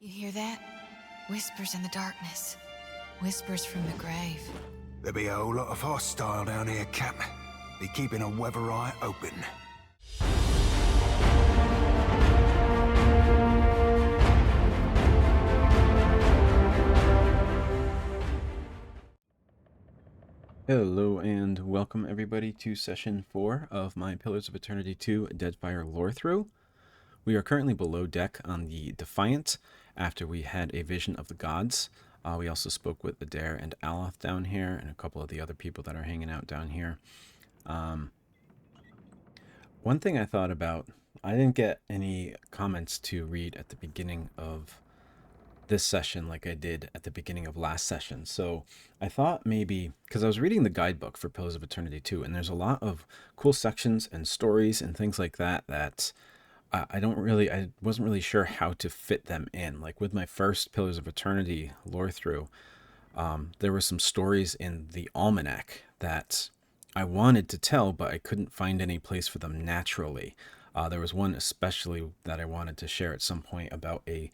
You hear that? Whispers in the darkness. Whispers from the grave. There be a whole lot of hostile down here, Cap. Be keeping a weather eye open. Hello and welcome everybody to session 4 of my Pillars of Eternity 2 Deadfire Lorethrough. We are currently below deck on the Defiant after we had a vision of the gods. We also spoke with Adair and Aloth down here and a couple of the other people that are hanging out down here. One thing I thought about, I didn't get any comments to read at the beginning of this session like I did at the beginning of last session. So I thought maybe, because I was reading the guidebook for Pillars of Eternity 2, and there's a lot of cool sections and stories and things like that that I wasn't really sure how to fit them in. Like with my first Pillars of Eternity lore through, there were some stories in the Almanac that I wanted to tell, but I couldn't find any place for them naturally. There was one especially that I wanted to share at some point about a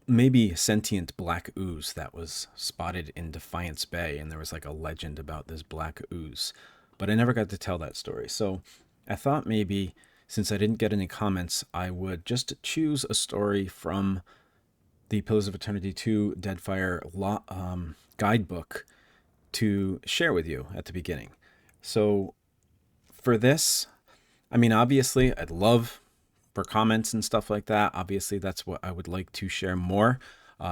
maybe sentient black ooze that was spotted in Defiance Bay, and there was like a legend about this black ooze, but I never got to tell that story. So I thought maybe, since I didn't get any comments, I would just choose a story from the Pillars of Eternity 2 Deadfire guidebook to share with you at the beginning. So for this, I mean, obviously I'd love for comments and stuff like that. Obviously that's what I would like to share more,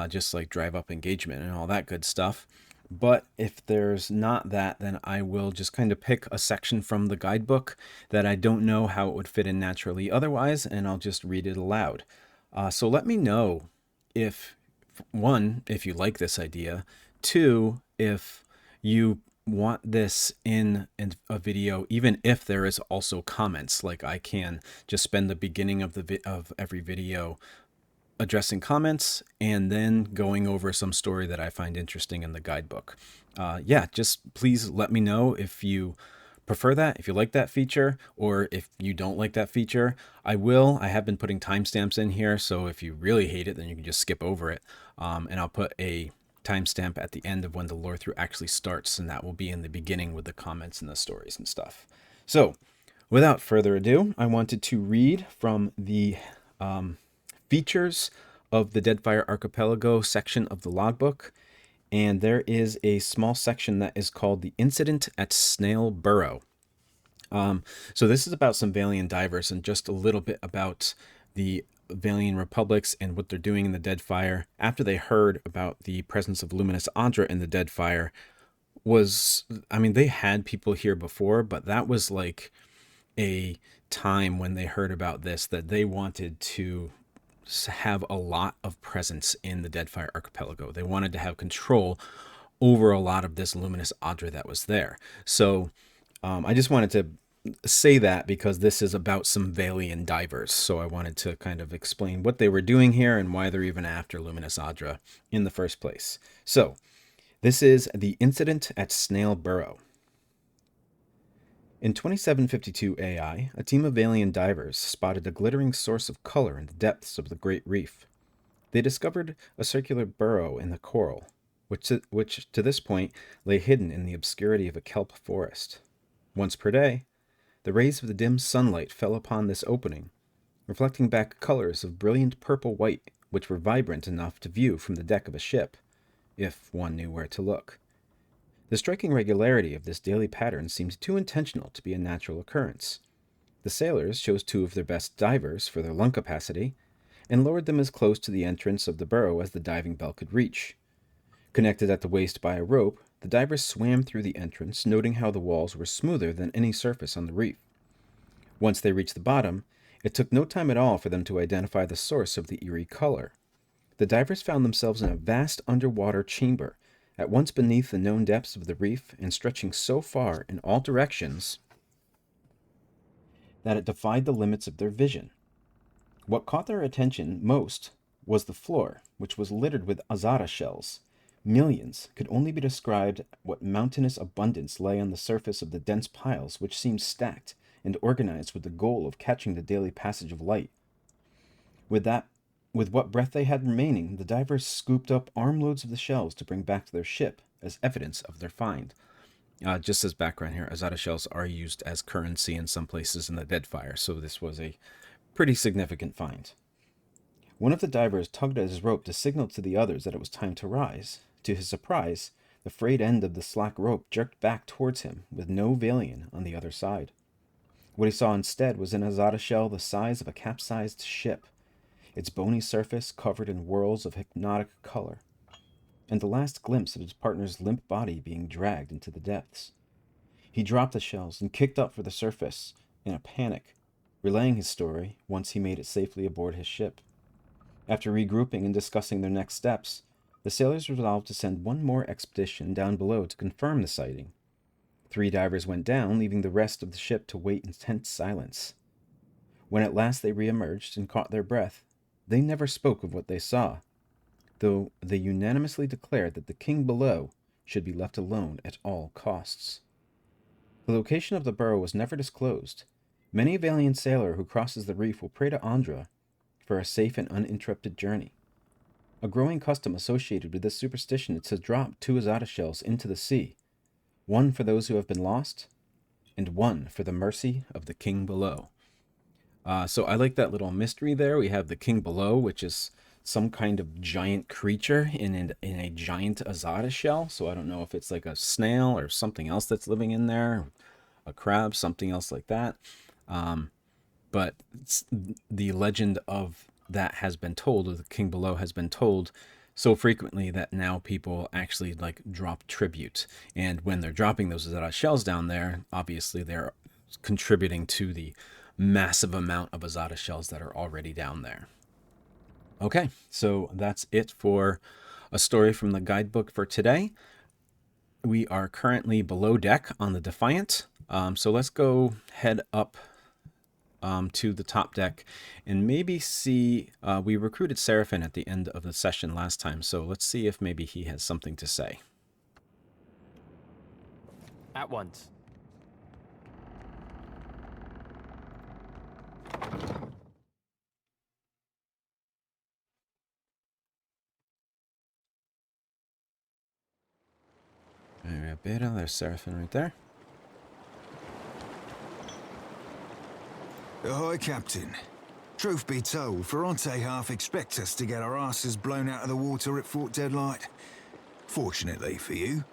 just like drive up engagement and all that good stuff. But if there's not that, then I will just kind of pick a section from the guidebook that I don't know how it would fit in naturally otherwise, and I'll just read it aloud. So let me know if, one, if you like this idea, two, if you want this in a video, even if there is also comments. Like I can just spend the beginning of every video addressing comments and then going over some story that I find interesting in the guidebook. Yeah, just please let me know if you prefer that, if you like that feature, or if you don't like that feature. I have been putting timestamps in here, so if you really hate it, then you can just skip over it. And I'll put a timestamp at the end of when the lore through actually starts, and that will be in the beginning with the comments and the stories and stuff. So without further ado, I wanted to read from the features of the Deadfire Archipelago section of the logbook, and there is a small section that is called the Incident at Snail Barrow. So this is about some Vailian divers and just a little bit about the Vailian republics and what they're doing in the Deadfire after they heard about the presence of Luminous Adra in the Deadfire. They had people here before, but that was like a time when they heard about this that they wanted to have a lot of presence in the Deadfire Archipelago. They wanted to have control over a lot of this Luminous Adra that was there. So I just wanted to say that because this is about some Vailian divers. So I wanted to kind of explain what they were doing here and why they're even after Luminous Adra in the first place. So this is the Incident at Snail Barrow. In 2752 AI, a team of Vailian divers spotted a glittering source of color in the depths of the Great Reef. They discovered a circular burrow in the coral, which to this point lay hidden in the obscurity of a kelp forest. Once per day, the rays of the dim sunlight fell upon this opening, reflecting back colors of brilliant purple-white which were vibrant enough to view from the deck of a ship, if one knew where to look. The striking regularity of this daily pattern seemed too intentional to be a natural occurrence. The sailors chose two of their best divers for their lung capacity and lowered them as close to the entrance of the burrow as the diving bell could reach. Connected at the waist by a rope, the divers swam through the entrance, noting how the walls were smoother than any surface on the reef. Once they reached the bottom, it took no time at all for them to identify the source of the eerie color. The divers found themselves in a vast underwater chamber, at once beneath the known depths of the reef and stretching so far in all directions that it defied the limits of their vision. What caught their attention most was the floor, which was littered with Azara shells. Millions could only be described what mountainous abundance lay on the surface of the dense piles which seemed stacked and organized with the goal of catching the daily passage of light. With that With what breath they had remaining, the divers scooped up armloads of the shells to bring back to their ship as evidence of their find. Just as background here, Azada shells are used as currency in some places in the Deadfire, so this was a pretty significant find. One of the divers tugged at his rope to signal to the others that it was time to rise. To his surprise, the frayed end of the slack rope jerked back towards him, with no Valian on the other side. What he saw instead was an Azada shell the size of a capsized ship, its bony surface covered in whirls of hypnotic color, and the last glimpse of his partner's limp body being dragged into the depths. He dropped the shells and kicked up for the surface in a panic, relaying his story once he made it safely aboard his ship. After regrouping and discussing their next steps, the sailors resolved to send one more expedition down below to confirm the sighting. 3 divers went down, leaving the rest of the ship to wait in tense silence. When at last they re-emerged and caught their breath, they never spoke of what they saw, though they unanimously declared that the king below should be left alone at all costs. The location of the Barrow was never disclosed. Many a valiant sailor who crosses the reef will pray to Andra for a safe and uninterrupted journey. A growing custom associated with this superstition is to drop 2 Azada shells into the sea, one for those who have been lost, and one for the mercy of the king below. So I like that little mystery there. We have the king below, which is some kind of giant creature in a giant Azada shell. So I don't know if it's like a snail or something else that's living in there, a crab, something else like that. But the legend of that has been told, or the king below has been told so frequently that now people actually like drop tribute. And when they're dropping those Azada shells down there, obviously they're contributing to the massive amount of Azada shells that are already down there. Okay, so that's it for a story from the guidebook for today. We are currently below deck on the Defiant. So let's go head up to the top deck and maybe see, we recruited Serafen at the end of the session last time, so let's see if maybe he has something to say. At once. Alright, Beta, there's Serafen right there. Ahoy, Captain. Truth be told, Ferrante half expect us to get our asses blown out of the water at Fort Deadlight. Fortunately for you,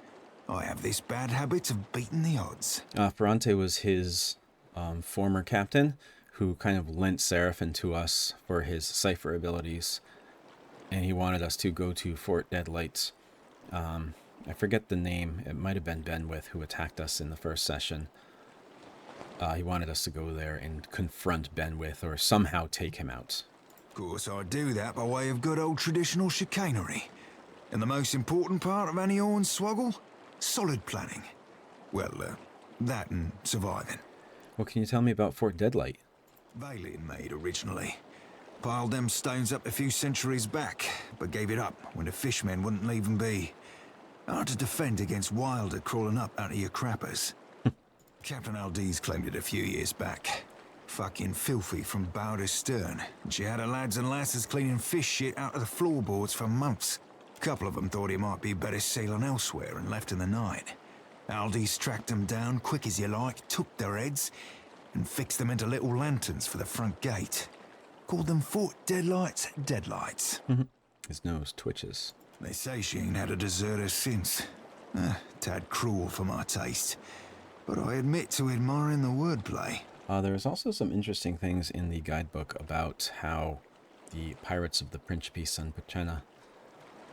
I have this bad habit of beating the odds. Ferrante was his former captain, who kind of lent Serafen to us for his cipher abilities, and he wanted us to go to Fort Deadlight. I forget the name. It might have been Benwith who attacked us in the first session. He wanted us to go there and confront Benwith or somehow take him out. Of course, I do that by way of good old traditional chicanery. And the most important part of any hornswoggle? Solid planning. Well, that and surviving. What can you tell me about Fort Deadlight? Valian made originally. Piled them stones up a few centuries back, but gave it up when the fishmen wouldn't leave them be. Hard to defend against Wilder crawling up out of your crappers. Captain Aldiz claimed it a few years back. Fucking filthy from bow to stern. And she had her lads and lasses cleaning fish shit out of the floorboards for months. A couple of them thought it might be better sailing elsewhere and left in the night. Aldiz tracked them down quick as you like, took their heads, and fixed them into little lanterns for the front gate. Called them Fort Deadlight's Deadlights. His nose twitches. They say she ain't had a deserter since. Tad cruel for my taste. But I admit to admiring the wordplay. There's also some interesting things in the guidebook about how the pirates of the Principe San Pachena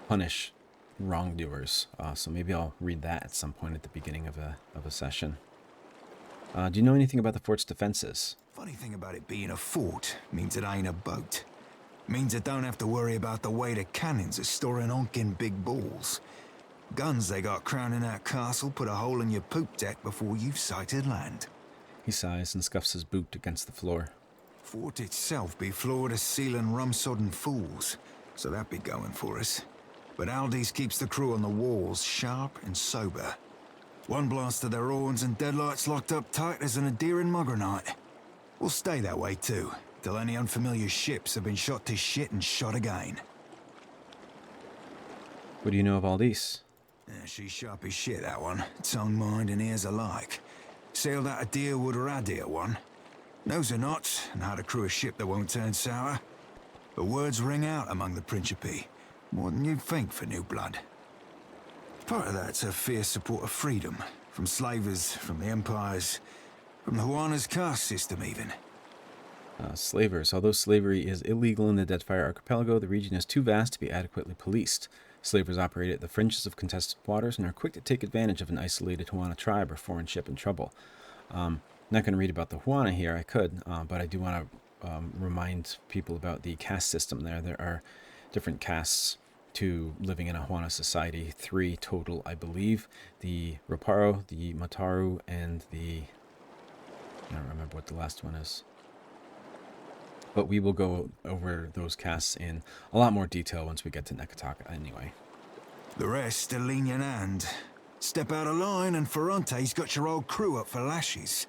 punish wrongdoers. So maybe I'll read that at some point at the beginning of a session. Do you know anything about the fort's defenses? Funny thing about it being a fort means it ain't a boat. Means it don't have to worry about the way the cannons are storing honking big balls. Guns they got crowning that castle put a hole in your poop deck before you've sighted land. He sighs and scuffs his boot against the floor. Fort itself be floored to ceiling rum-sodden fools, so that be going for us. But Aldi's keeps the crew on the walls sharp and sober. One blast of their horns and Deadlight's locked up tight as an adhering mugger night. We'll stay that way too, till any unfamiliar ships have been shot to shit and shot again. What do you know of Aldis? Yeah, she's sharp as shit, that one. Tongue, mind, and ears alike. Sailed out of Deerwood or Adir one. Knows her knots, and how to crew a ship that won't turn sour. The words ring out among the Principe, more than you'd think for new blood. Part of that's her fierce support of freedom, from slavers, from the empires, from the Huana's caste system even. Slavers. Although slavery is illegal in the Deadfire archipelago, the region is too vast to be adequately policed. Slavers operate at the fringes of contested waters and are quick to take advantage of an isolated Huana tribe or foreign ship in trouble. Not going to read about the Huana here. I could, but I do want to remind people about the caste system there. There are different castes to living in a Huana society. 3 total, I believe. The Roparo, the Mataru, and the... I don't remember what the last one is. But we will go over those castes in a lot more detail once we get to Neketaka anyway. The rest are lenient hand. Step out of line and Ferrante's got your old crew up for lashes.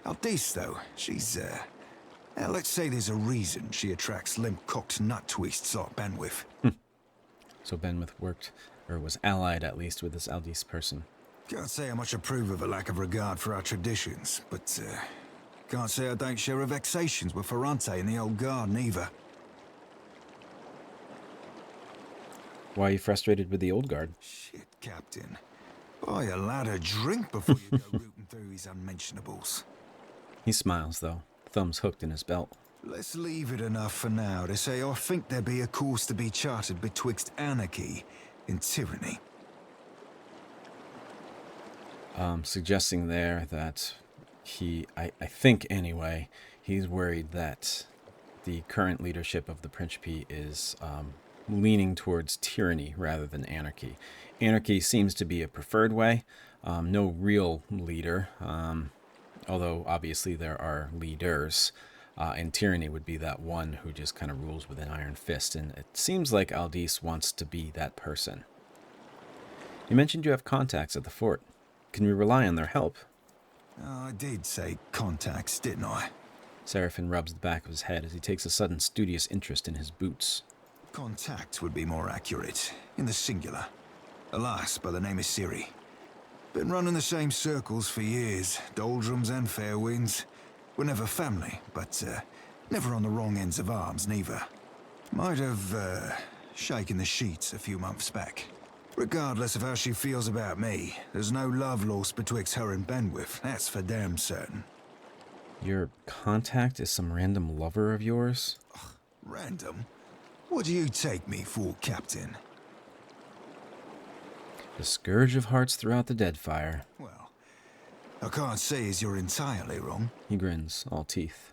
Aldis, though, she's, let's say there's a reason she attracts limp-cocked nut-twists like Benwith. So Benwith worked, or was allied at least, with this Aldis person. Can't say I much approve of a lack of regard for our traditions, but, can't say I don't share her vexations with Ferrante and the old garden either. Why are you frustrated with the old guard? Shit, Captain. Buy a lad a drink before you go rooting through his unmentionables. He smiles, though, thumbs hooked in his belt. Let's leave it enough for now to say I think there be a course to be charted betwixt anarchy and tyranny. Suggesting there that I think anyway, he's worried that the current leadership of the Principe is leaning towards tyranny rather than anarchy. Anarchy seems to be a preferred way. No real leader, although obviously there are leaders. And tyranny would be that one who just kind of rules with an iron fist. And it seems like Aldis wants to be that person. You mentioned you have contacts at the fort. Can we rely on their help? I did say contacts, didn't I? Serafen rubs the back of his head as he takes a sudden studious interest in his boots. Contact would be more accurate, in the singular. A lass by the name of Siri. Been running the same circles for years, doldrums and fair winds. We're never family, but never on the wrong ends of arms, neither. Might have shaken the sheets a few months back. Regardless of how she feels about me, there's no love lost betwixt her and Benwith, that's for damn certain. Your contact is some random lover of yours? Ugh, random? What do you take me for, Captain? The scourge of hearts throughout the Deadfire. Well, I can't say as you're entirely wrong. He grins, all teeth.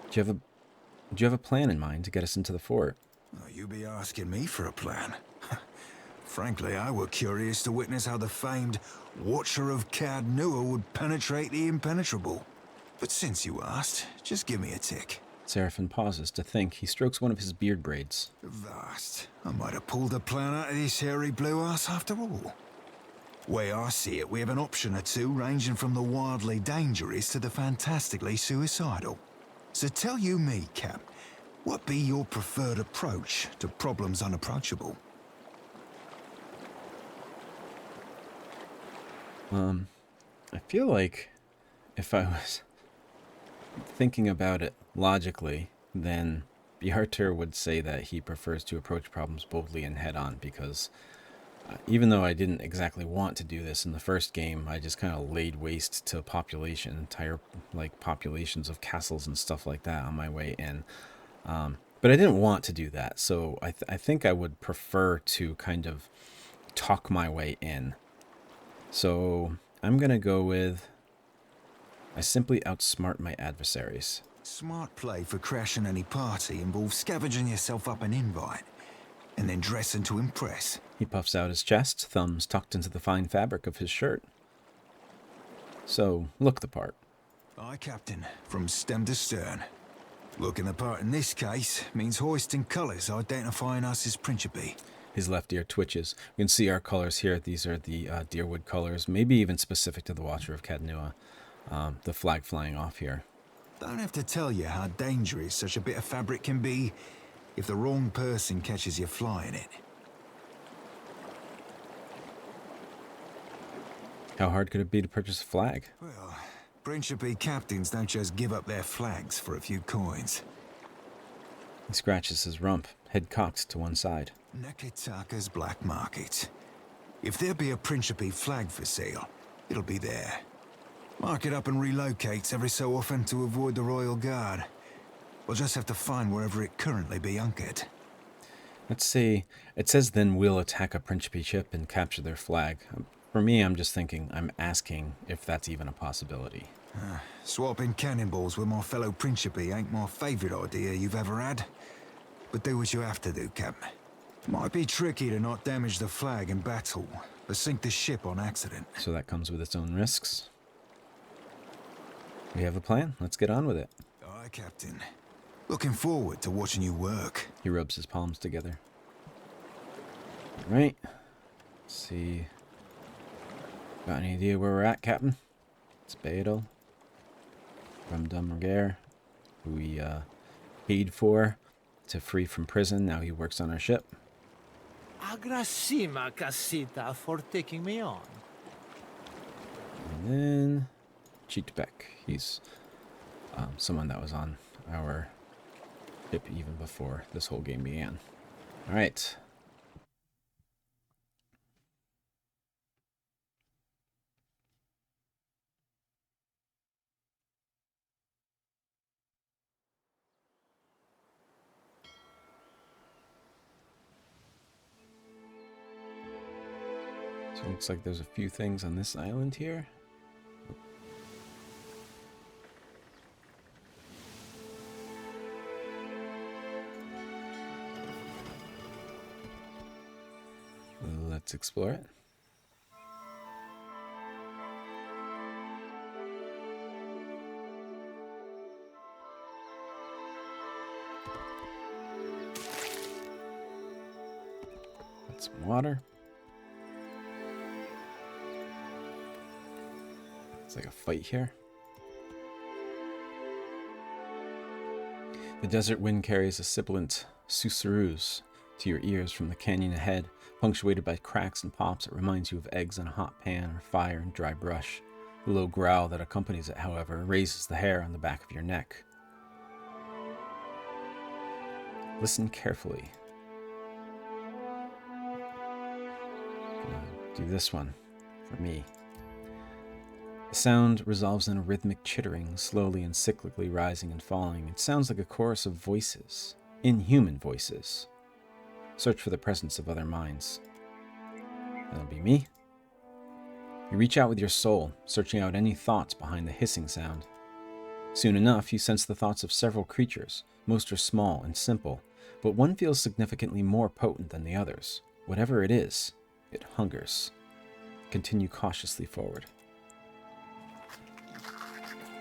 Do you have a plan in mind to get us into the fort? Oh, you be asking me for a plan. Frankly, I were curious to witness how the famed Watcher of Cad Nua would penetrate the impenetrable. But since you asked, just give me a tick. Serafen pauses to think. He strokes one of his beard braids. Vast. I might have pulled a plan out of this hairy blue ass after all. Way I see it, we have an option or two ranging from the wildly dangerous to the fantastically suicidal. So tell you me, Cap, what be your preferred approach to problems unapproachable? I feel like if I was thinking about it logically, then Bjartur would say that he prefers to approach problems boldly and head-on, because even though I didn't exactly want to do this in the first game, I just kind of laid waste to entire populations of castles and stuff like that on my way in. But I didn't want to do that, so I think I would prefer to kind of talk my way in. So I'm going to go with, I simply outsmart my adversaries. Smart play for crashing any party involves scavenging yourself up an invite, and then dressing to impress. He puffs out his chest, thumbs tucked into the fine fabric of his shirt. So, look the part. Aye, Captain, from stem to stern. Looking the part in this case means hoisting colours identifying us as Principe. His left ear twitches. We can see our colors here. These are the Deerwood colors, maybe even specific to the Watcher of Cad Nua. The flag flying off here. Don't have to tell you how dangerous such a bit of fabric can be if the wrong person catches you flying it. How hard could it be to purchase a flag? Well, Principe captains don't just give up their flags for a few coins. He scratches his rump, head cocked to one side. Neketaka's black market. If there be a Principe flag for sale, it'll be there. Mark it up and relocates every so often to avoid the Royal Guard. We'll just have to find wherever it currently be anchored. Let's see. It says then we'll attack a Principe ship and capture their flag. For me, I'm just thinking, I'm asking if that's even a possibility. Swapping cannonballs with my fellow Principe ain't my favorite idea you've ever had. But do what you have to do, Captain. Might be tricky to not damage the flag in battle, but sink the ship on accident. So that comes with its own risks. We have a plan. Let's get on with it. Aye, Captain. Looking forward to watching you work. He rubs his palms together. All right. Let's see. Got any idea where we're at, Captain? It's Beadle. Rum Dum Regair, who we paid for to free from prison. Now he works on our ship. Agrasima Casita for taking me on. And then Cheatbeck. He's someone that was on our ship even before this whole game began. All right. So it looks like there's a few things on this island here. Let's explore it. Got some water. It's like a fight here. The desert wind carries a sibilant susurrus to your ears from the canyon ahead, punctuated by cracks and pops. It reminds you of eggs in a hot pan or fire and dry brush. The low growl that accompanies it, however, raises the hair on the back of your neck. Listen carefully. Do this one for me. The sound resolves in a rhythmic chittering, slowly and cyclically rising and falling. It sounds like a chorus of voices, inhuman voices. Search for the presence of other minds. That'll be me. You reach out with your soul, searching out any thoughts behind the hissing sound. Soon enough, you sense the thoughts of several creatures. Most are small and simple, but one feels significantly more potent than the others. Whatever it is, it hungers. Continue cautiously forward.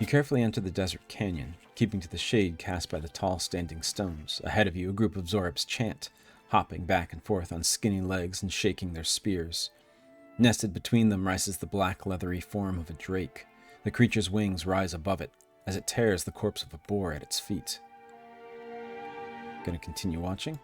You carefully enter the desert canyon, keeping to the shade cast by the tall standing stones. Ahead of you, a group of Xaurips chant, hopping back and forth on skinny legs and shaking their spears. Nested between them rises the black leathery form of a drake. The creature's wings rise above it as it tears the corpse of a boar at its feet. Gonna continue watching.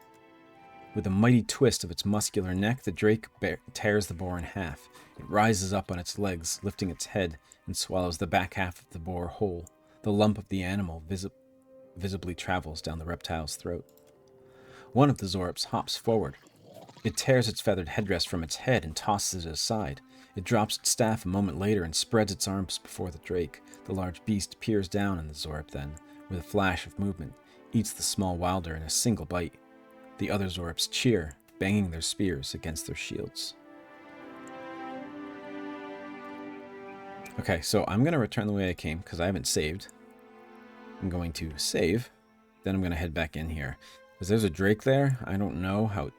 With a mighty twist of its muscular neck, the drake tears the boar in half. It rises up on its legs, lifting its head, and swallows the back half of the boar whole. The lump of the animal visibly travels down the reptile's throat. One of the Xaurips hops forward. It tears its feathered headdress from its head and tosses it aside. It drops its staff a moment later and spreads its arms before the drake. The large beast peers down on the Xaurip then, with a flash of movement, eats the small wilder in a single bite. The other Xaurips cheer, banging their spears against their shields. Okay, so I'm going to return the way I came because I haven't saved. I'm going to save, then I'm going to head back in here. Because there's a drake there. I don't know how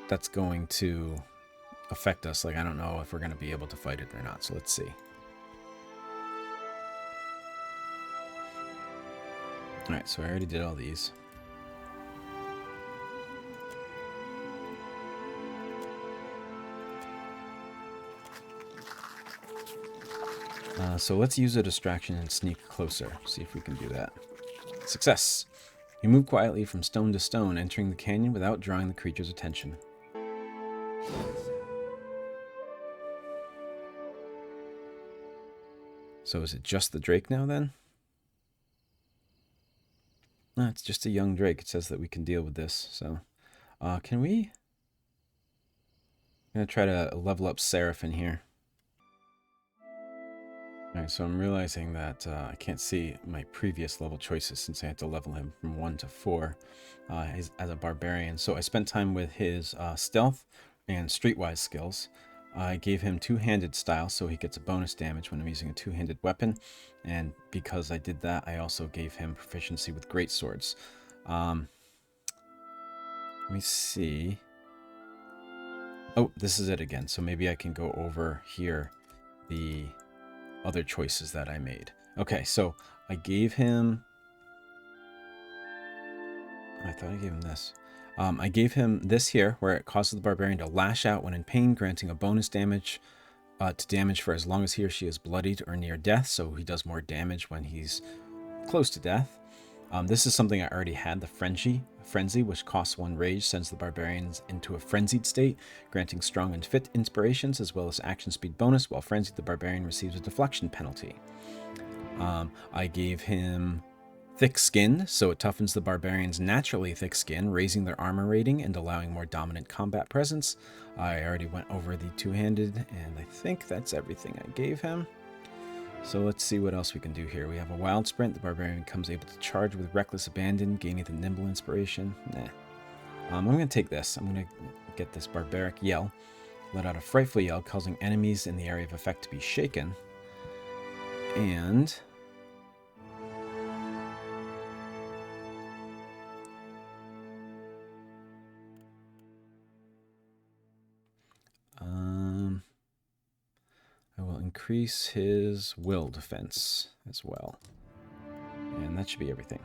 that's going to affect us. Like, I don't know if we're going to be able to fight it or not. So let's see. Alright, so I already did all these. So let's use a distraction and sneak closer. See if we can do that. Success! You move quietly from stone to stone, entering the canyon without drawing the creature's attention. So is it just the drake now then? No, it's just a young drake. It says that we can deal with this. So can we? I'm going to try to level up Serafen here. Alright, so I'm realizing that I can't see my previous level choices since I had to level him from 1 to 4 as a barbarian. So I spent time with his stealth and streetwise skills. I gave him two-handed style, so he gets a bonus damage when I'm using a two-handed weapon. And because I did that, I also gave him proficiency with great swords. Let me see. Oh, this is it again. So maybe I can go over here the other choices that I made. Okay, so I gave him... I thought I gave him this. I gave him this here, where it causes the barbarian to lash out when in pain, granting a bonus damage to damage for as long as he or she is bloodied or near death, so he does more damage when he's close to death. This is something I already had, the Frenzy, which costs 1 rage, sends the barbarians into a frenzied state, granting strong and fit inspirations as well as action speed bonus. While frenzied, the barbarian receives a deflection penalty. I gave him Thick Skin, so it toughens the barbarian's naturally thick skin, raising their armor rating and allowing more dominant combat presence. I already went over the two-handed, and I think that's everything I gave him. So let's see what else we can do here. We have a Wild Sprint. The barbarian becomes able to charge with reckless abandon, gaining the nimble inspiration. Nah. I'm going to take this. I'm going to get this Barbaric Yell. Let out a frightful yell, causing enemies in the area of effect to be shaken. And... I will increase his will defense as well. And that should be everything.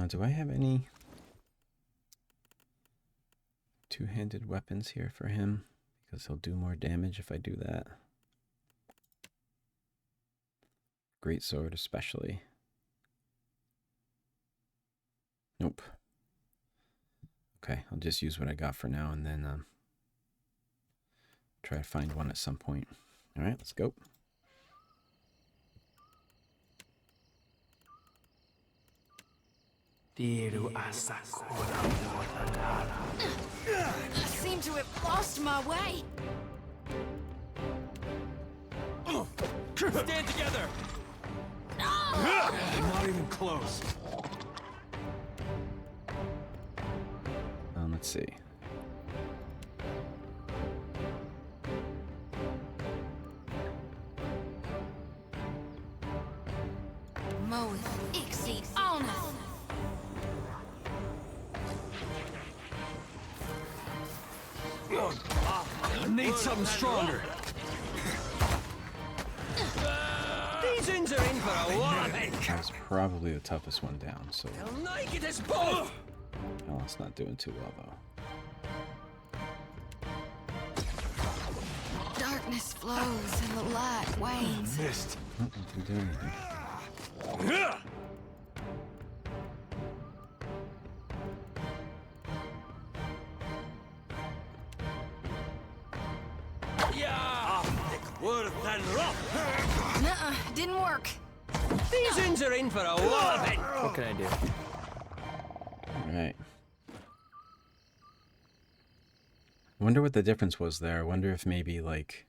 Do I have any two-handed weapons here for him? Because he'll do more damage if I do that. Greatsword especially. Nope. Okay, I'll just use what I got for now and then try to find one at some point. Alright, let's go. I seem to have lost my way. Stand together! Not even close. Let's see. Need something stronger. These ins are in for a walloping. That's probably the toughest one down, so... They'll naked us both! Oh, it's not doing too well, though. Darkness flows and the light wanes. Missed. Oh, didn't do anything. Nuh-uh, didn't work. These ins are in for a walloping. What can I do? Alright. I wonder what the difference was there. I wonder if maybe, like,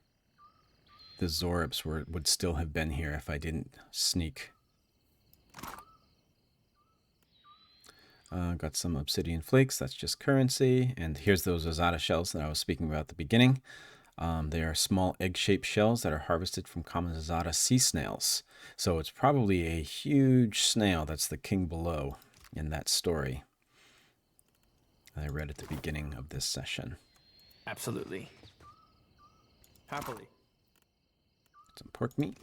the Xaurips would still have been here if I didn't sneak. Got some obsidian flakes. That's just currency. And here's those Azada shells that I was speaking about at the beginning. They are small egg-shaped shells that are harvested from common Azada sea snails. So it's probably a huge snail that's the king below in that story that I read at the beginning of this session. Absolutely. Happily. Some pork meat.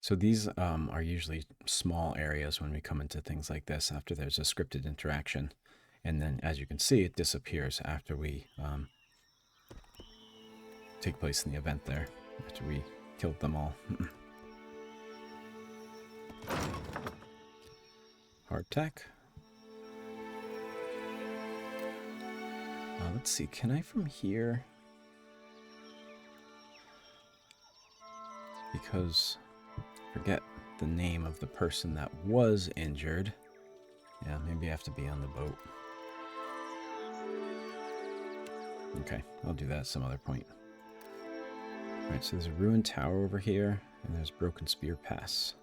So these are usually small areas when we come into things like this after there's a scripted interaction. And then, as you can see, it disappears after we take place in the event there, after we killed them all. Hardtack. Let's see, can I from here? Because forget the name of the person that was injured. Yeah, maybe I have to be on the boat. Okay, I'll do that some other point. Alright, so there's a ruined tower over here, and there's Broken Spear Pass.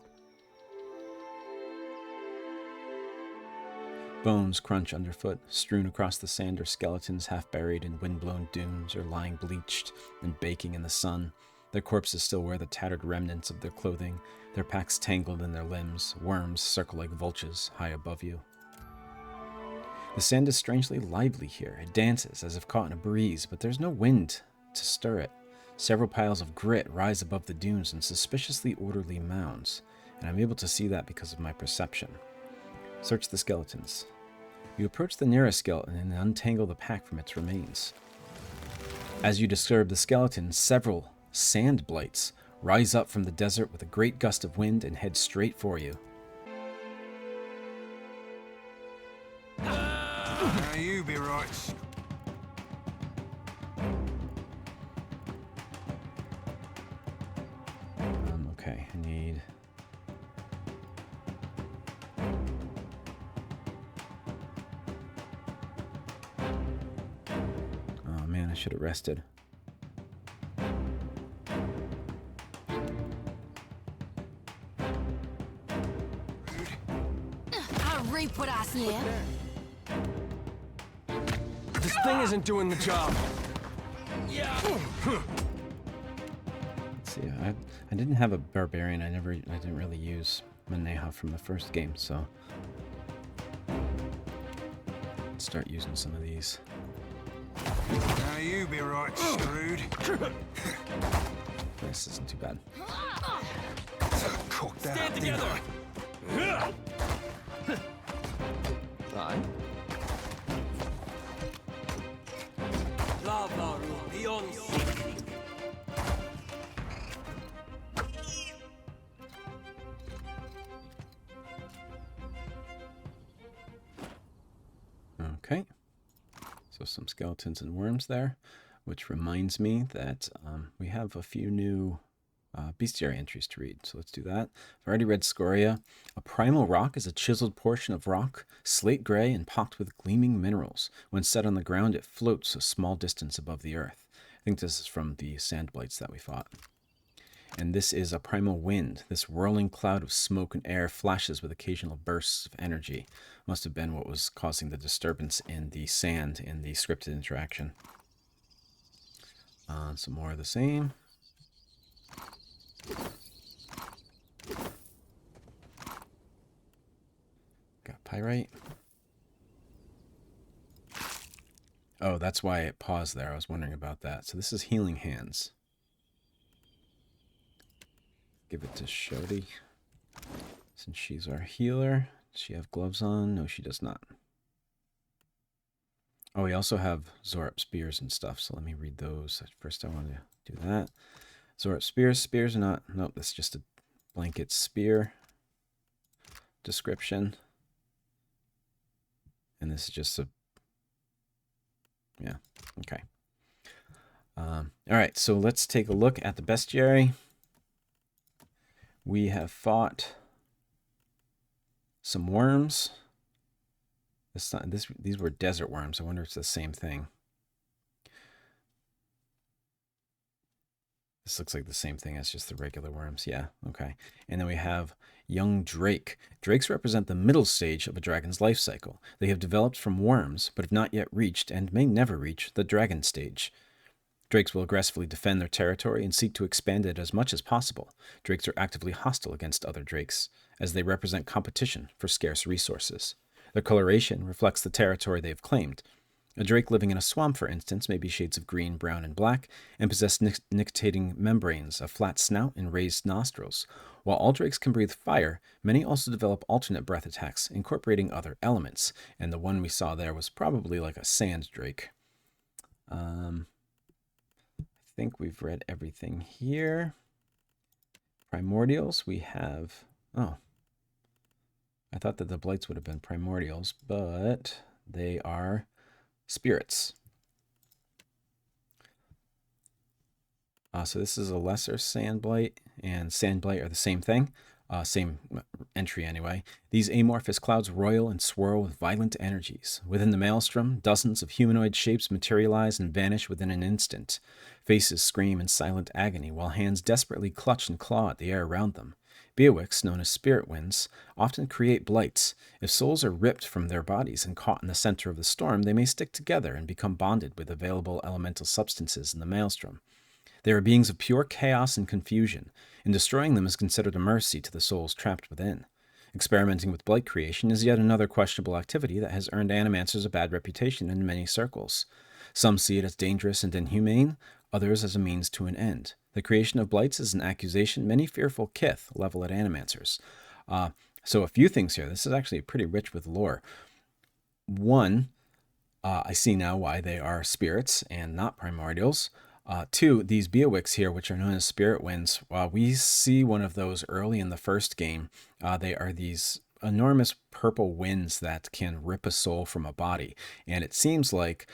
Bones crunch underfoot. Strewn across the sand are skeletons half buried in wind-blown dunes or lying bleached and baking in the sun. Their corpses still wear the tattered remnants of their clothing, their packs tangled in their limbs. Worms circle like vultures high above you. The sand is strangely lively here. It dances as if caught in a breeze, but there's no wind to stir it. Several piles of grit rise above the dunes in suspiciously orderly mounds, and I'm able to see that because of my perception. Search the skeletons. You approach the nearest skeleton and untangle the pack from its remains. As you disturb the skeleton, several sand blights rise up from the desert with a great gust of wind and head straight for you. Now you be right. Okay, I need... Oh man, I should have rested. I reap what I sow. This thing isn't doing the job. Let's see, I didn't have a barbarian. I didn't really use Maneha from the first game, so let's start using some of these. Now you be right, Screwed. This isn't too bad. Cock that Stand up, together. Right. Lava beyond seeking. Okay, so some skeletons and worms there, which reminds me that we have a few new bestiary entries to read, so let's do that. I've already read Scoria. A primal rock is a chiseled portion of rock, slate gray and pocked with gleaming minerals. When set on the ground, it floats a small distance above the earth. I think this is from the sand blights that we fought. And this is a primal wind. This whirling cloud of smoke and air flashes with occasional bursts of energy. Must have been what was causing the disturbance in the sand in the scripted interaction. Some more of the same. Got pyrite. Oh, that's why it paused there. I was wondering about that. So this is Healing Hands. Give it to Shodi, since she's our healer. Does she have gloves on? No, she does not. Oh, we also have Xaurips spears and stuff, so let me read those. First, I want to do that. Xaurips spears. Spears are not... Nope, that's just a blanket spear description. And this is just a... Yeah, okay. All right, so let's take a look at the bestiary. We have fought some worms. These were desert worms. I wonder if it's the same thing. This looks like the same thing as just the regular worms. Yeah, okay. And then we have young drake. Drakes represent the middle stage of a dragon's life cycle. They have developed from worms, but have not yet reached, and may never reach, the dragon stage. Drakes will aggressively defend their territory and seek to expand it as much as possible. Drakes are actively hostile against other drakes, as they represent competition for scarce resources. Their coloration reflects the territory they have claimed. A drake living in a swamp, for instance, may be shades of green, brown, and black, and possess nictitating membranes, a flat snout, and raised nostrils. While all drakes can breathe fire, many also develop alternate breath attacks, incorporating other elements, and the one we saw there was probably like a sand drake. I think we've read everything here. Primordials, we have... Oh. I thought that the blights would have been primordials, but they are spirits. So this is a lesser sand blight, and sand blight are the same thing. Same entry anyway. These amorphous clouds roil and swirl with violent energies. Within the maelstrom, dozens of humanoid shapes materialize and vanish within an instant. Faces scream in silent agony, while hands desperately clutch and claw at the air around them. Beowicks, known as spirit winds, often create blights. If souls are ripped from their bodies and caught in the center of the storm, they may stick together and become bonded with available elemental substances in the maelstrom. They are beings of pure chaos and confusion, and destroying them is considered a mercy to the souls trapped within. Experimenting with blight creation is yet another questionable activity that has earned animancers a bad reputation in many circles. Some see it as dangerous and inhumane, others as a means to an end. The creation of blights is an accusation many fearful kith level at animancers. So a few things here. This is actually pretty rich with lore. One, I see now why they are spirits and not primordials. Two, these Beowicks here, which are known as spirit winds, we see one of those early in the first game. They are these enormous purple winds that can rip a soul from a body. And it seems like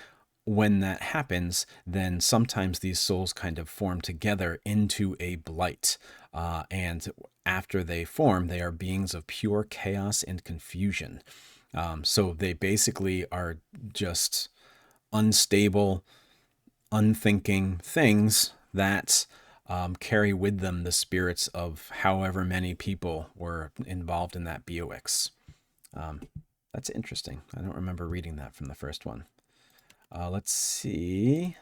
when that happens, then sometimes these souls kind of form together into a blight. And after they form, they are beings of pure chaos and confusion. So they basically are just unstable, unthinking things that carry with them the spirits of however many people were involved in that Beowicks. That's interesting. I don't remember reading that from the first one. Let's see.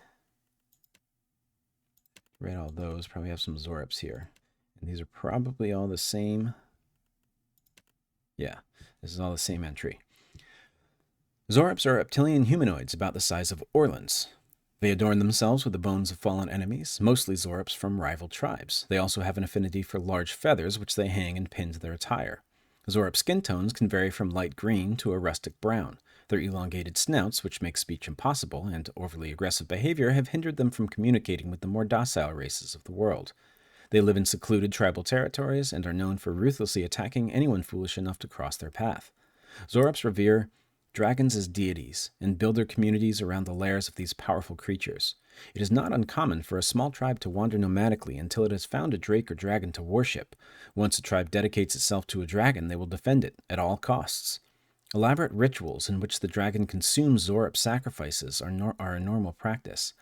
Read all those. Probably have some Xaurips here. And these are probably all the same. Yeah, this is all the same entry. Xaurips are reptilian humanoids about the size of Orlans. They adorn themselves with the bones of fallen enemies, mostly Xaurips from rival tribes. They also have an affinity for large feathers, which they hang and pin to their attire. Xaurip skin tones can vary from light green to a rustic brown. Their elongated snouts, which make speech impossible, and overly aggressive behavior have hindered them from communicating with the more docile races of the world. They live in secluded tribal territories and are known for ruthlessly attacking anyone foolish enough to cross their path. Xaurips revere dragons as deities and build their communities around the lairs of these powerful creatures. It is not uncommon for a small tribe to wander nomadically until it has found a drake or dragon to worship. Once a tribe dedicates itself to a dragon, they will defend it at all costs. Elaborate rituals in which the dragon consumes Xaurip sacrifices are a normal practice.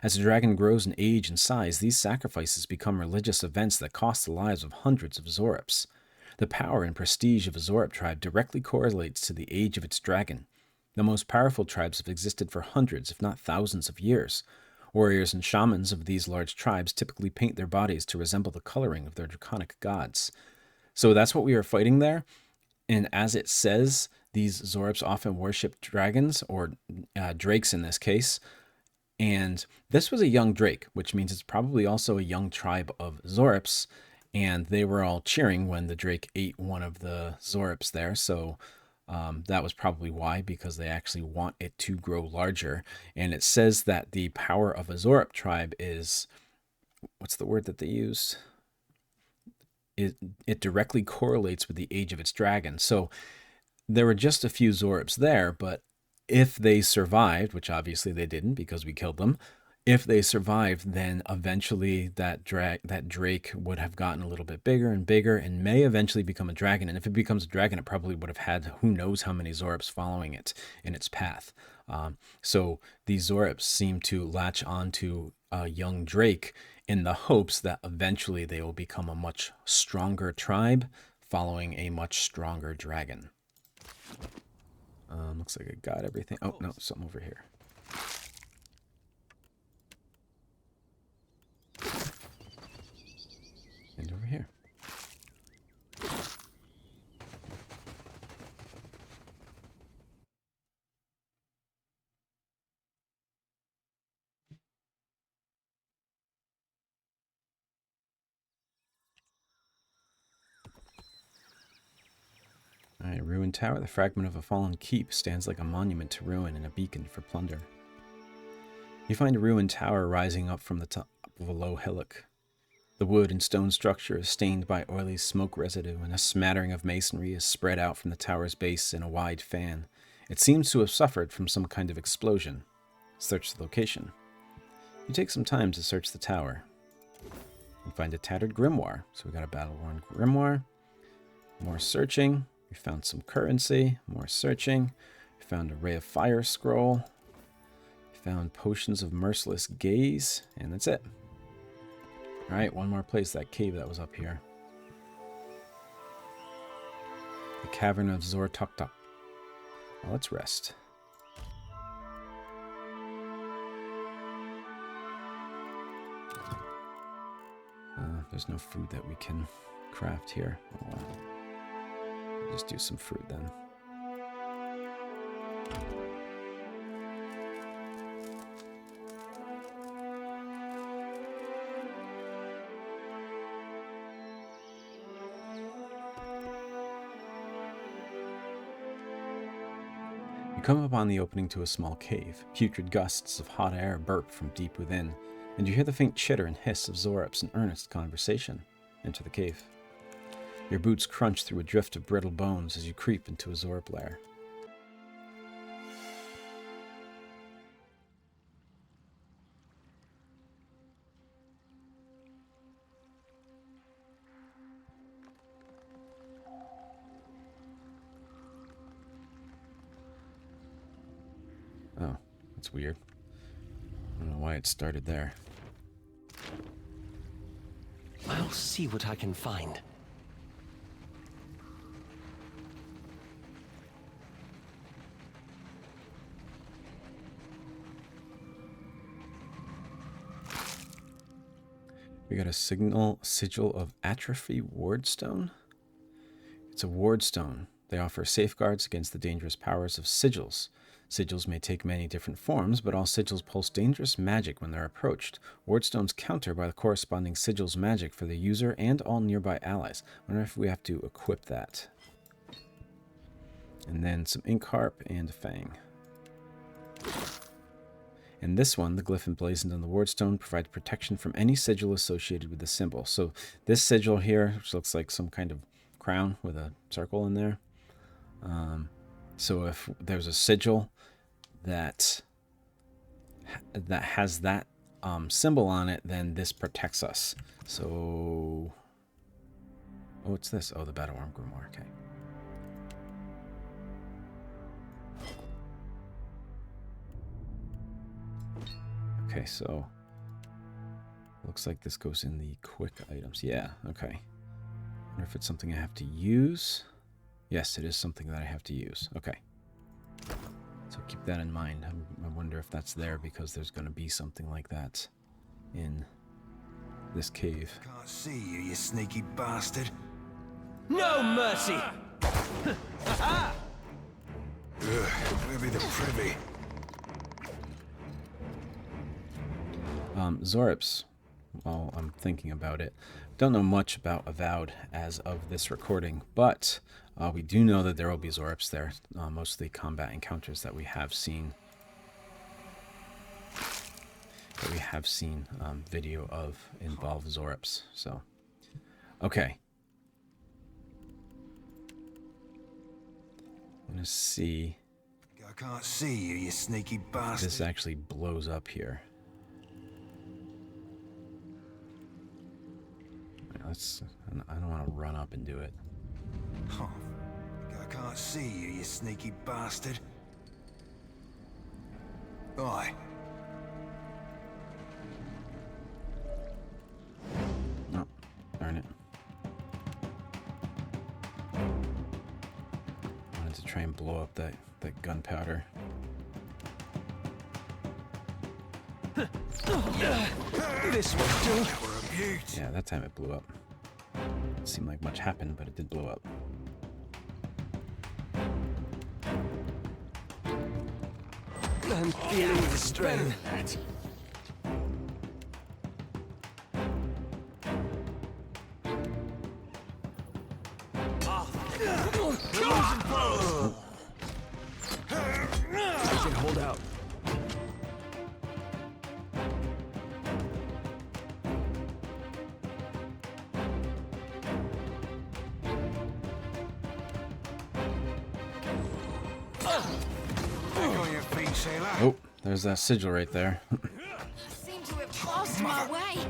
As the dragon grows in age and size, these sacrifices become religious events that cost the lives of hundreds of Xaurips. The power and prestige of a Xaurip tribe directly correlates to the age of its dragon. The most powerful tribes have existed for hundreds, if not thousands of years. Warriors and shamans of these large tribes typically paint their bodies to resemble the coloring of their draconic gods. So that's what we are fighting there. And as it says, these Xaurips often worship dragons, or drakes in this case. And this was a young drake, which means it's probably also a young tribe of Xaurips. And they were all cheering when the drake ate one of the Xaurips there. So that was probably why, because they actually want it to grow larger. And it says that the power of a Xaurip tribe is, what's the word that they use? It directly correlates with the age of its dragon. So there were just a few Xaurips there, but if they survived, which obviously they didn't because we killed them, if they survived, then eventually that drake would have gotten a little bit bigger and bigger and may eventually become a dragon. And if it becomes a dragon, it probably would have had who knows how many Xaurips following it in its path. So these Xaurips seem to latch onto a young drake in the hopes that eventually they will become a much stronger tribe following a much stronger dragon. Looks like I got everything. Oh, no, something over here. ruined tower, the fragment of a fallen keep stands like a monument to ruin and a beacon for plunder. You find a ruined tower rising up from the top of a low hillock. The wood and stone structure is stained by oily smoke residue, and a smattering of masonry is spread out from the tower's base in a wide fan. It seems to have suffered from some kind of explosion. Search the location. You take some time to search the tower. You find a tattered grimoire. So we got a battle-worn grimoire. More searching. We found some currency. More searching. We found a ray of fire scroll. We found potions of merciless gaze. And that's it. Alright, one more place, that cave that was up here. The Cavern of Xaurips. Well, let's rest. There's no food that we can craft here. Oh, well. We'll just do some fruit then. You come upon the opening to a small cave. Putrid gusts of hot air burp from deep within, and you hear the faint chitter and hiss of Xaurips in earnest conversation. Enter the cave. Your boots crunch through a drift of brittle bones as you creep into a Xaurip lair. Oh, that's weird. I don't know why it started there. I'll see what I can find. We got a sigil of atrophy wardstone. It's a wardstone. They offer safeguards against the dangerous powers of sigils. Sigils may take many different forms, but all sigils pulse dangerous magic when they're approached. Wardstones counter by the corresponding sigil's magic for the user and all nearby allies. I wonder if we have to equip that. And then some ink harp and a fang. And this one, the glyph emblazoned on the wardstone, provides protection from any sigil associated with the symbol. So this sigil here, which looks like some kind of crown with a circle in there. So if there's a sigil that has that symbol on it, then this protects us. So, oh, what's this? Oh, the Battle-Worn Grimoire. Okay. Okay, so looks like this goes in the quick items. Yeah, okay. I wonder if it's something I have to use. Yes, it is something that I have to use. Okay. So keep that in mind. I wonder if that's there because there's going to be something like that in this cave. Can't see you, you sneaky bastard. No mercy! Where be the privy? Xaurips, while I'm thinking about it, don't know much about Avowed as of this recording, but we do know that there will be Xaurips there. Most of the combat encounters that we have seen video of involve Xaurips. So, okay. I'm gonna see. I can't see you, you sneaky bastard. This actually blows up here. I don't want to run up and do it. Oh, I can't see you, you sneaky bastard. Oi. Oh, darn it. I wanted to try and blow up that gunpowder. This will do. Yeah, that time it blew up. It seemed like much happened, but it did blow up. I'm feeling the strain. Back on your feet, sailor. Oh, there's that sigil right there. I seem to have crossed my way.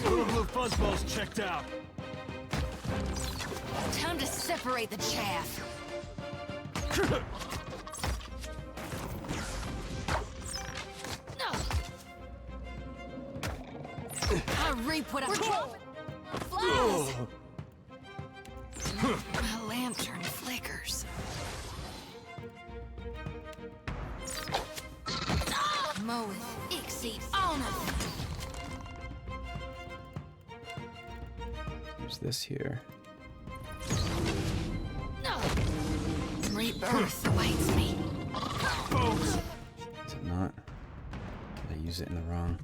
Blue fuzzballs checked out. Time to separate the chaff. I reap what I flies. My lantern flickers. Moweth exceeds honor. There's this here. Rebirth awaits me. Is it not? Did I use it in the wrong?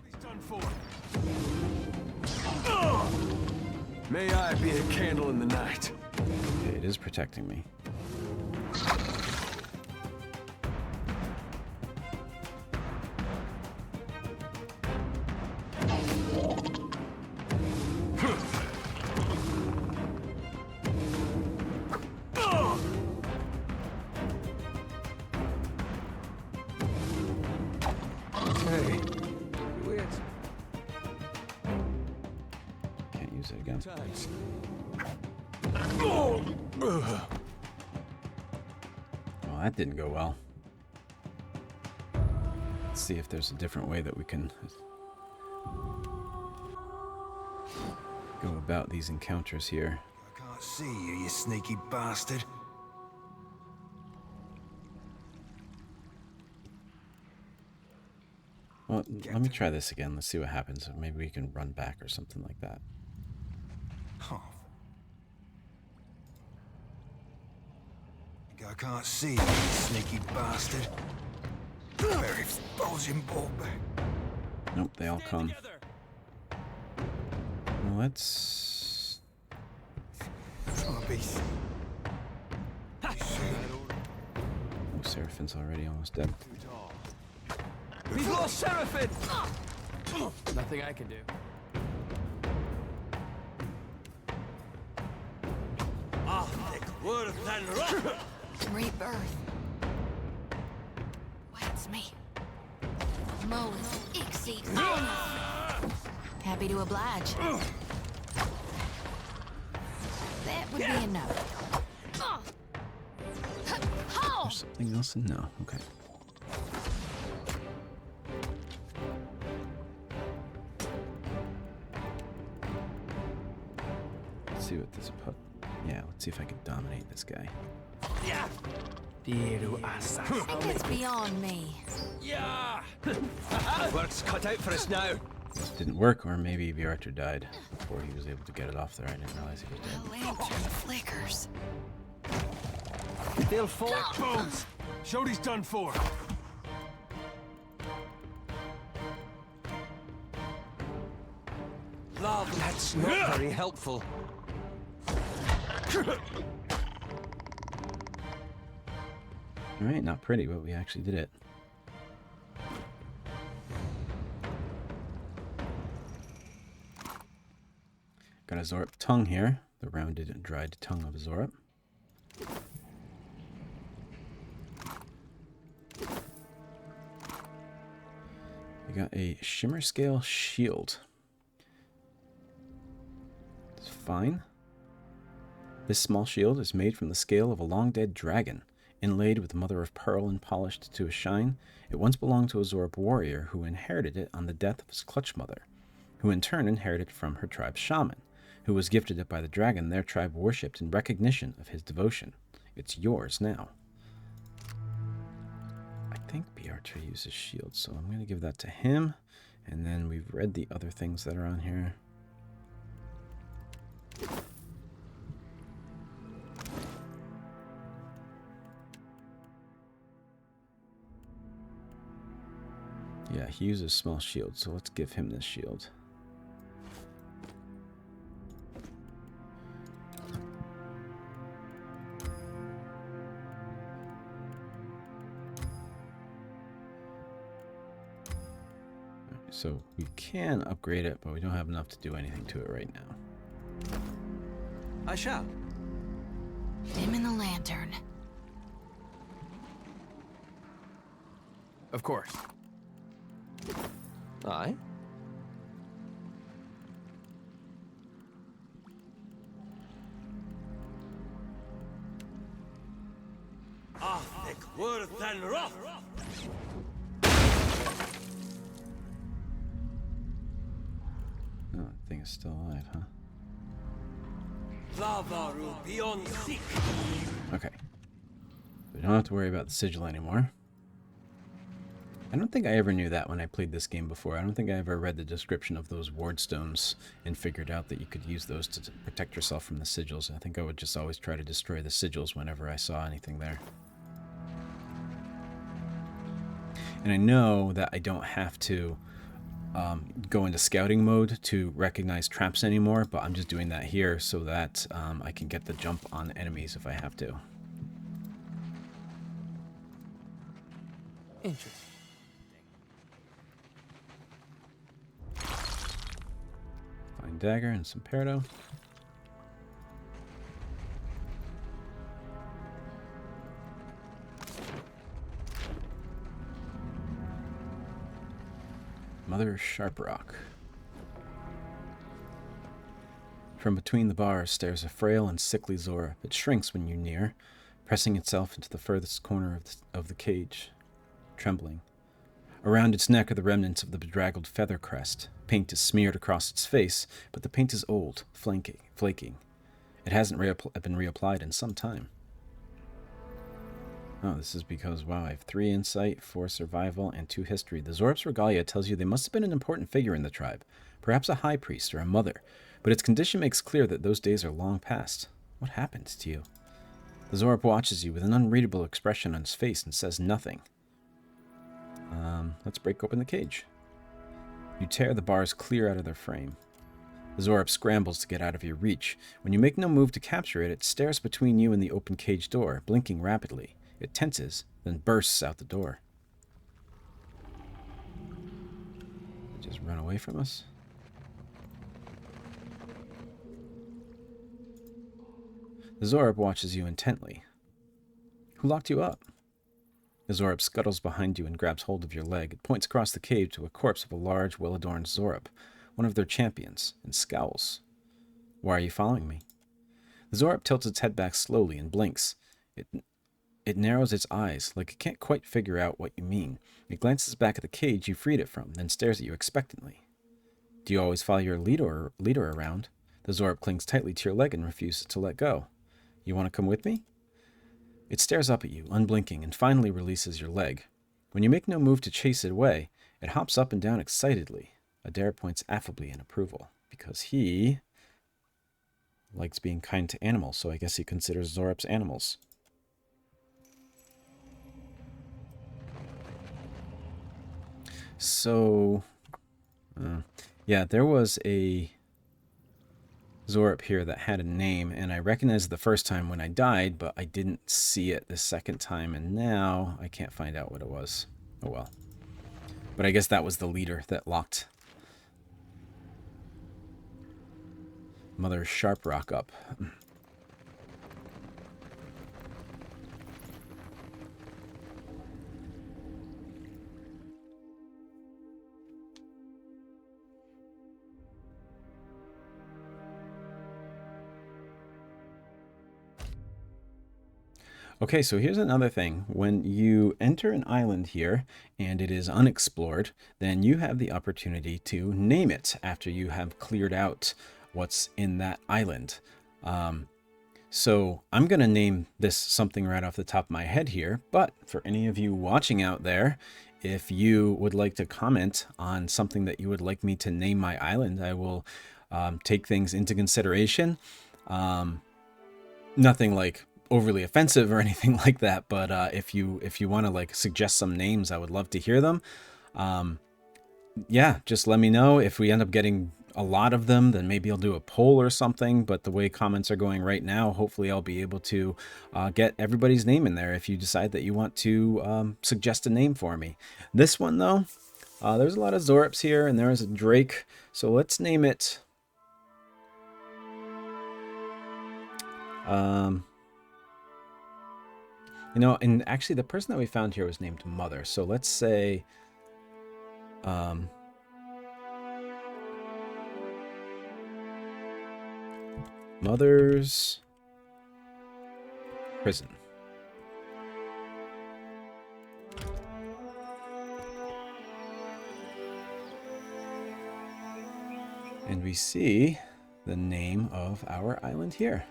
May I be a candle in the night. Okay, it is protecting me. Hey, weird Can't use it again. times. Well, that didn't go well. Let's see if there's a different way that we can go about these encounters here. I can't see you, you sneaky bastard. Well, let me try this again. Let's see what happens. Maybe we can run back or something like that. Oh. I can't see you, you sneaky bastard. Very bulging ball bag. Nope, they all come. Well, let's... Oh, beast. Oh, Serafen's already almost dead. We've lost Serafen! Nothing I can do. Rebirth waits me. Moweth exceeds honor. Happy to oblige. That would be enough. There's something else? No. Okay. Let's see what this put. Yeah, let's see if I can dominate this guy. I think it's beyond me. Yeah! Work's cut out for us now. This didn't work, or maybe Archer died before he was able to get it off there. I didn't realize he was dead. My lantern flickers. They'll fall. Bones! Shody's done for. Love, that's not very helpful. Alright, not pretty, but we actually did it. Got a Xaurip tongue here, the rounded and dried tongue of a Xaurip. We got a shimmer scale shield. It's fine. This small shield is made from the scale of a long-dead dragon, inlaid with mother of pearl and polished to a shine. It once belonged to a Xaurip warrior who inherited it on the death of his clutch mother, who in turn inherited it from her tribe's shaman, who was gifted it by the dragon their tribe worshipped in recognition of his devotion. It's yours now. I think Archer uses shield, so I'm going to give that to him. And then we've read the other things that are on here. Yeah, he uses small shield, so let's give him this shield. So we can upgrade it, but we don't have enough to do anything to it right now. I shall. Dim in the lantern. Of course. Aye. Worth and rough. Oh, that thing is still alive, huh? Lavaru beyond seek. Okay. We don't have to worry about the sigil anymore. I don't think I ever knew that when I played this game before. I don't think I ever read the description of those ward stones and figured out that you could use those to protect yourself from the sigils. I think I would just always try to destroy the sigils whenever I saw anything there. And I know that I don't have to go into scouting mode to recognize traps anymore, but I'm just doing that here so that I can get the jump on enemies if I have to. Interesting. Fine dagger and some peridot. Mother Sharprock. From between the bars stares a frail and sickly Xaurips. It shrinks when you near, pressing itself into the furthest corner of the cage, trembling. Around its neck are the remnants of the bedraggled feather crest. Paint is smeared across its face, but the paint is old, flaking. It hasn't been reapplied in some time. Oh, this is because, wow, I have 3 insight, 4 survival, and 2 history. The Xaurips Regalia tells you they must have been an important figure in the tribe, perhaps a high priest or a mother, but its condition makes clear that those days are long past. What happened to you? The Xaurips watches you with an unreadable expression on its face and says nothing. Let's break open the cage. You tear the bars clear out of their frame. The Xaurips scrambles to get out of your reach. When you make no move to capture it, it stares between you and the open cage door, blinking rapidly. It tenses, then bursts out the door. Just run away from us? The Xaurips watches you intently. Who locked you up? The Xaurips scuttles behind you and grabs hold of your leg. It points across the cave to a corpse of a large, well-adorned Xaurips, one of their champions, and scowls. Why are you following me? The Xaurips tilts its head back slowly and blinks. It narrows its eyes, like it can't quite figure out what you mean. It glances back at the cage you freed it from, then stares at you expectantly. Do you always follow your leader around? The Xaurips clings tightly to your leg and refuses to let go. You want to come with me? It stares up at you, unblinking, and finally releases your leg. When you make no move to chase it away, it hops up and down excitedly. Adair points affably in approval, because he likes being kind to animals, so I guess he considers Xaurips animals. So, yeah, there was a Xaurips here that had a name, and I recognized it the first time when I died, but I didn't see it the second time, and now I can't find out what it was. Oh well. But I guess that was the leader that locked Mother Sharprock up. Okay, so here's another thing. When you enter an island here and it is unexplored, then you have the opportunity to name it after you have cleared out what's in that island. So I'm going to name this something right off the top of my head here, but for any of you watching out there, if you would like to comment on something that you would like me to name my island, I will take things into consideration. Nothing like overly offensive or anything like that, but if you want to like suggest some names, I would love to hear them. Yeah, just let me know. If we end up getting a lot of them, then maybe I'll do a poll or something, but the way comments are going right now, hopefully I'll be able to get everybody's name in there if you decide that you want to suggest a name for me. This one though, there's a lot of Xaurips here and there is a Drake, so let's name it You know, and actually the person that we found here was named Mother. So let's say Mother's prison. And we see the name of our island here.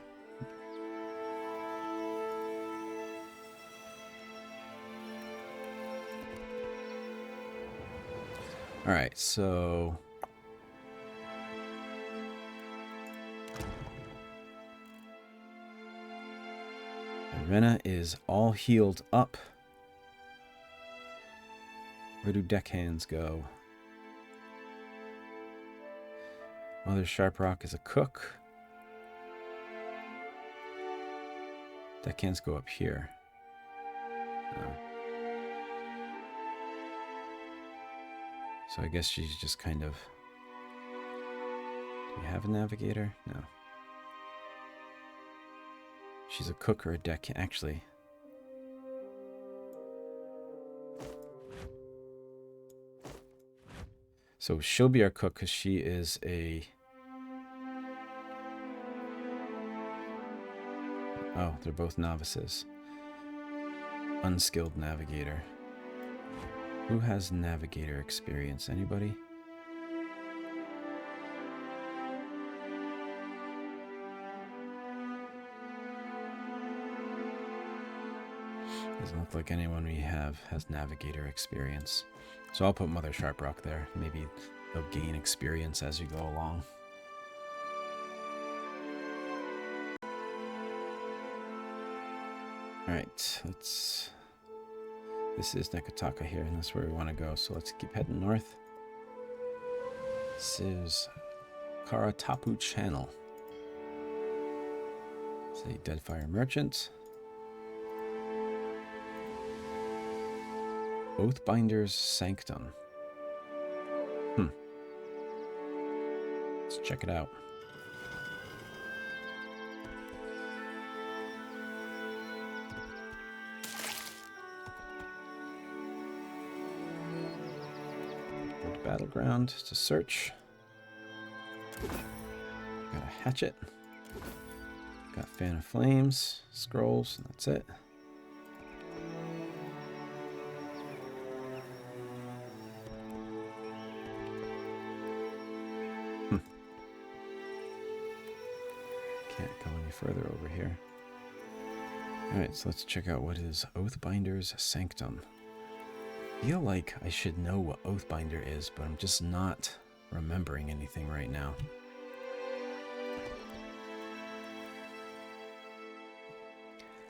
All right, so Irena is all healed up. Where do deckhands go? Mother Sharprock is a cook. Deckhands go up here. Oh. So I guess she's just kind of... Do we have a navigator? No. She's a cook or a deckhand. Actually... So she'll be our cook because she is a... Oh, they're both novices. Unskilled navigator. Who has navigator experience? Anybody? Doesn't look like anyone we have has navigator experience. So I'll put Mother Sharprock there. Maybe they'll gain experience as you go along. Alright, let's... This is Neketaka here, and that's where we want to go. So let's keep heading north. This is Karatapu Channel. It's a Deadfire merchant. Oathbinder's Sanctum. Let's check it out. Battleground to search. Got a hatchet. Got fan of flames, scrolls, and that's it. Can't go any further over here. Alright, so let's check out what is Oathbinder's Sanctum. I feel like I should know what Oathbinder is, but I'm just not remembering anything right now.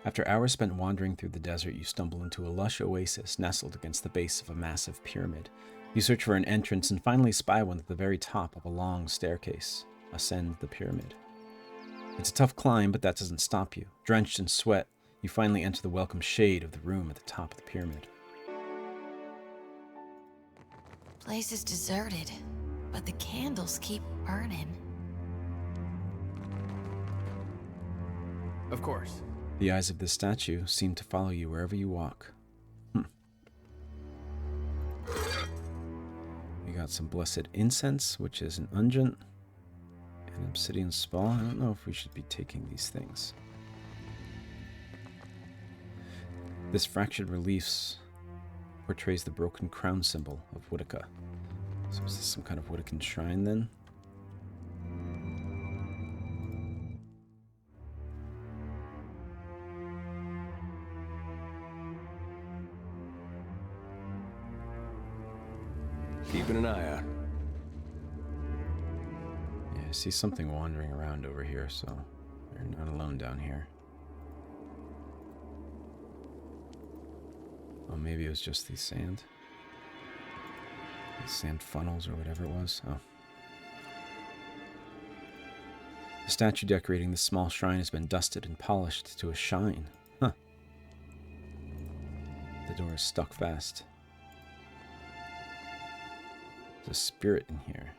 After hours spent wandering through the desert, you stumble into a lush oasis nestled against the base of a massive pyramid. You search for an entrance and finally spy one at the very top of a long staircase. Ascend the pyramid. It's a tough climb, but that doesn't stop you. Drenched in sweat, you finally enter the welcome shade of the room at the top of the pyramid. Place is deserted, but the candles keep burning. Of course. The eyes of this statue seem to follow you wherever you walk. We got some blessed incense, which is an unguent, and obsidian spall. I don't know if we should be taking these things. This fractured relief portrays the broken crown symbol of Woedica. So is this some kind of Woedican shrine then? Keeping an eye out. Yeah, I see something wandering around over here, so you're not alone down here. Oh, maybe it was just the sand. The sand funnels or whatever it was. Oh. The statue decorating this small shrine has been dusted and polished to a shine. Huh. The door is stuck fast. There's a spirit in here.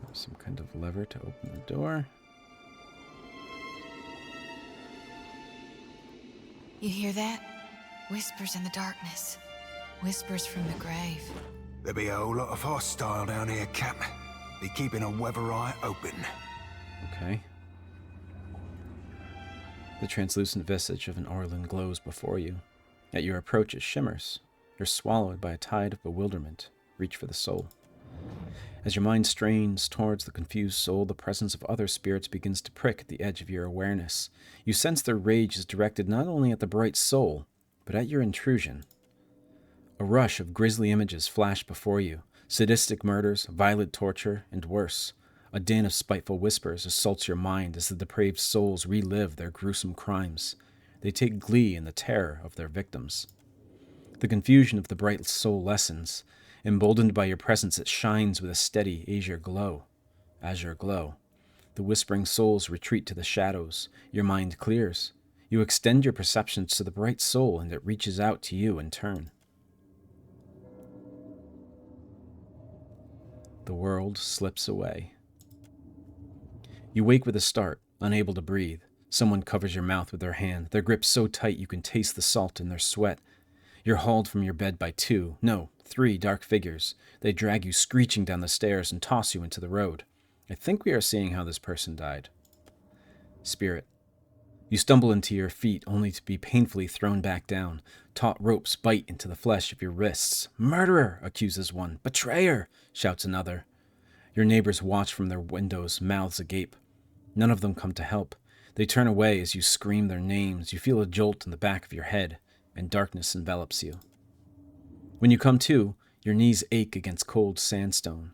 There's some kind of lever to open the door. You hear that? Whispers in the darkness. Whispers from the grave. There be a whole lot of hostile down here, Cap. Be keeping a weather eye open. Okay. The translucent visage of an Orlin glows before you. At your approach, it shimmers. You're swallowed by a tide of bewilderment. Reach for the soul. As your mind strains towards the confused soul, the presence of other spirits begins to prick at the edge of your awareness. You sense their rage is directed not only at the bright soul, but at your intrusion. A rush of grisly images flash before you. Sadistic murders, violent torture, and worse. A din of spiteful whispers assaults your mind as the depraved souls relive their gruesome crimes. They take glee in the terror of their victims. The confusion of the bright soul lessens. Emboldened by your presence, it shines with a steady azure glow. The whispering souls retreat to the shadows. Your mind clears. You extend your perceptions to the bright soul, and it reaches out to you in turn. The world slips away. You wake with a start, unable to breathe. Someone covers your mouth with their hand, their grip so tight you can taste the salt in their sweat. You're hauled from your bed by 3 dark figures. They drag you screeching down the stairs and toss you into the road. I think we are seeing how this person died. Spirit. You stumble into your feet only to be painfully thrown back down. Taut ropes bite into the flesh of your wrists. Murderer, accuses one. Betrayer, shouts another. Your neighbors watch from their windows, mouths agape. None of them come to help. They turn away as you scream their names. You feel a jolt in the back of your head, and darkness envelops you. When you come to, your knees ache against cold sandstone.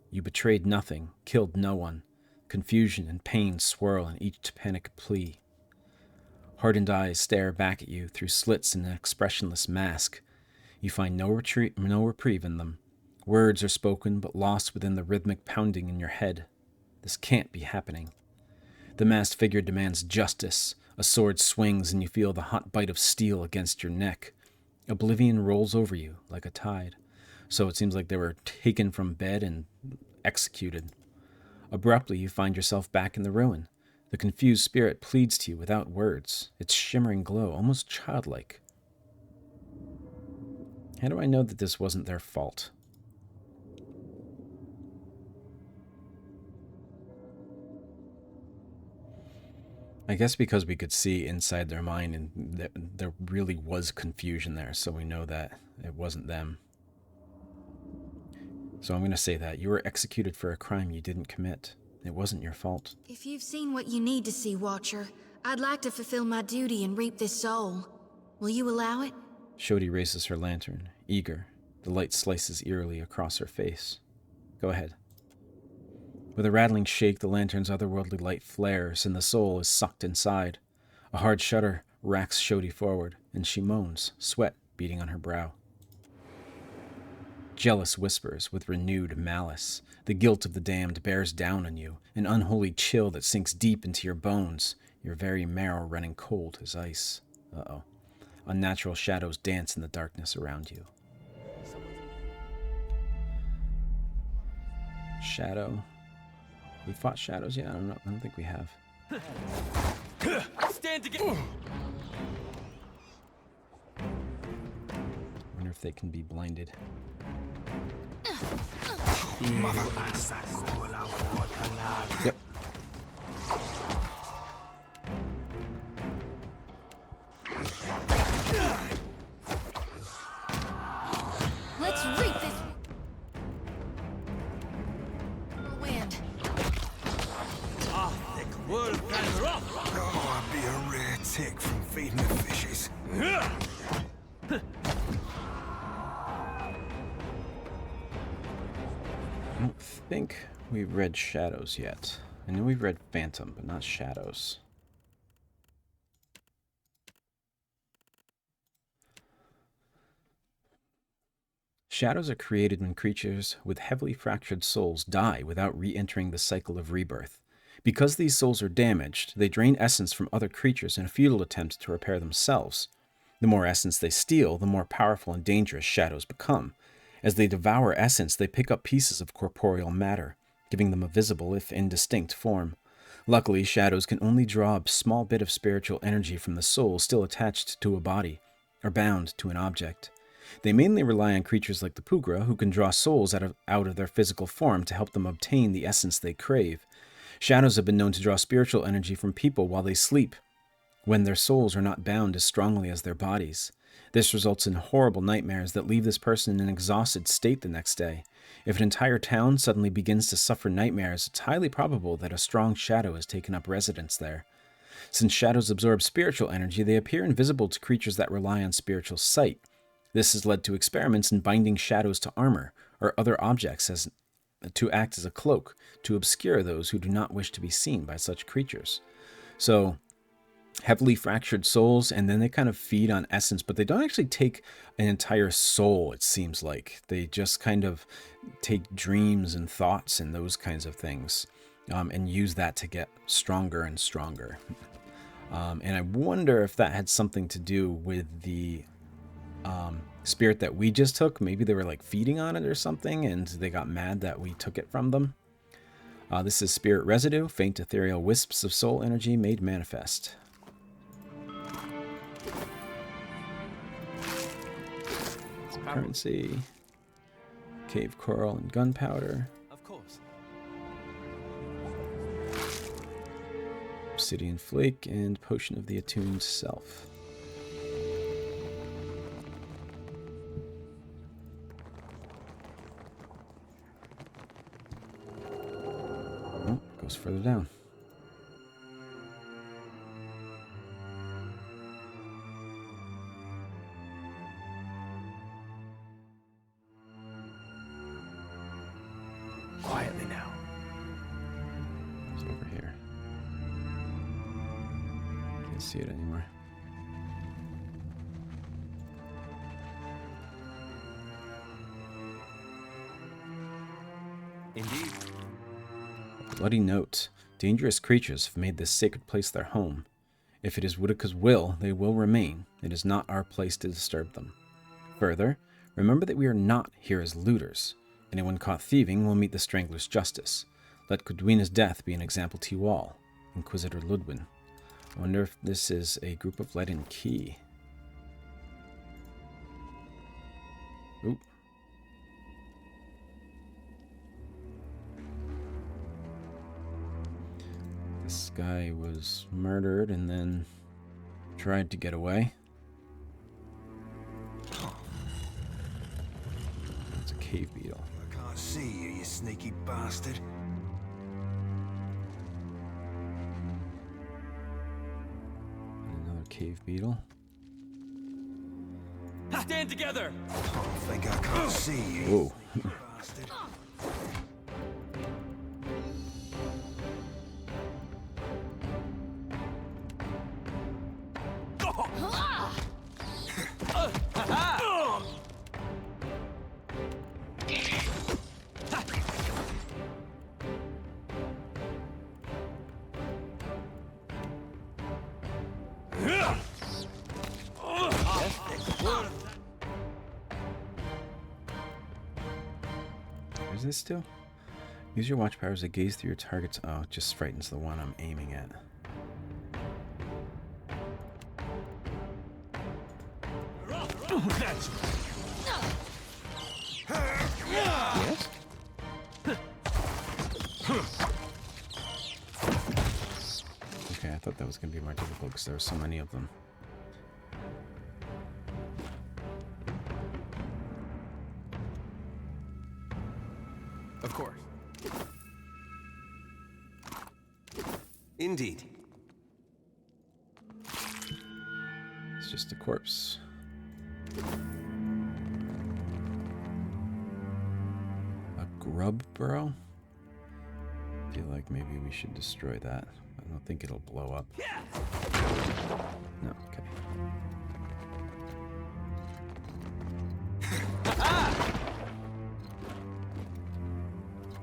You betrayed nothing, killed no one. Confusion and pain swirl in each panic plea. Hardened eyes stare back at you through slits in an expressionless mask. You find no reprieve in them. Words are spoken but lost within the rhythmic pounding in your head. This can't be happening. The masked figure demands justice. A sword swings and you feel the hot bite of steel against your neck. Oblivion rolls over you like a tide. So it seems like they were taken from bed and executed. Abruptly, you find yourself back in the ruin. The confused spirit pleads to you without words, its shimmering glow almost childlike. How do I know that this wasn't their fault? I guess because we could see inside their mind and there really was confusion there, so we know that it wasn't them. So I'm going to say that. You were executed for a crime you didn't commit. It wasn't your fault. If you've seen what you need to see, Watcher, I'd like to fulfill my duty and reap this soul. Will you allow it? Shodi raises her lantern, eager. The light slices eerily across her face. Go ahead. With a rattling shake, the lantern's otherworldly light flares, and the soul is sucked inside. A hard shudder racks Shodi forward, and she moans, sweat beading on her brow. Jealous whispers with renewed malice. The guilt of the damned bears down on you, an unholy chill that sinks deep into your bones, your very marrow running cold as ice. Uh-oh. Unnatural shadows dance in the darkness around you. Shadow. We fought shadows yet? I don't think we have. Stand together. Wonder if they can be blinded. Yep. Let's reap this wind. Oh, I'd be a rare tick from feeding the fishes. I don't think we've read Shadows yet. I know we've read Phantom, but not Shadows. Shadows are created when creatures with heavily fractured souls die without re-entering the cycle of rebirth. Because these souls are damaged, they drain essence from other creatures in a futile attempt to repair themselves. The more essence they steal, the more powerful and dangerous shadows become. As they devour essence, they pick up pieces of corporeal matter, giving them a visible if indistinct form. Luckily, shadows can only draw a small bit of spiritual energy from the soul still attached to a body, or bound to an object. They mainly rely on creatures like the Pugra, who can draw souls out of their physical form to help them obtain the essence they crave. Shadows have been known to draw spiritual energy from people while they sleep, when their souls are not bound as strongly as their bodies. This results in horrible nightmares that leave this person in an exhausted state the next day. If an entire town suddenly begins to suffer nightmares, it's highly probable that a strong shadow has taken up residence there. Since shadows absorb spiritual energy, they appear invisible to creatures that rely on spiritual sight. This has led to experiments in binding shadows to armor or other objects to act as a cloak to obscure those who do not wish to be seen by such creatures. So, heavily fractured souls, and then they kind of feed on essence, but they don't actually take an entire soul, it seems like. They just kind of take dreams and thoughts and those kinds of things, and use that to get stronger and stronger. And I wonder if that had something to do with the spirit that we just took. Maybe they were like feeding on it or something, and they got mad that we took it from them. This is spirit residue, faint ethereal wisps of soul energy made manifest. Currency, cave coral, and gunpowder. Of course. Obsidian flake and potion of the attuned self. Oh, goes further down. Quietly now. It's over here. Can't see it anymore. Indeed. Bloody note. Dangerous creatures have made this sacred place their home. If it is Woedica's will, they will remain. It is not our place to disturb them. Further, remember that we are not here as looters. Anyone caught thieving will meet the Strangler's justice. Let Godwina's death be an example to you all. Inquisitor Ludwin. I wonder if this is a group of lead and key. Ooh. This guy was murdered and then tried to get away. It's a cave beetle. I can't see you, you sneaky bastard. And another cave beetle. Stand together! I think I can't see you, Whoa. you bastard. Is this still? Use your watch powers to gaze through your target's... Oh, it just frightens the one I'm aiming at. That's Yes? Okay, I thought that was going to be more difficult because there were so many of them. Of course. Indeed. It's just a corpse. A grub burrow? I feel like maybe we should destroy that. I don't think it'll blow up. No, okay.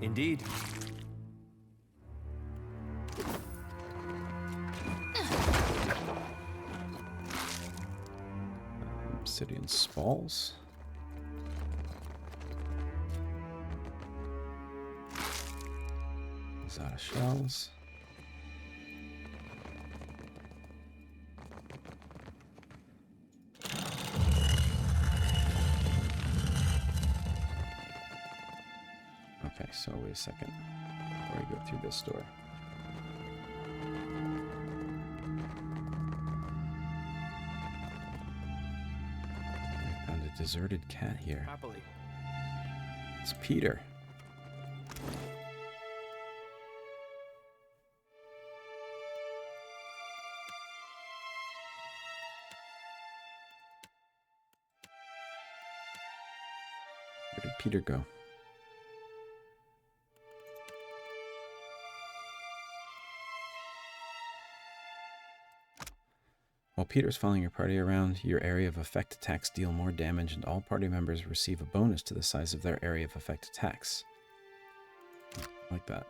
Indeed. Obsidian spalls. Is out of shells. So wait a second. Before we go through this door. I found a deserted cat here. Happily. It's Peter. Where did Peter go? While Peter's following your party around, your area of effect attacks deal more damage, and all party members receive a bonus to the size of their area of effect attacks. Like that.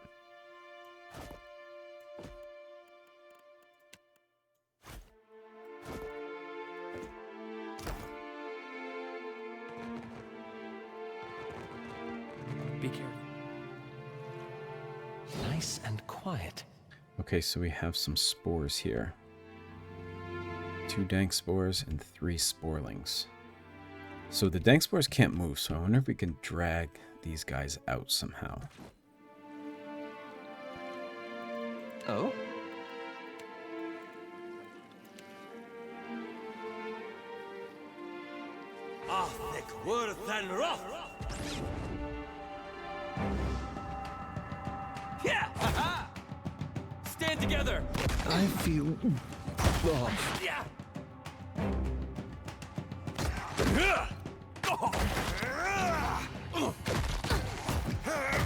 Be careful. Nice and quiet. Okay, so we have some spores here. 2 dank spores and 3 sporelings. So the dank spores can't move, so I wonder if we can drag these guys out somehow. Oh? Thick worth and rough. Yeah! Ha-ha! Stand together! I feel... Yeah!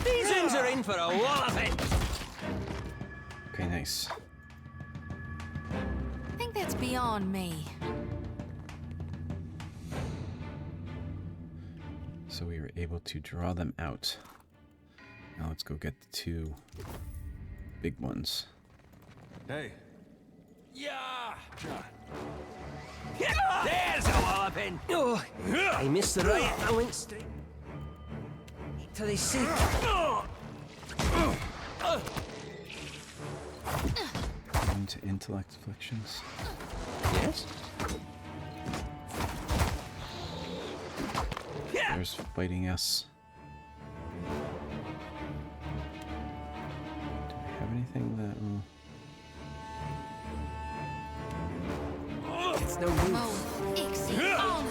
These ends are in for a walloping! Okay, nice. I think that's beyond me. So we were able to draw them out. Now let's go get the 2 big ones. Hey, Yeah! There's a walloping! Oh, I missed the right. I went straight to the seat. Into intellect afflictions. Yes? There's fighting us. Do I have anything that will... It's no use. Oh, Ixie, on!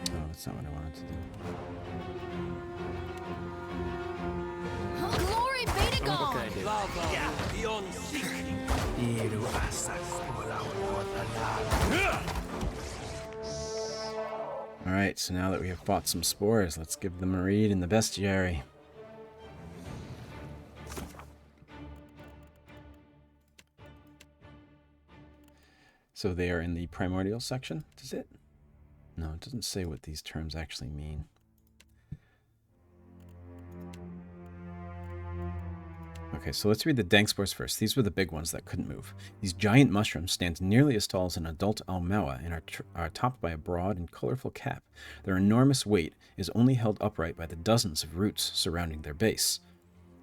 Oh, that's not what I wanted to do. Glory be to What can God! I do? Yeah, beyond seeking. Alright, so now that we have fought some spores, let's give them a read in the bestiary. So they are in the primordial section, does it? No, it doesn't say what these terms actually mean. Okay, so let's read the dank spores first. These were the big ones that couldn't move. These giant mushrooms stand nearly as tall as an adult almawa and are topped by a broad and colorful cap. Their enormous weight is only held upright by the dozens of roots surrounding their base.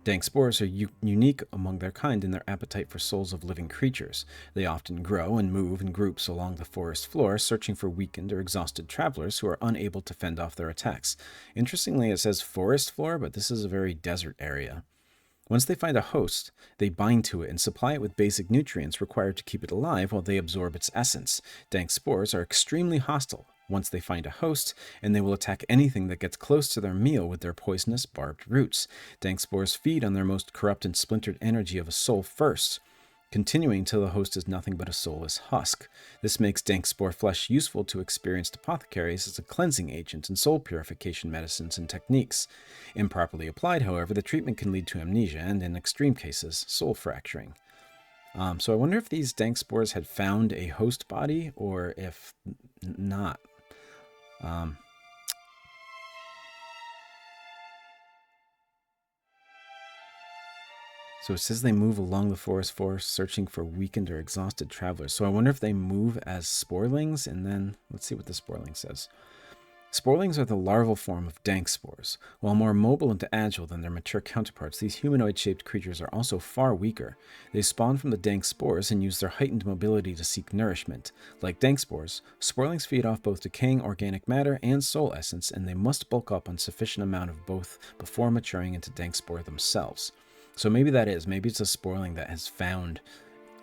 Dank spores are unique among their kind in their appetite for souls of living creatures. They often grow and move in groups along the forest floor, searching for weakened or exhausted travelers who are unable to fend off their attacks. Interestingly, it says forest floor, but this is a very desert area. Once they find a host, they bind to it and supply it with basic nutrients required to keep it alive while they absorb its essence. Dank spores are extremely hostile once they find a host, and they will attack anything that gets close to their meal with their poisonous barbed roots. Dank spores feed on their most corrupt and splintered energy of a soul first, continuing till the host is nothing but a soulless husk. This makes dank spore flesh useful to experienced apothecaries as a cleansing agent in soul purification medicines and techniques. Improperly applied, however, the treatment can lead to amnesia and, in extreme cases, soul fracturing. So I wonder if these dank spores had found a host body, or if not. So it says they move along the forest floor searching for weakened or exhausted travelers. So I wonder if they move as sporelings, and then let's see what the sporeling says. Sporlings are the larval form of dank spores. While more mobile and agile than their mature counterparts, these humanoid-shaped creatures are also far weaker. They spawn from the dank spores and use their heightened mobility to seek nourishment. Like dank spores, sporlings feed off both decaying organic matter and soul essence, and they must bulk up on sufficient amount of both before maturing into dank spore themselves. So maybe maybe it's a sporling that has found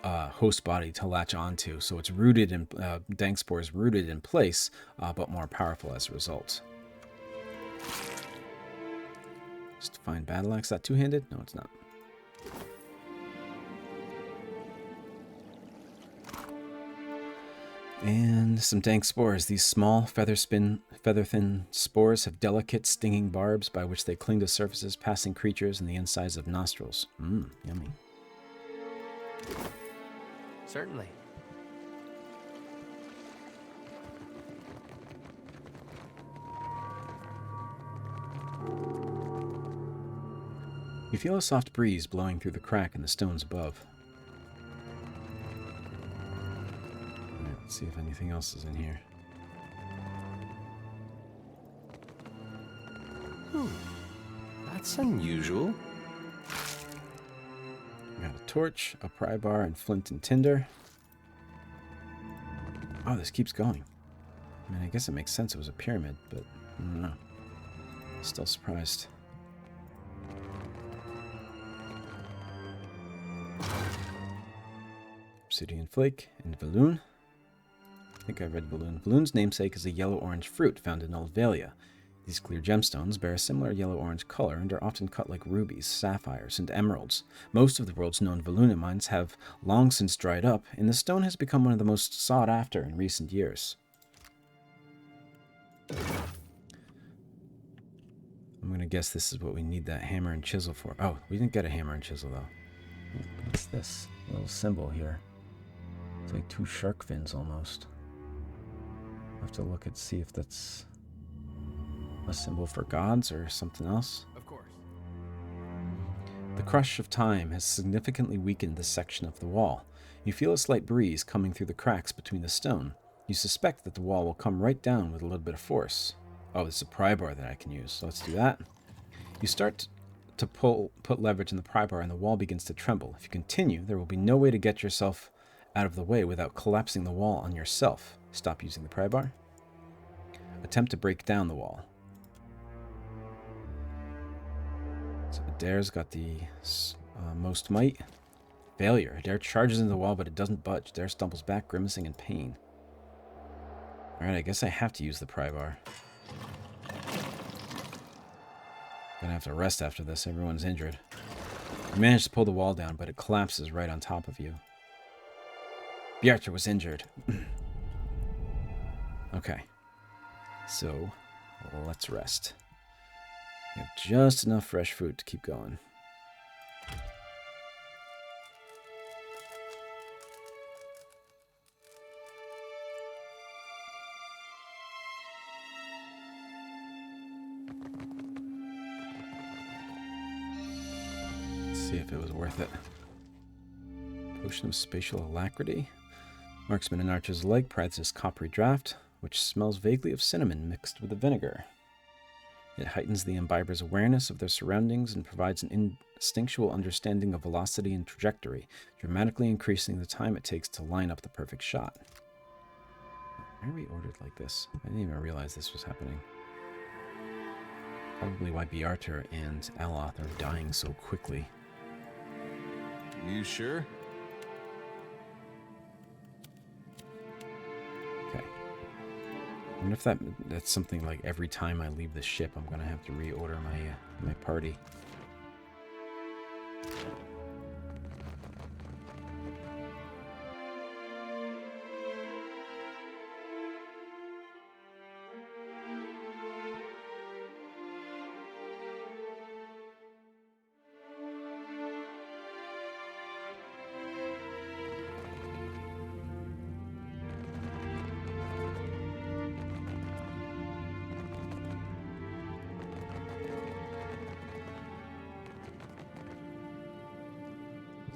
host body to latch onto, so it's rooted in dank spore is rooted in place, but more powerful as a result. Just to find battle axe. That two-handed? No, it's not. And some dank spores. These small, feather-thin spores have delicate, stinging barbs by which they cling to surfaces, passing creatures in the insides of nostrils. Yummy. Certainly. You feel a soft breeze blowing through the crack in the stones above. Alright, let's see if anything else is in here. That's unusual. Got a torch, a pry bar, and flint and tinder. Oh, this keeps going. I mean, I guess it makes sense it was a pyramid, but I don't know. Still surprised. Obsidian flake and Valoon. I think I read Valoon. Valoon's namesake is a yellow-orange fruit found in Olvalia. These clear gemstones bear a similar yellow-orange color and are often cut like rubies, sapphires, and emeralds. Most of the world's known Valuna mines have long since dried up, and the stone has become one of the most sought after in recent years. I'm going to guess this is what we need that hammer and chisel for. Oh, we didn't get a hammer and chisel, though. What's this little symbol here? It's like two shark fins, almost. I'll have to look and see if that's a symbol for gods or something else. Of course. The crush of time has significantly weakened this section of the wall. You feel a slight breeze coming through the cracks between the stone. You suspect that the wall will come right down with a little bit of force. Oh, there's a pry bar that I can use, so let's do that. You start to put leverage in the pry bar and the wall begins to tremble. If you continue, there will be no way to get yourself out of the way without collapsing the wall on yourself. Stop using the pry bar. Attempt to break down the wall. So Adair's got the most might. Failure. Adair charges into the wall, but it doesn't budge. Adair stumbles back, grimacing in pain. Alright, I guess I have to use the pry bar. Gonna have to rest after this. Everyone's injured. You manage to pull the wall down, but it collapses right on top of you. Bjartur was injured. Okay. So, let's rest. We have just enough fresh food to keep going. Let's see if it was worth it. Potion of Spatial Alacrity. Marksman and archers alike prides this coppery draught, which smells vaguely of cinnamon mixed with the vinegar. It heightens the imbiber's awareness of their surroundings and provides an instinctual understanding of velocity and trajectory, dramatically increasing the time it takes to line up the perfect shot. Why are we ordered like this? I didn't even realize this was happening. Probably why Bjartur and Aloth are dying so quickly. You sure? Okay. I wonder if that's something like every time I leave the ship, I'm gonna have to reorder my party.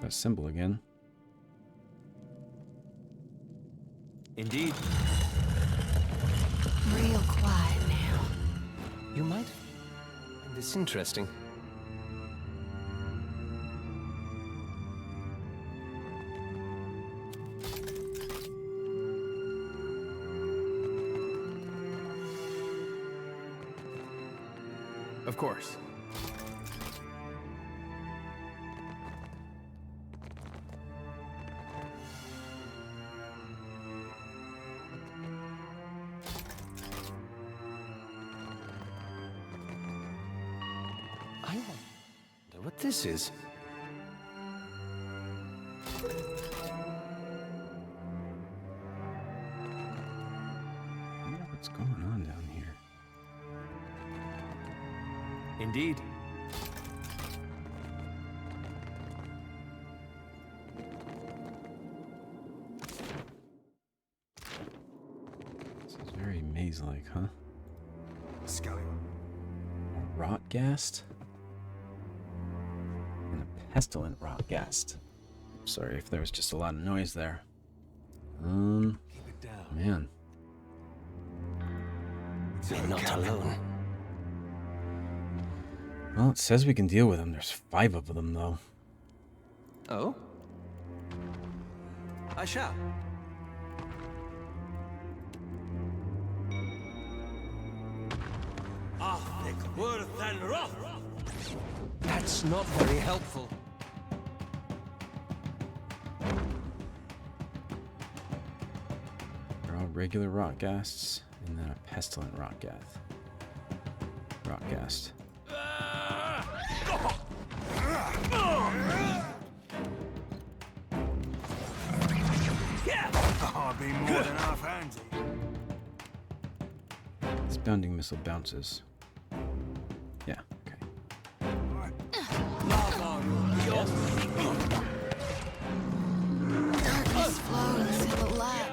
That symbol again. Indeed. Real quiet now. You might find this interesting. Of course. I wonder what this is. I wonder what's going on down here. Indeed. This is very maze-like, huh? Scallywag. Rotgast? And a pestilent rotgast. Sorry if there was just a lot of noise there. Keep it down. Man. You're not alone. Well, it says we can deal with them. There's 5 of them, though. Oh? I shall. That's not very helpful. They're all regular rotgasts, and then a pestilent rotgast. I'll be more than half-handy. This bounding missile bounces. Yeah, okay. Darkness flows in the light.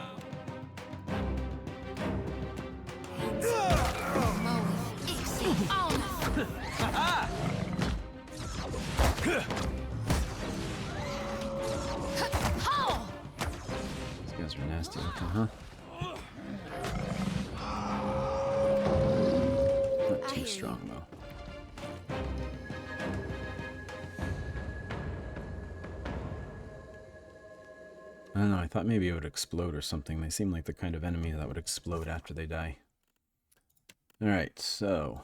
These guys are nasty looking, huh? Not too strong, though. I don't know, I thought maybe it would explode or something. They seem like the kind of enemy that would explode after they die. Alright, so...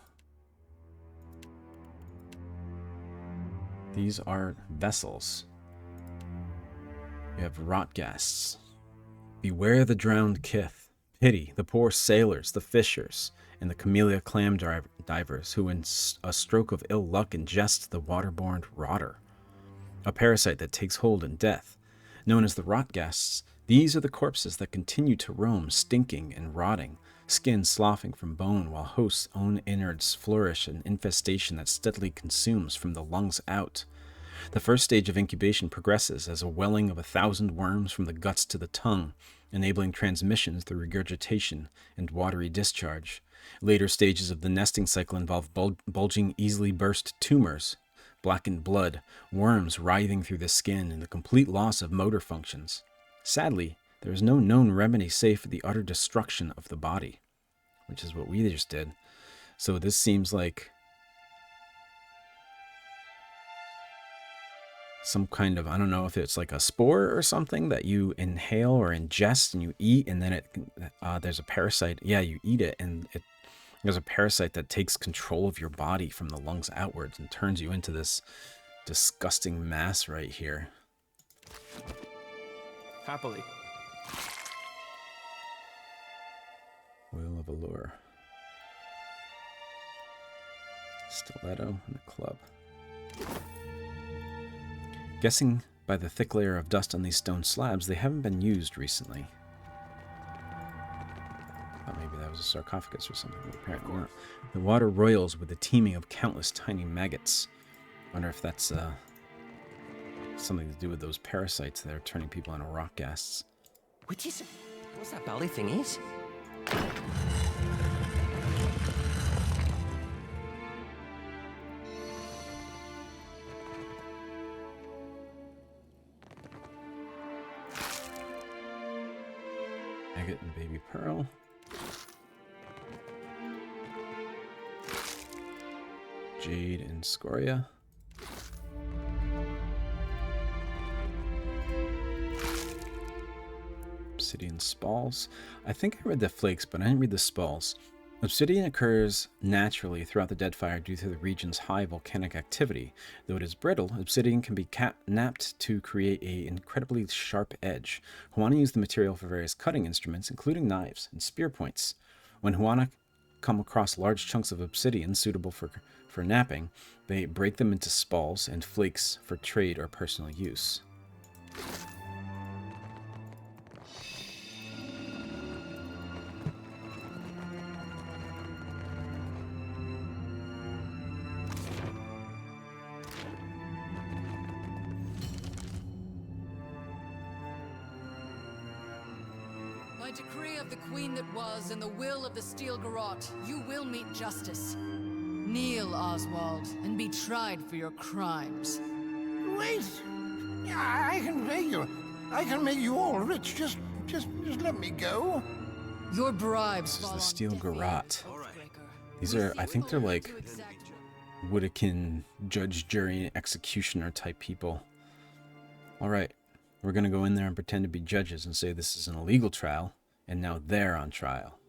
these are vessels. You have rotgasts. Beware the drowned kith. Pity the poor sailors, the fishers, and the camellia clam divers who in a stroke of ill luck ingest the waterborne rotter. A parasite that takes hold in death. Known as the rotgasts, these are the corpses that continue to roam, stinking and rotting, skin sloughing from bone while hosts' own innards flourish an infestation that steadily consumes from the lungs out. The first stage of incubation progresses as a welling of 1,000 worms from the guts to the tongue, enabling transmissions through regurgitation and watery discharge. Later stages of the nesting cycle involve bulging, easily burst tumors, blackened blood, worms writhing through the skin, and the complete loss of motor functions. Sadly, there is no known remedy save for the utter destruction of the body, which is what we just did. So this seems like some kind of, I don't know if it's like a spore or something that you inhale or ingest and you eat, and then there's a parasite. Yeah, you eat it, and there's a parasite that takes control of your body from the lungs outwards and turns you into this disgusting mass right here. Happily. Wheel of Allure. Stiletto and a club. Guessing by the thick layer of dust on these stone slabs, they haven't been used recently. Thought maybe that was a sarcophagus or something, but apparently not. The water roils with the teeming of countless tiny maggots. Wonder if that's something to do with those parasites that are turning people into rotgasts. Which is... what's that bally thing is? Agate and baby pearl. Jade and Scoria. Obsidian spalls. I think I read the flakes, but I didn't read the spalls. Obsidian occurs naturally throughout the Deadfire due to the region's high volcanic activity. Though it is brittle, obsidian can be knapped to create an incredibly sharp edge. Huana use the material for various cutting instruments, including knives and spear points. When Huana come across large chunks of obsidian suitable for knapping, they break them into spalls and flakes for trade or personal use. By decree of the Queen that was, and the will of the Steel Garrote, you will meet justice. Kneel, Oswald, and be tried for your crimes. Wait! I can pay you. I can make you all rich. Just let me go. Your bribes This is fall the on Steel deaf Garrote. ears, Oathbreaker. These We are, see I think they're will like to exact your- Woedican judge, jury, and executioner type people. Alright, we're gonna go in there and pretend to be judges and say this is an illegal trial, and now they're on trial.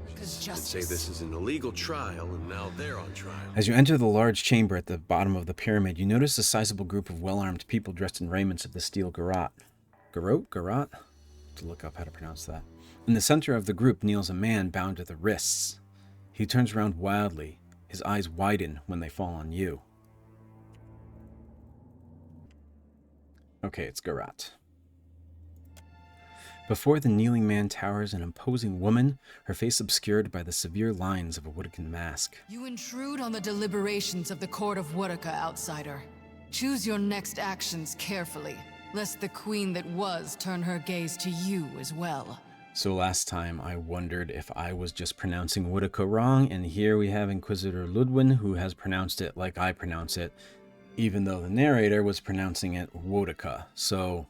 Because And justice. say this is an illegal trial, and now they're on trial. As you enter the large chamber at the bottom of the pyramid, you notice a sizable group of well-armed people dressed in raiments of the Steel Garrote. Garrote? To look up how to pronounce that. In the center of the group kneels a man bound to the wrists. He turns around wildly. His eyes widen when they fall on you. Okay, it's Garrote. Before the kneeling man towers an imposing woman, her face obscured by the severe lines of a Woedican mask. You intrude on the deliberations of the Court of Woedica, outsider. Choose your next actions carefully, lest the Queen that was turn her gaze to you as well. So last time I wondered if I was just pronouncing Woedica wrong, and here we have Inquisitor Ludwin, who has pronounced it like I pronounce it, even though the narrator was pronouncing it Woedica. So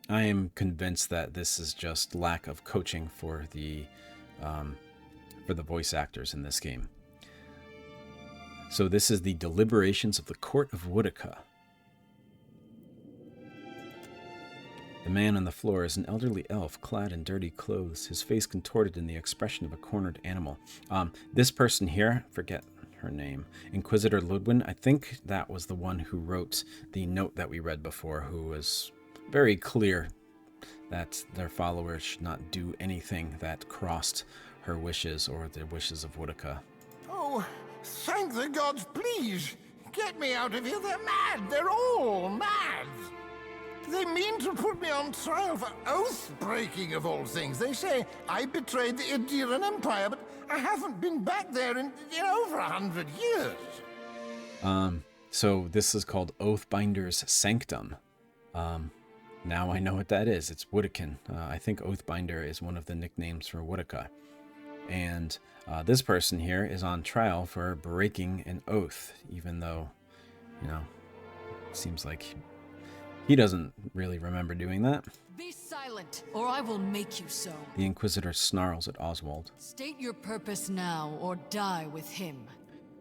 I am convinced that this is just lack of coaching for the voice actors in this game. So this is the deliberations of the Court of Woedica. The man on the floor is an elderly elf clad in dirty clothes, his face contorted in the expression of a cornered animal. This person here, forget her name, Inquisitor Ludwin, I think that was the one who wrote the note that we read before, who was very clear that their followers should not do anything that crossed her wishes or the wishes of Woedica. Oh, thank the gods, please! Get me out of here, they're mad! They're all mad! They mean to put me on trial for oath-breaking of all things. They say I betrayed the Idiran Empire, but I haven't been back there in over 100 years. So this is called Oathbinder's Sanctum. Now I know what that is. It's Woedican. I think Oathbinder is one of the nicknames for Woedica. And this person here is on trial for breaking an oath, even though, it seems like he doesn't really remember doing that. Be silent, or I will make you so. The Inquisitor snarls at Oswald. State your purpose now, or die with him.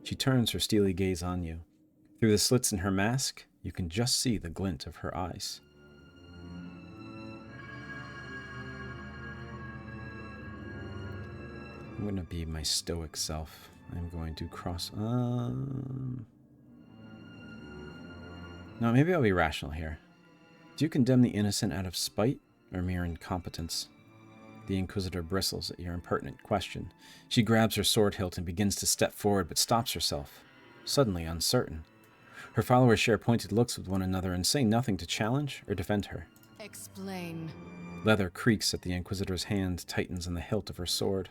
She turns her steely gaze on you. Through the slits in her mask, you can just see the glint of her eyes. I'm going to be my stoic self. I'm going to cross... No, maybe I'll be rational here. Do you condemn the innocent out of spite or mere incompetence? The Inquisitor bristles at your impertinent question. She grabs her sword hilt and begins to step forward, but stops herself, suddenly uncertain. Her followers share pointed looks with one another and say nothing to challenge or defend her. Explain. Leather creaks at the Inquisitor's hand, tightens on the hilt of her sword.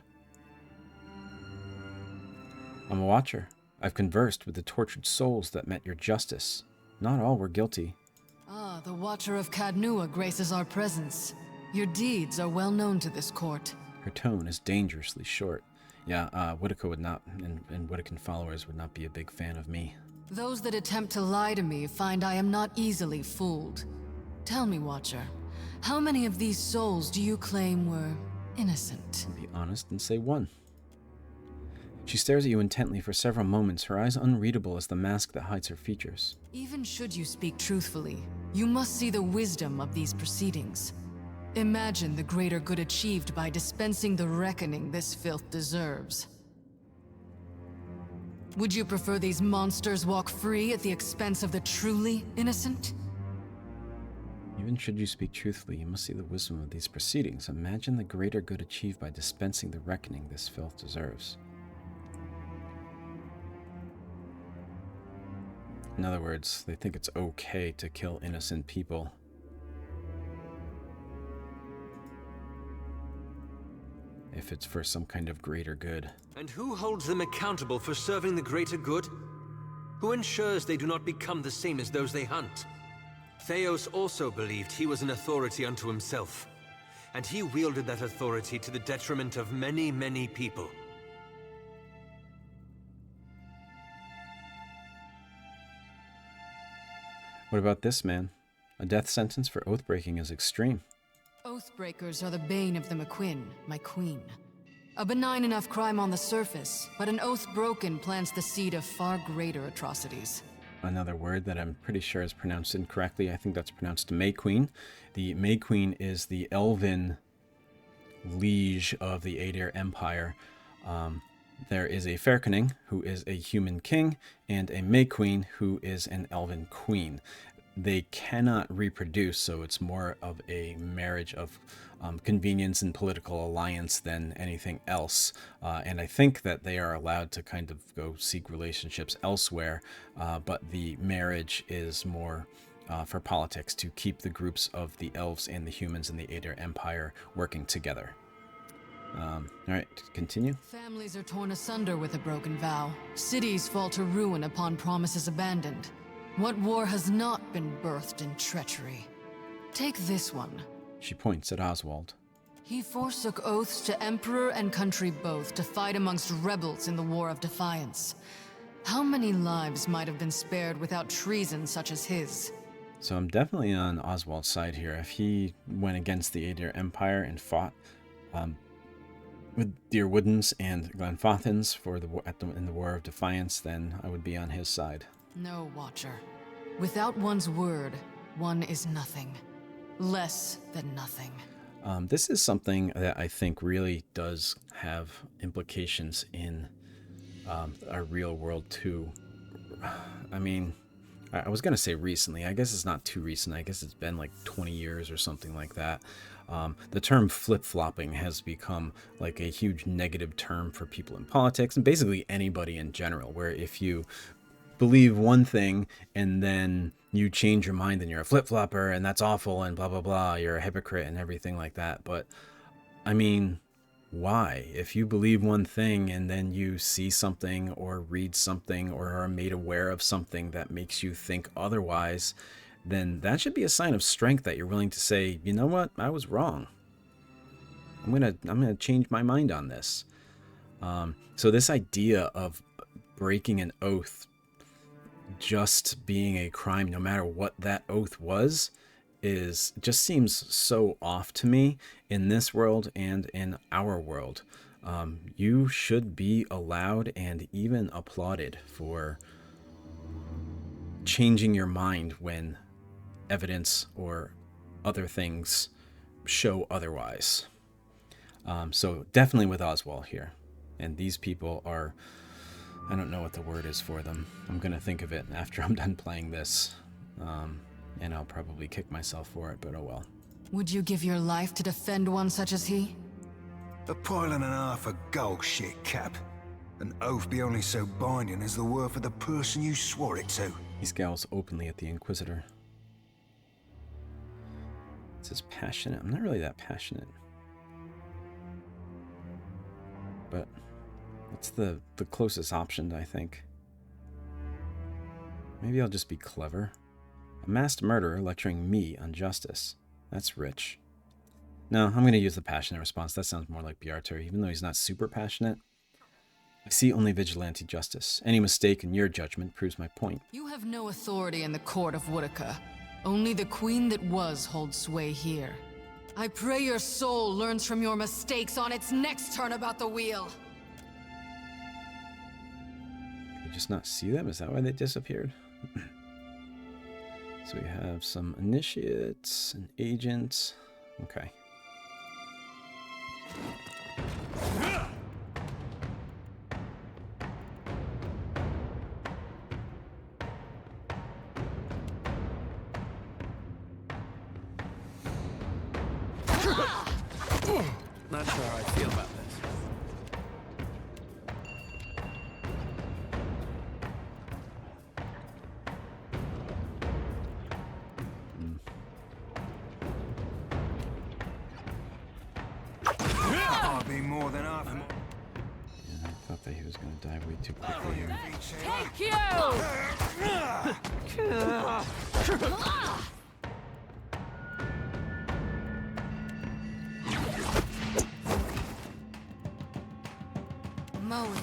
I'm a watcher. I've conversed with the tortured souls that met your justice. Not all were guilty. Ah, the Watcher of Cadnua graces our presence. Your deeds are well known to this court. Her tone is dangerously short. Yeah, Woedica would not, and Woedican followers would not be a big fan of me. Those that attempt to lie to me find I am not easily fooled. Tell me, Watcher, how many of these souls do you claim were innocent? I'll be honest and say one. She stares at you intently for several moments, her eyes unreadable as the mask that hides her features. Even should you speak truthfully, you must see the wisdom of these proceedings. Imagine the greater good achieved by dispensing the reckoning this filth deserves. Would you prefer these monsters walk free at the expense of the truly innocent? Even should you speak truthfully, you must see the wisdom of these proceedings. Imagine the greater good achieved by dispensing the reckoning this filth deserves. In other words, they think it's okay to kill innocent people. If it's for some kind of greater good. And who holds them accountable for serving the greater good? Who ensures they do not become the same as those they hunt? Theos also believed he was an authority unto himself, and he wielded that authority to the detriment of many, many people. What about this man? A death sentence for oath-breaking is extreme. Oathbreakers are the bane of the McQuinn, my queen. A benign enough crime on the surface, but an oath broken plants the seed of far greater atrocities. Another word that I'm pretty sure is pronounced incorrectly. I think that's pronounced May Queen. The May Queen is the elven liege of the Adair Empire. There is a Fairkening, who is a human king, and a May Queen, who is an elven queen. They cannot reproduce, so it's more of a marriage of convenience and political alliance than anything else. And I think that they are allowed to kind of go seek relationships elsewhere, but the marriage is more for politics, to keep the groups of the elves and the humans in the Adair Empire working together. All right, continue. Families are torn asunder with a broken vow. Cities fall to ruin upon promises abandoned. What war has not been birthed in treachery? Take this one. She points at Oswald. He forsook oaths to emperor and country both to fight amongst rebels in the War of Defiance. How many lives might have been spared without treason such as his? So I'm definitely on Oswald's side here. If he went against the Adair Empire and fought with Dear Woodens and Glenfothans for in the War of Defiance, then I would be on his side. No, Watcher. Without one's word, one is nothing. Less than nothing. This is something that I think really does have implications in our real world too. I mean, I was going to say recently. I guess it's not too recent. I guess it's been like 20 years or something like that. The term flip-flopping has become like a huge negative term for people in politics and basically anybody in general, where if you believe one thing and then you change your mind and you're a flip-flopper and that's awful and blah blah blah, you're a hypocrite and everything like that. But I mean, why? If you believe one thing and then you see something or read something or are made aware of something that makes you think otherwise, then that should be a sign of strength, that you're willing to say, you know what, I was wrong. I'm gonna change my mind on this. So this idea of breaking an oath just being a crime, no matter what that oath was, just seems so off to me in this world and in our world. You should be allowed and even applauded for changing your mind when evidence or other things show otherwise. So definitely with Oswald here. And these people are, I don't know what the word is for them. I'm going to think of it after I'm done playing this. And I'll probably kick myself for it, but oh well. Would you give your life to defend one such as he? A pile and a half of gold shit, Cap. An oath be only so binding as the worth of the person you swore it to. He scowls openly at the Inquisitor. It says passionate. I'm not really that passionate. But that's the closest option, I think. Maybe I'll just be clever. A masked murderer lecturing me on justice. That's rich. No, I'm going to use the passionate response. That sounds more like Bjartur, even though he's not super passionate. I see only vigilante justice. Any mistake in your judgment proves my point. You have no authority in the court of Woedica. Only the queen that was holds sway here. I pray your soul learns from your mistakes on its next turn about the wheel. just not see them? Is that why they disappeared? So we have some initiates and agents. Okay. Not sure how I feel about this. I'll be more than half. Yeah, I thought that he was going to die way too quickly here. Take you!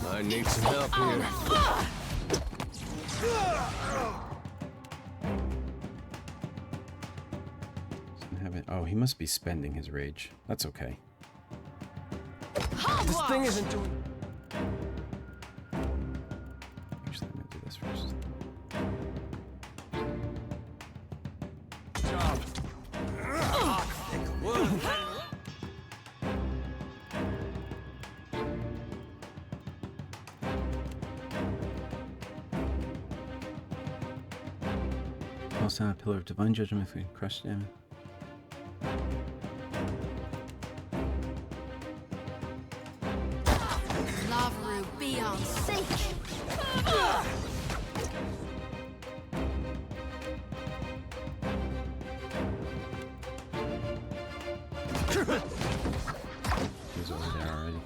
I need some help here. Oh, he must be spending his rage. That's okay. This thing isn't doing... Actually, I'm going to do this first. Job. Toss down a pillar of divine judgment if we can crush them. Lorethrough, be on sync. He's over there already.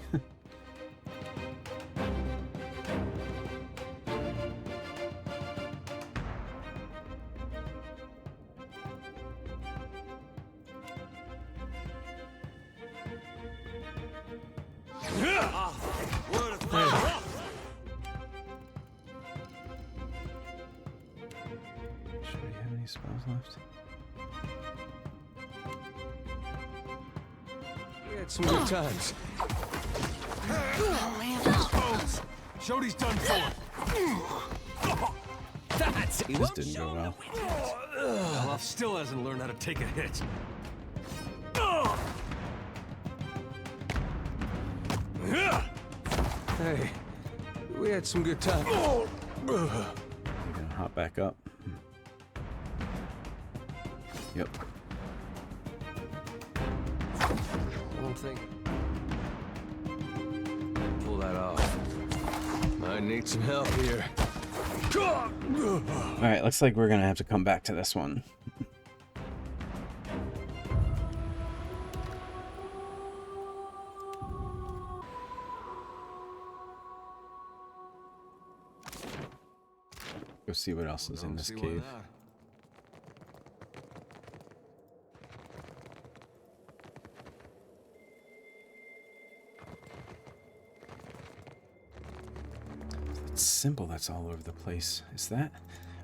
Should we have any spells left? We had some good times. Shody's done for. That's it. This didn't go well. Olaf still hasn't learned how to take a hit. Hey, we had some good times. We're gonna hop back up. Yep. I don't think. Pull that off. I need some help here. Alright, looks like we're gonna have to come back to this one. Go see what else is in this cave. That symbol that's all over the place. Is that?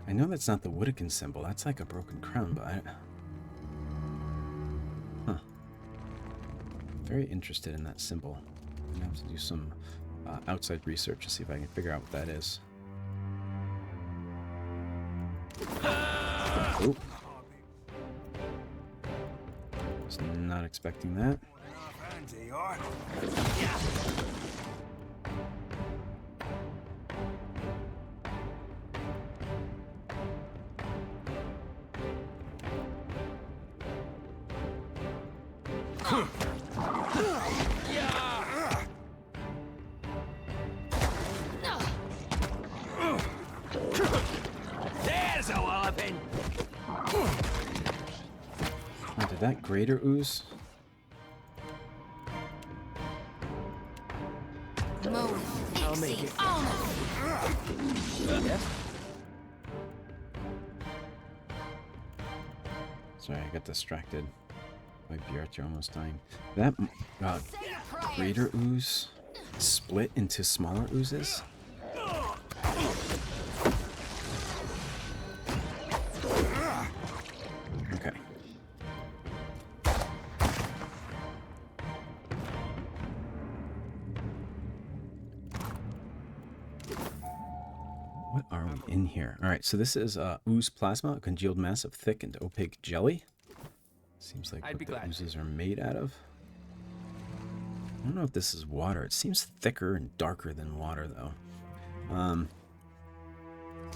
I know that's not the Woedican symbol. That's like a broken crown, but I... Huh. Very interested in that symbol. I'm gonna have to do some outside research to see if I can figure out what that is. Oh. Was not expecting that. There's a walloping. Oh, did that greater ooze? I'll make it. Sorry, I got distracted by Bjartr almost dying. That greater ooze split into smaller oozes? Okay. going in here. All right, so this is ooze plasma, a congealed mass of thick and opaque jelly. Seems like what the oozes are made out of. I don't know if this is water. It seems thicker and darker than water, though.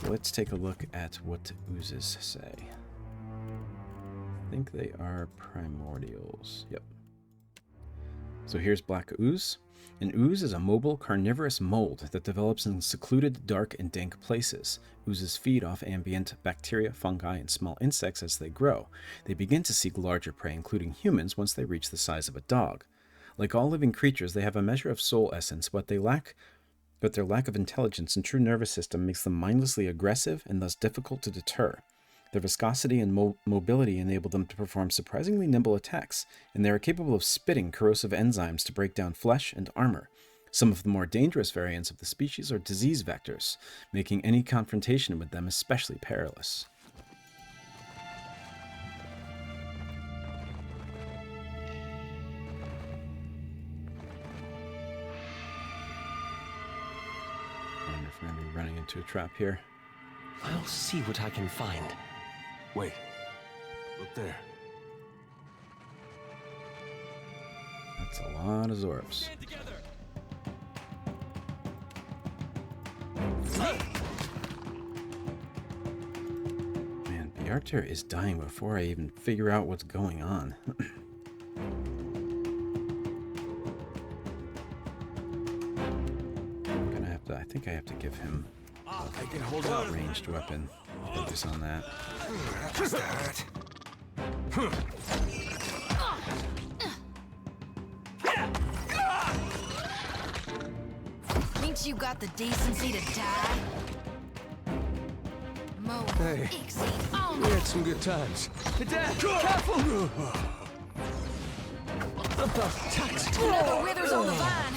Let's take a look at what oozes say. I think they are primordials. Yep. So here's black ooze. An ooze is a mobile, carnivorous mold that develops in secluded, dark, and dank places. Oozes feed off ambient bacteria, fungi, and small insects as they grow. They begin to seek larger prey, including humans, once they reach the size of a dog. Like all living creatures, they have a measure of soul essence, but their lack of intelligence and true nervous system makes them mindlessly aggressive and thus difficult to deter. Their viscosity and mobility enable them to perform surprisingly nimble attacks, and they are capable of spitting corrosive enzymes to break down flesh and armor. Some of the more dangerous variants of the species are disease vectors, making any confrontation with them especially perilous. I wonder if we're going to be running into a trap here. I'll see what I can find. Wait. Look there. That's a lot of Xaurips. Man, Bjartir is dying before I even figure out what's going on. I think I have to give him a ranged weapon. Focus on that. Just that. Think you got the decency to die? Hey, we had some good times. Dad, careful! About tax. Never withers on the vine.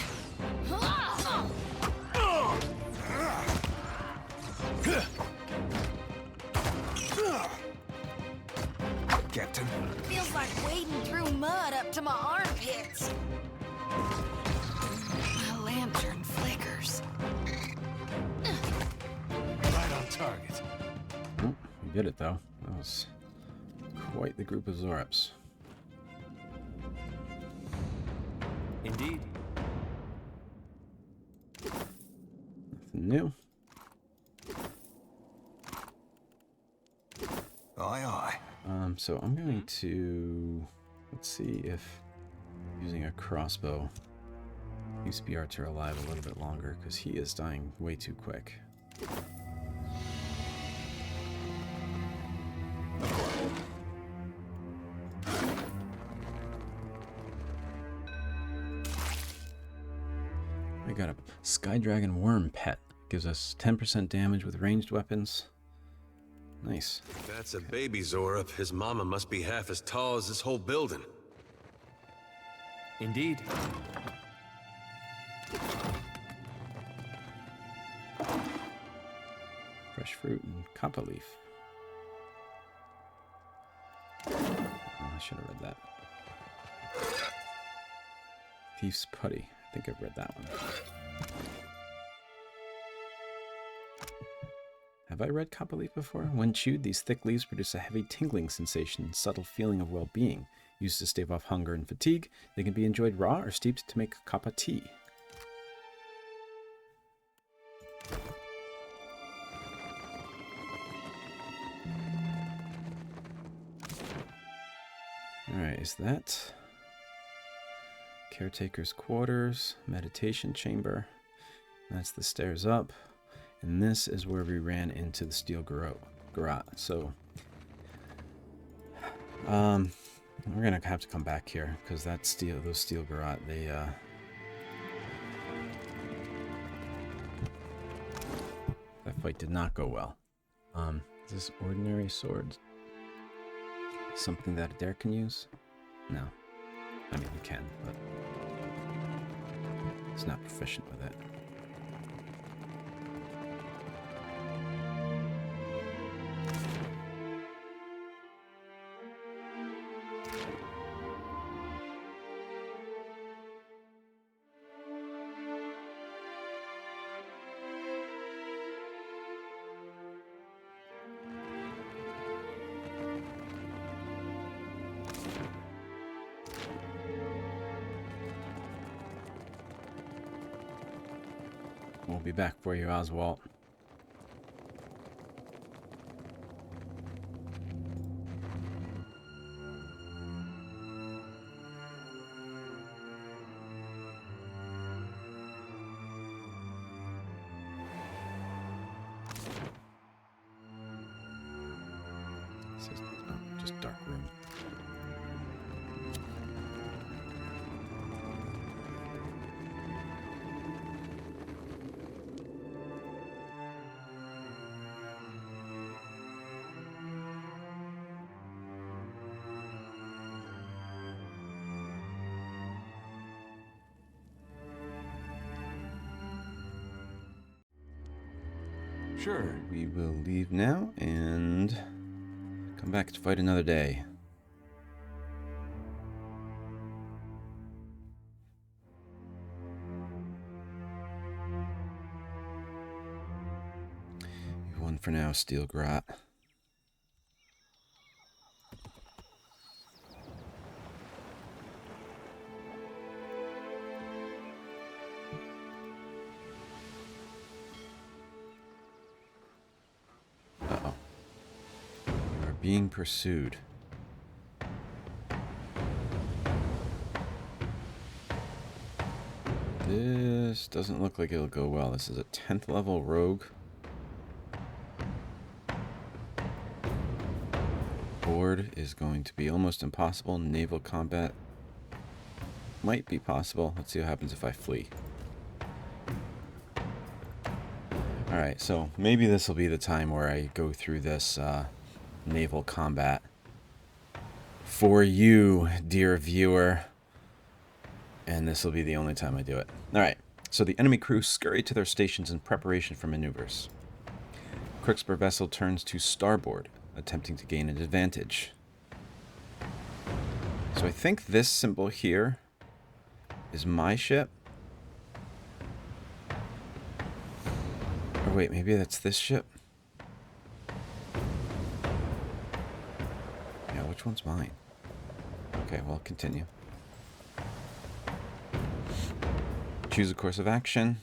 Captain. Feels like wading through mud up to my armpits. My lantern flickers. Right on target. Oh, we did it though. That was quite the group of Xaurips. Indeed. Nothing new. Aye, aye. So I'm going to, let's see if using a crossbow keeps Bjartir alive a little bit longer, because he is dying way too quick. I got a Sky Dragon Worm pet. Gives us 10% damage with ranged weapons. Nice. That's a baby Xaurup. His mama must be half as tall as this whole building. Indeed. Fresh fruit and kappa leaf. Oh, I should have read that. Thief's Putty. I think I've read that one. Have I read kappa leaf before? When chewed, these thick leaves produce a heavy tingling sensation and subtle feeling of well-being. Used to stave off hunger and fatigue, they can be enjoyed raw or steeped to make kappa tea. Alright, is that Caretaker's Quarters, Meditation Chamber? That's the stairs up. And this is where we ran into the steel garrote. So, we're gonna have to come back here because those steel garrote, they that fight did not go well. Is this ordinary sword something that Adair can use? No. I mean, he can, but he's not proficient with it. We'll be back for you, Oswald. Just dark room. Sure, we will leave now and come back to fight another day. One for now, Steel Grot. Uh-oh. You are being pursued. This doesn't look like it'll go well. This is a 10th level rogue. Board is going to be almost impossible. Naval combat might be possible. Let's see what happens if I flee. Alright, so maybe this will be the time where I go through this naval combat for you, dear viewer. And this will be the only time I do it. Alright, so the enemy crew scurry to their stations in preparation for maneuvers. Crixper vessel turns to starboard, attempting to gain an advantage. So I think this symbol here is my ship. Or wait, maybe that's this ship? Yeah, which one's mine? Okay, well, continue. Choose a course of action.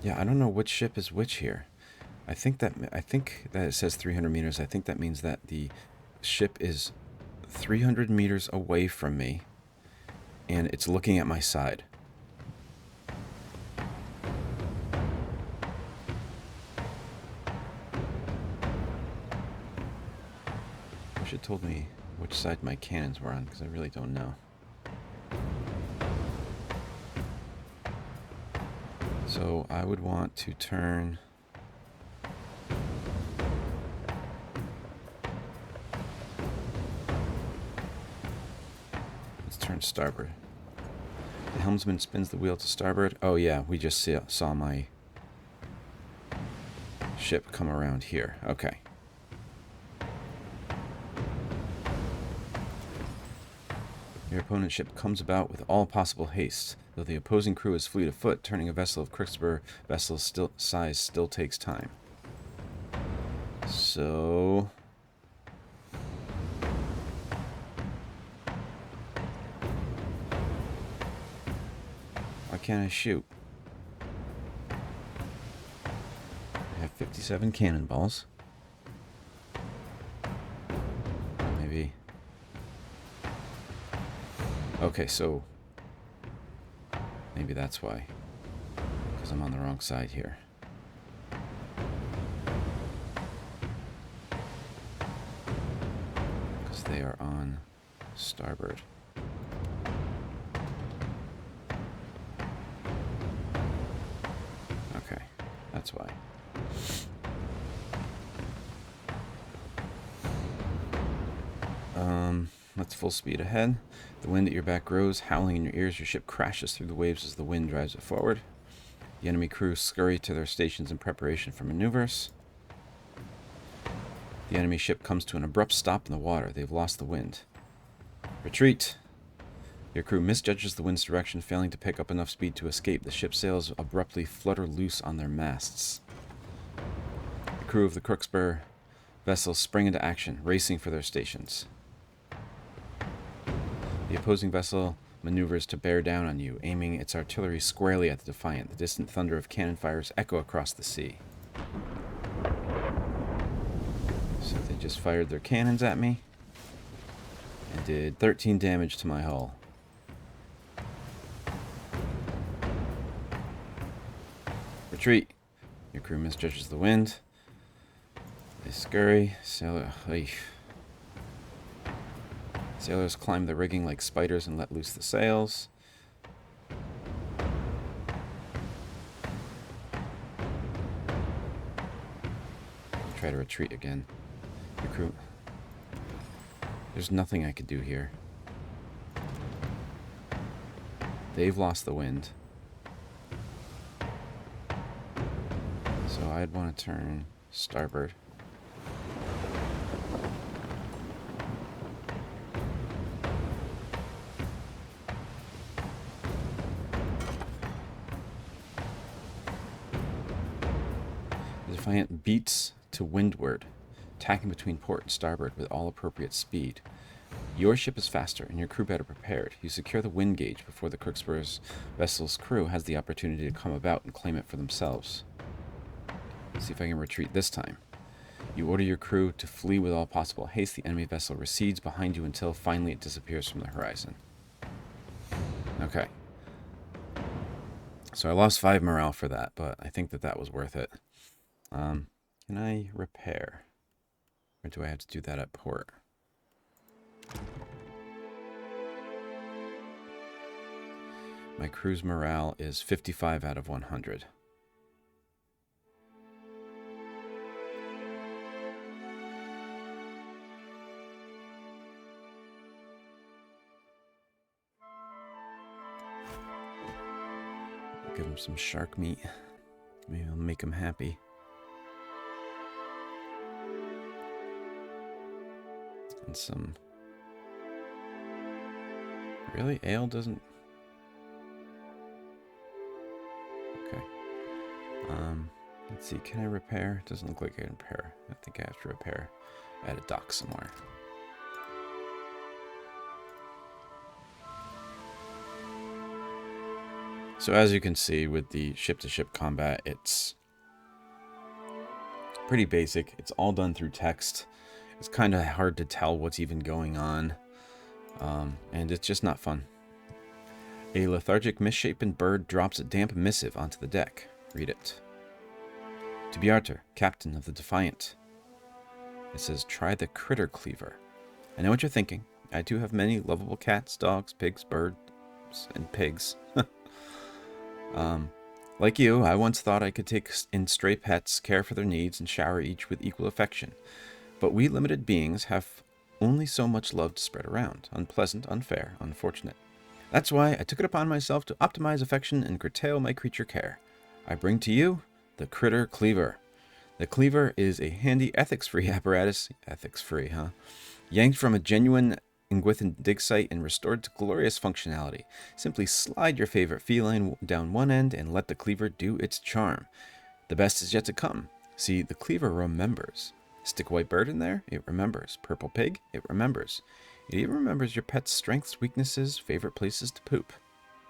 Yeah, I don't know which ship is which here. I think that it says 300 meters. I think that means that the ship is 300 meters away from me, and it's looking at my side. Wish it told me which side my cannons were on, because I really don't know. So I would want to turn... Let's turn starboard. The helmsman spins the wheel to starboard. Oh yeah, we just saw my ship come around here. Okay. Your opponent's ship comes about with all possible haste. Though the opposing crew is fleet of foot, turning a vessel of Crixper vessel's size still takes time. So... why can't I shoot? I have 57 cannonballs. Maybe... okay, so... maybe that's why. Because I'm on the wrong side here. Because they are on starboard. Okay, that's why. Let's full speed ahead. The wind at your back grows, howling in your ears. Your ship crashes through the waves as the wind drives it forward. The enemy crew scurry to their stations in preparation for maneuvers. The enemy ship comes to an abrupt stop in the water. They've lost the wind. Retreat! Your crew misjudges the wind's direction, failing to pick up enough speed to escape. The ship's sails abruptly flutter loose on their masts. The crew of the Crixper vessel spring into action, racing for their stations. The opposing vessel maneuvers to bear down on you, aiming its artillery squarely at the Defiant. The distant thunder of cannon fires echo across the sea. So they just fired their cannons at me and did 13 damage to my hull. Retreat. Your crew misjudges the wind. They scurry. Sailors climb the rigging like spiders and let loose the sails. Try to retreat again. Your crew. There's nothing I could do here. They've lost the wind. So I'd want to turn starboard. The Defiant beats to windward, tacking between port and starboard with all appropriate speed. Your ship is faster and your crew better prepared. You secure the wind gauge before the Crooksburg's vessel's crew has the opportunity to come about and claim it for themselves. See if I can retreat this time. You order your crew to flee with all possible haste. The enemy vessel recedes behind you until finally it disappears from the horizon. Okay. So I lost 5 morale for that, but I think that was worth it. Can I repair? Or do I have to do that at port? My crew's morale is 55 out of 100. Give him some shark meat. Maybe I'll make him happy. And some... Really? Ale doesn't... Okay. Let's see. Can I repair? Doesn't look like I can repair. I think I have to repair at a dock somewhere. So as you can see with the ship-to-ship combat, it's pretty basic. It's all done through text. It's kind of hard to tell what's even going on. And it's just not fun. A lethargic, misshapen bird drops a damp missive onto the deck. Read it. To Bjarter, captain of the Defiant. It says, try the critter cleaver. I know what you're thinking. I do have many lovable cats, dogs, pigs, birds, and pigs. Like you, I once thought I could take in stray pets, care for their needs, and shower each with equal affection. But we limited beings have only so much love to spread around. Unpleasant, unfair, unfortunate. That's why I took it upon myself to optimize affection and curtail my creature care. I bring to you the Critter Cleaver. The Cleaver is a handy ethics-free apparatus. Ethics-free, huh? Yanked from a genuine Ingwithan dig site and restored to glorious functionality. Simply slide your favorite feline down one end and let the cleaver do its charm. The best is yet to come. See, the cleaver remembers. Stick a white bird in there, it remembers. Purple pig, it remembers. It even remembers your pet's strengths, weaknesses, favorite places to poop.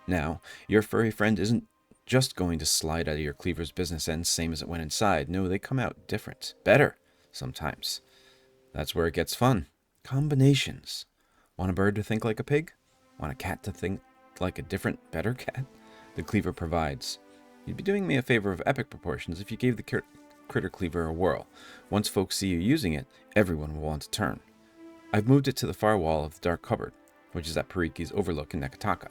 Now, your furry friend isn't just going to slide out of your cleaver's business end same as it went inside. No, they come out different. Better, sometimes. That's where it gets fun. Combinations. Want a bird to think like a pig? Want a cat to think like a different, better cat? The cleaver provides. You'd be doing me a favor of epic proportions if you gave the critter cleaver a whirl. Once folks see you using it, everyone will want to turn. I've moved it to the far wall of the dark cupboard, which is at Pariki's overlook in Neketaka.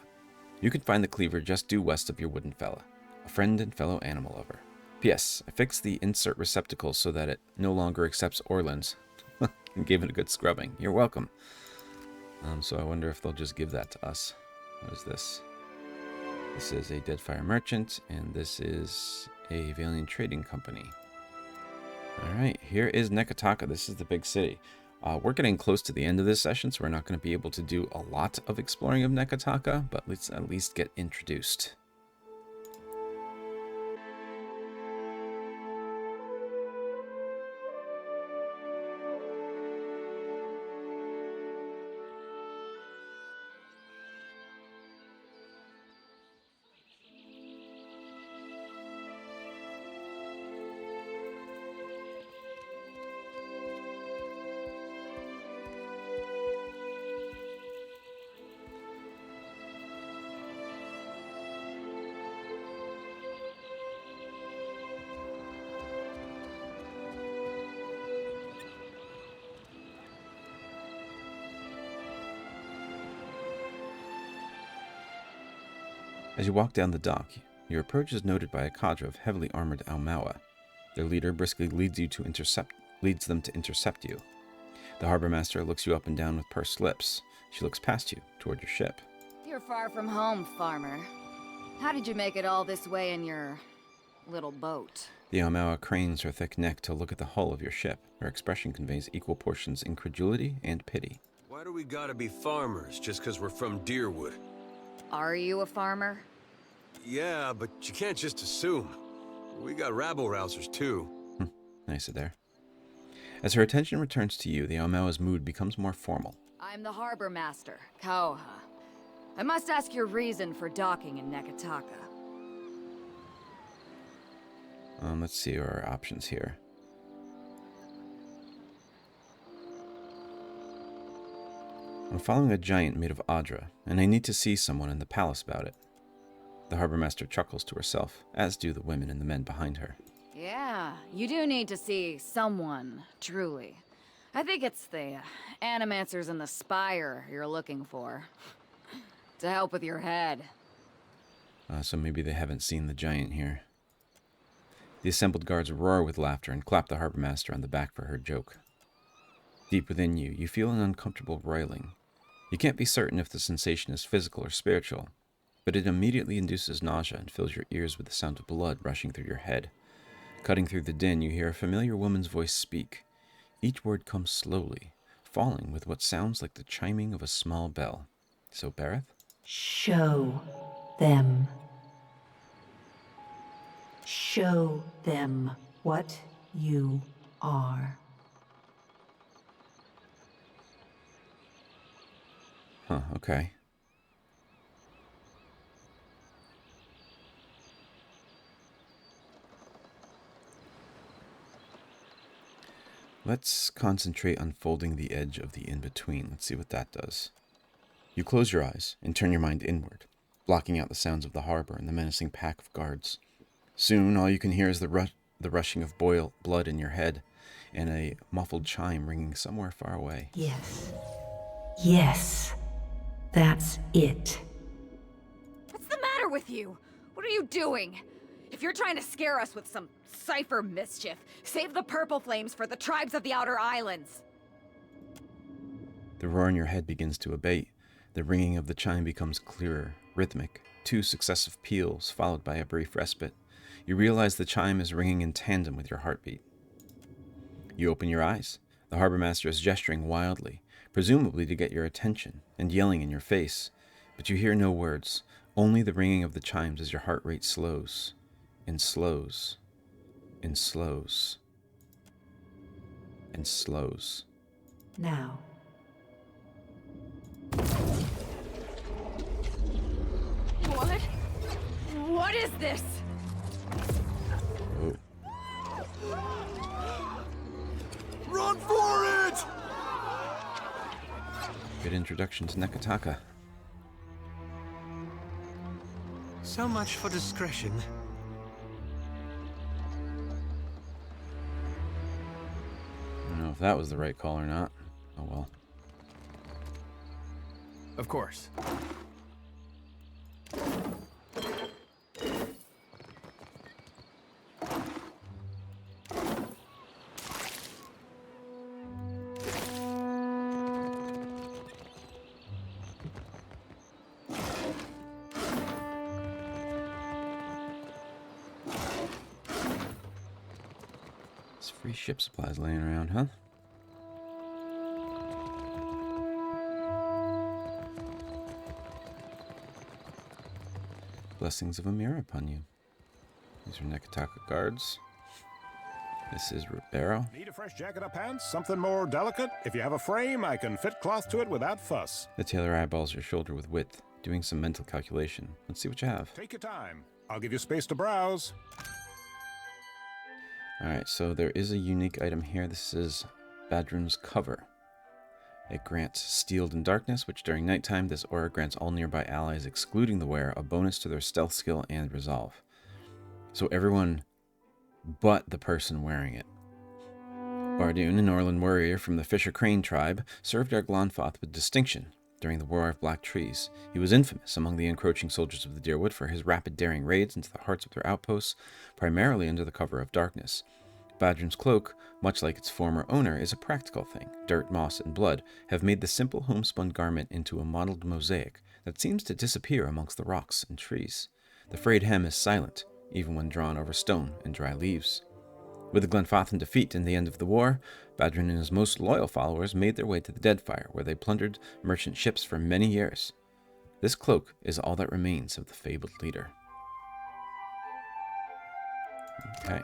You can find the cleaver just due west of your wooden fella, a friend and fellow animal lover. P.S. I fixed the insert receptacle so that it no longer accepts Orlands and gave it a good scrubbing. You're welcome. So I wonder if they'll just give that to us. What is this? This is a Deadfire merchant, and this is a Valiant trading company. Alright, here is Neketaka. This is the big city. We're getting close to the end of this session, so we're not going to be able to do a lot of exploring of Neketaka, but let's at least get introduced. As you walk down the dock, your approach is noted by a cadre of heavily armored Aumaua. Their leader briskly leads them to intercept you. The harbor master looks you up and down with pursed lips. She looks past you, toward your ship. You're far from home, farmer. How did you make it all this way in your little boat? The Aumaua cranes her thick neck to look at the hull of your ship. Her expression conveys equal portions incredulity and pity. Why do we gotta be farmers just because we're from Deerwood? Are you a farmer? Yeah, but you can't just assume. We got rabble-rousers, too. Nice of there. As her attention returns to you, the Aumaua's mood becomes more formal. I'm the harbor master, Kauha. I must ask your reason for docking in Neketaka. Let's see our options here. I'm following a giant made of Adra, and I need to see someone in the palace about it. The harbor master chuckles to herself, as do the women and the men behind her. Yeah, you do need to see someone, truly. I think it's the animancers in the spire you're looking for. To help with your head. So maybe they haven't seen the giant here. The assembled guards roar with laughter and clap the harbor master on the back for her joke. Deep within you, you feel an uncomfortable roiling. You can't be certain if the sensation is physical or spiritual, but it immediately induces nausea and fills your ears with the sound of blood rushing through your head. Cutting through the din, you hear a familiar woman's voice speak. Each word comes slowly, falling with what sounds like the chiming of a small bell. So, Bareth? Show them. Show them what you are. Huh, okay. Let's concentrate on folding the edge of the in-between. Let's see what that does. You close your eyes and turn your mind inward, blocking out the sounds of the harbor and the menacing pack of guards. Soon, all you can hear is the rushing of blood in your head and a muffled chime ringing somewhere far away. Yes. Yes. That's it. What's the matter with you? What are you doing? If you're trying to scare us with some cipher mischief, save the purple flames for the tribes of the Outer Islands. The roar in your head begins to abate. The ringing of the chime becomes clearer, rhythmic, 2 successive peals followed by a brief respite. You realize the chime is ringing in tandem with your heartbeat. You open your eyes. The harbor master is gesturing wildly, presumably to get your attention, and yelling in your face. But you hear no words, only the ringing of the chimes as your heart rate slows, and slows, and slows, and slows. Now. What? What is this? Oh. Run for it! Good introduction to Neketaka. So much for discretion. I don't know if that was the right call or not. Oh well. Of course. It's free ship supplies laying around, huh? Blessings of Amira upon you. These are Neketaka guards. This is Barrow. Need a fresh jacket or pants? Something more delicate? If you have a frame, I can fit cloth to it without fuss. The tailor eyeballs your shoulder with wit, doing some mental calculation. Let's see what you have. Take your time. I'll give you space to browse. Alright, so there is a unique item here. This is Badrun's Cover. It grants Steeled in Darkness, which during nighttime, this aura grants all nearby allies, excluding the wearer, a bonus to their stealth skill and resolve. So everyone but the person wearing it. Bardoon, an Orlan warrior from the Fisher Crane tribe, served our Glonfoth with distinction. During the War of Black Trees, he was infamous among the encroaching soldiers of the Deerwood for his rapid daring raids into the hearts of their outposts, primarily under the cover of darkness. Badron's cloak, much like its former owner, is a practical thing. Dirt, moss, and blood have made the simple homespun garment into a mottled mosaic that seems to disappear amongst the rocks and trees. The frayed hem is silent, even when drawn over stone and dry leaves. With the Glenfathan defeat and the end of the war, Badron and his most loyal followers made their way to the Deadfire, where they plundered merchant ships for many years. This cloak is all that remains of the fabled leader. Okay.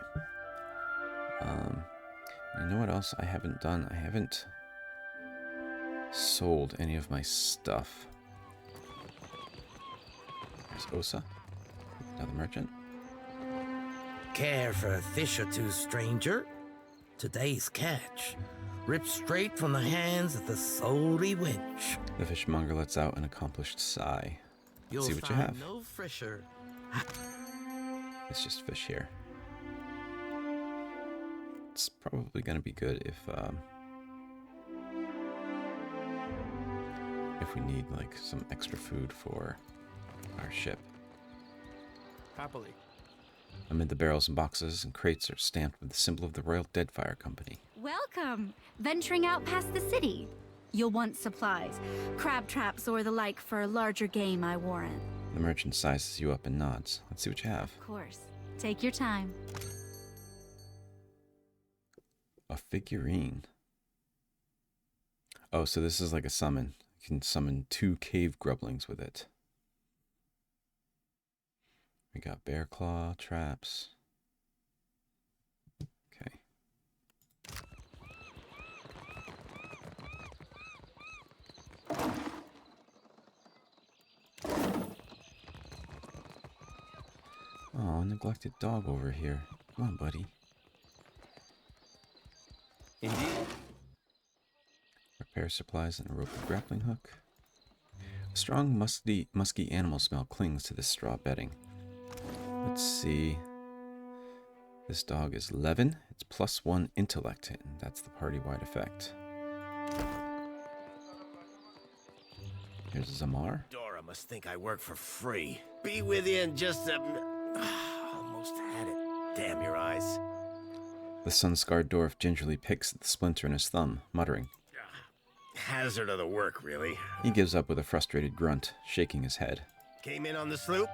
You know what else I haven't done? I haven't sold any of my stuff. There's Osa, another merchant. Care for a fish or two, stranger? Today's catch, ripped straight from the hands of the salty wench. The fishmonger lets out an accomplished sigh. Let's see what you have. No fresher. It's just fish here. It's probably going to be good if we need like some extra food for our ship. Happily. Amid the barrels and boxes and crates are stamped with the symbol of the Royal Deadfire Company. Welcome! Venturing out past the city. You'll want supplies, crab traps or the like for larger game, I warrant. The merchant sizes you up and nods. Let's see what you have. Of course. Take your time. A figurine. Oh, so this is like a summon. You can summon 2 cave grublings with it. We got bear claw traps. Okay. Oh, neglected dog over here. Come on, buddy. Indeed. Repair supplies and a rope and grappling hook. A strong, musky animal smell clings to this straw bedding. Let's see. This dog is 11. It's +1 intellect, and that's the party-wide effect. Here's Zamar. Dora must think I work for free. Be with you in just a... Almost had it. Damn your eyes. The sun-scarred dwarf gingerly picks at the splinter in his thumb, muttering. Hazard of the work, really. He gives up with a frustrated grunt, shaking his head. Came in on the sloop?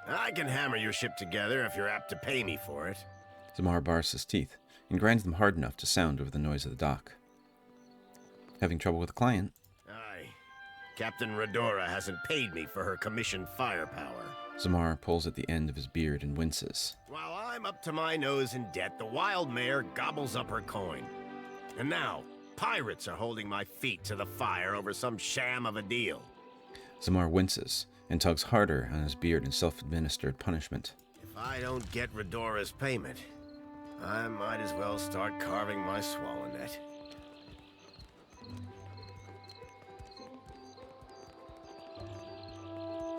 I can hammer your ship together if you're apt to pay me for it. Zamar bars his teeth and grinds them hard enough to sound over the noise of the dock. Having trouble with a client? Aye. Captain Redora hasn't paid me for her commissioned firepower. Zamar pulls at the end of his beard and winces. While I'm up to my nose in debt, the wild mare gobbles up her coin. And now, pirates are holding my feet to the fire over some sham of a deal. Zamar winces and tugs harder on his beard in self-administered punishment. If I don't get Redora's payment, I might as well start carving my swallow net.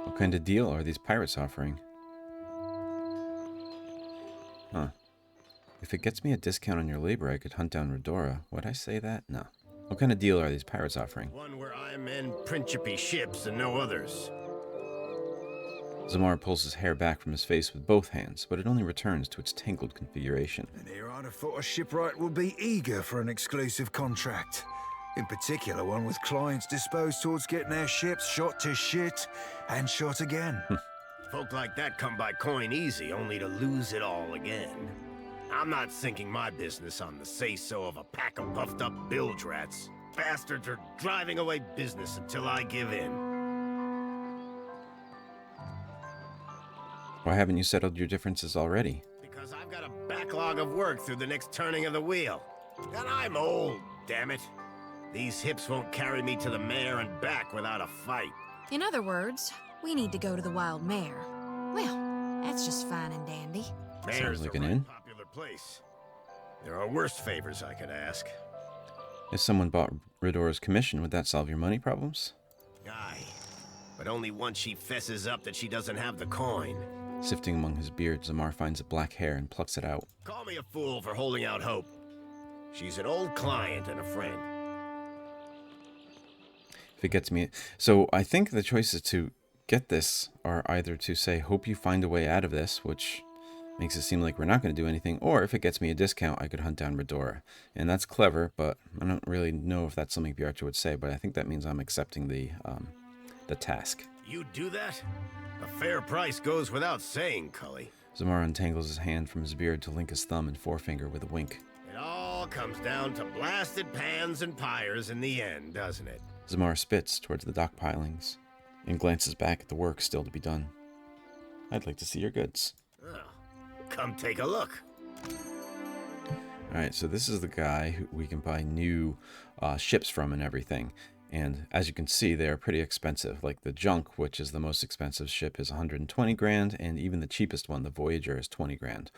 What kind of deal are these pirates offering? Huh. If it gets me a discount on your labor, I could hunt down Redora. Would I say that? No. What kind of deal are these pirates offering? One where I mend Principe ships and no others. Zamar pulls his hair back from his face with both hands, but it only returns to its tangled configuration. And here I'd have thought a shipwright would be eager for an exclusive contract. In particular, one with clients disposed towards getting their ships shot to shit and shot again. Folk like that come by coin easy, only to lose it all again. I'm not sinking my business on the say-so of a pack of puffed-up bilge rats. Bastards are driving away business until I give in. Why haven't you settled your differences already? Because I've got a backlog of work through the next turning of the wheel. And I'm old, damn it. These hips won't carry me to the mare and back without a fight. In other words, we need to go to the Wild Mare. Well, that's just fine and dandy. Mare's like a an right inn. popular place. There are worse favors I could ask. If someone bought Redora's commission, would that solve your money problems? Aye. But only once she fesses up that she doesn't have the coin. Sifting among his beard, Zamar finds a black hair and plucks it out. Call me a fool for holding out hope. She's an old client and a friend. If it gets me... So I think the choices to get this are either to say, hope you find a way out of this, which makes it seem like we're not going to do anything, or if it gets me a discount, I could hunt down Redora. And that's clever, but I don't really know if that's something the Archer would say, but I think that means I'm accepting the task. You do that? A fair price goes without saying, Cully. Zamar untangles his hand from his beard to link his thumb and forefinger with a wink. It all comes down to blasted pans and pyres in the end, doesn't it? Zamar spits towards the dock pilings and glances back at the work still to be done. I'd like to see your goods. Oh, come take a look. Alright, so this is the guy who we can buy new ships from and everything. And as you can see, they're pretty expensive. Like the Junk, which is the most expensive ship, is 120 grand, and even the cheapest one, the Voyager, is 20 grand.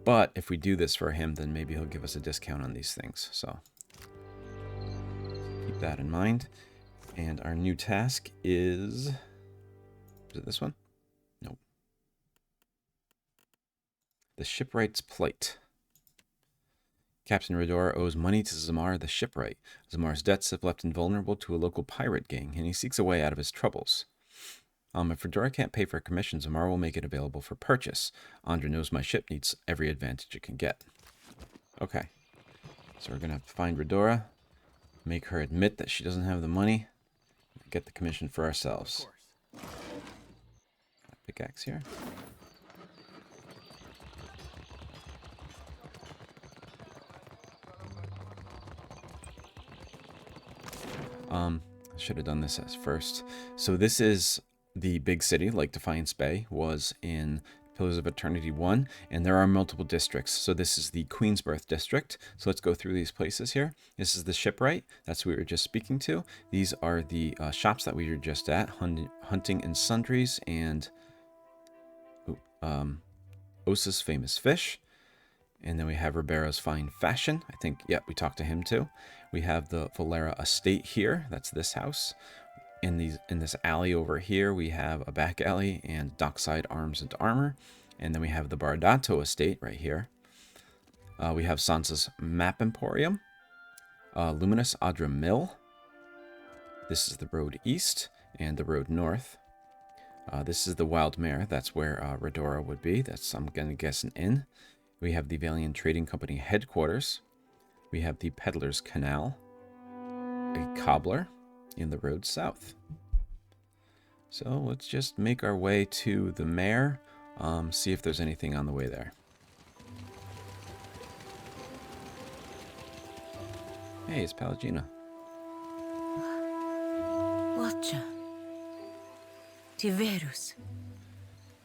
But if we do this for him, then maybe he'll give us a discount on these things. So keep that in mind. And our new task is it this one? Nope. The Shipwright's Plight. Captain Redora owes money to Zamar the Shipwright. Zamar's debts have left him vulnerable to a local pirate gang, and he seeks a way out of his troubles. If Redora can't pay for a commission, Zamar will make it available for purchase. Andra knows my ship needs every advantage it can get. Okay. So we're going to have to find Redora, make her admit that she doesn't have the money, and get the commission for ourselves. Pickaxe here. I should have done this as first. So this is the big city, like Defiance Bay was in Pillars of Eternity 1, and there are multiple districts. So this is the Queensbirth district. So let's go through these places here. This is the Shipwright. That's what we were just speaking to. These are the shops that we were just at, Hunting and Sundries, and Osa's Famous Fish. And then we have Ribero's Fine Fashion. I think, yeah, we talked to him too. We have the Valera Estate here. That's this house. In this alley over here, we have a back alley and Dockside Arms and Armor. And then we have the Bardato Estate right here. We have Sansa's Map Emporium. Luminous Adra Mill. This is the road east and the road north. This is the Wild Mare. That's where Redora would be. That's, I'm going to guess, an inn. We have the Valiant Trading Company headquarters. We have the Peddler's Canal. A cobbler in the road south. So let's just make our way to the mare. See if there's anything on the way there. Hey, it's Palagina. Watcher. Tiverus.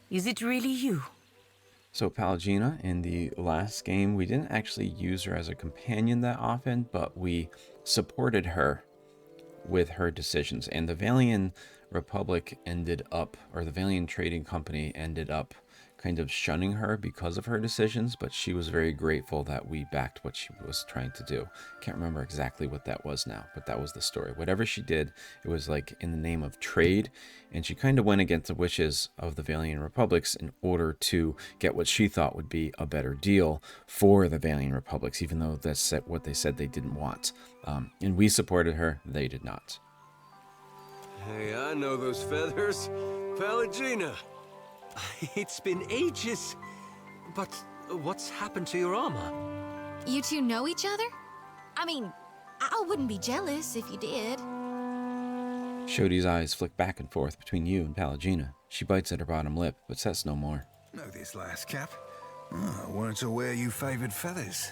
Is it really you? So Palagina, in the last game, we didn't actually use her as a companion that often, but we supported her with her decisions. And the Valiant Republic ended up, or the Valiant Trading Company ended up kind of shunning her because of her decisions, but she was very grateful that we backed what she was trying to do. Can't remember exactly what that was now, but that was the story. Whatever she did, it was like in the name of trade, and she kind of went against the wishes of the Valiant Republics in order to get what she thought would be a better deal for the Valiant Republics, even though that's what they said they didn't want. And we supported her, they did not. Hey, I know those feathers. Palagina. It's been ages. But what's happened to your armor? You two know each other? I mean, I wouldn't be jealous if you did. Shodi's eyes flick back and forth between you and Palagina. She bites at her bottom lip, but says no more. Know this last Cap? Oh, I weren't aware you favoured feathers.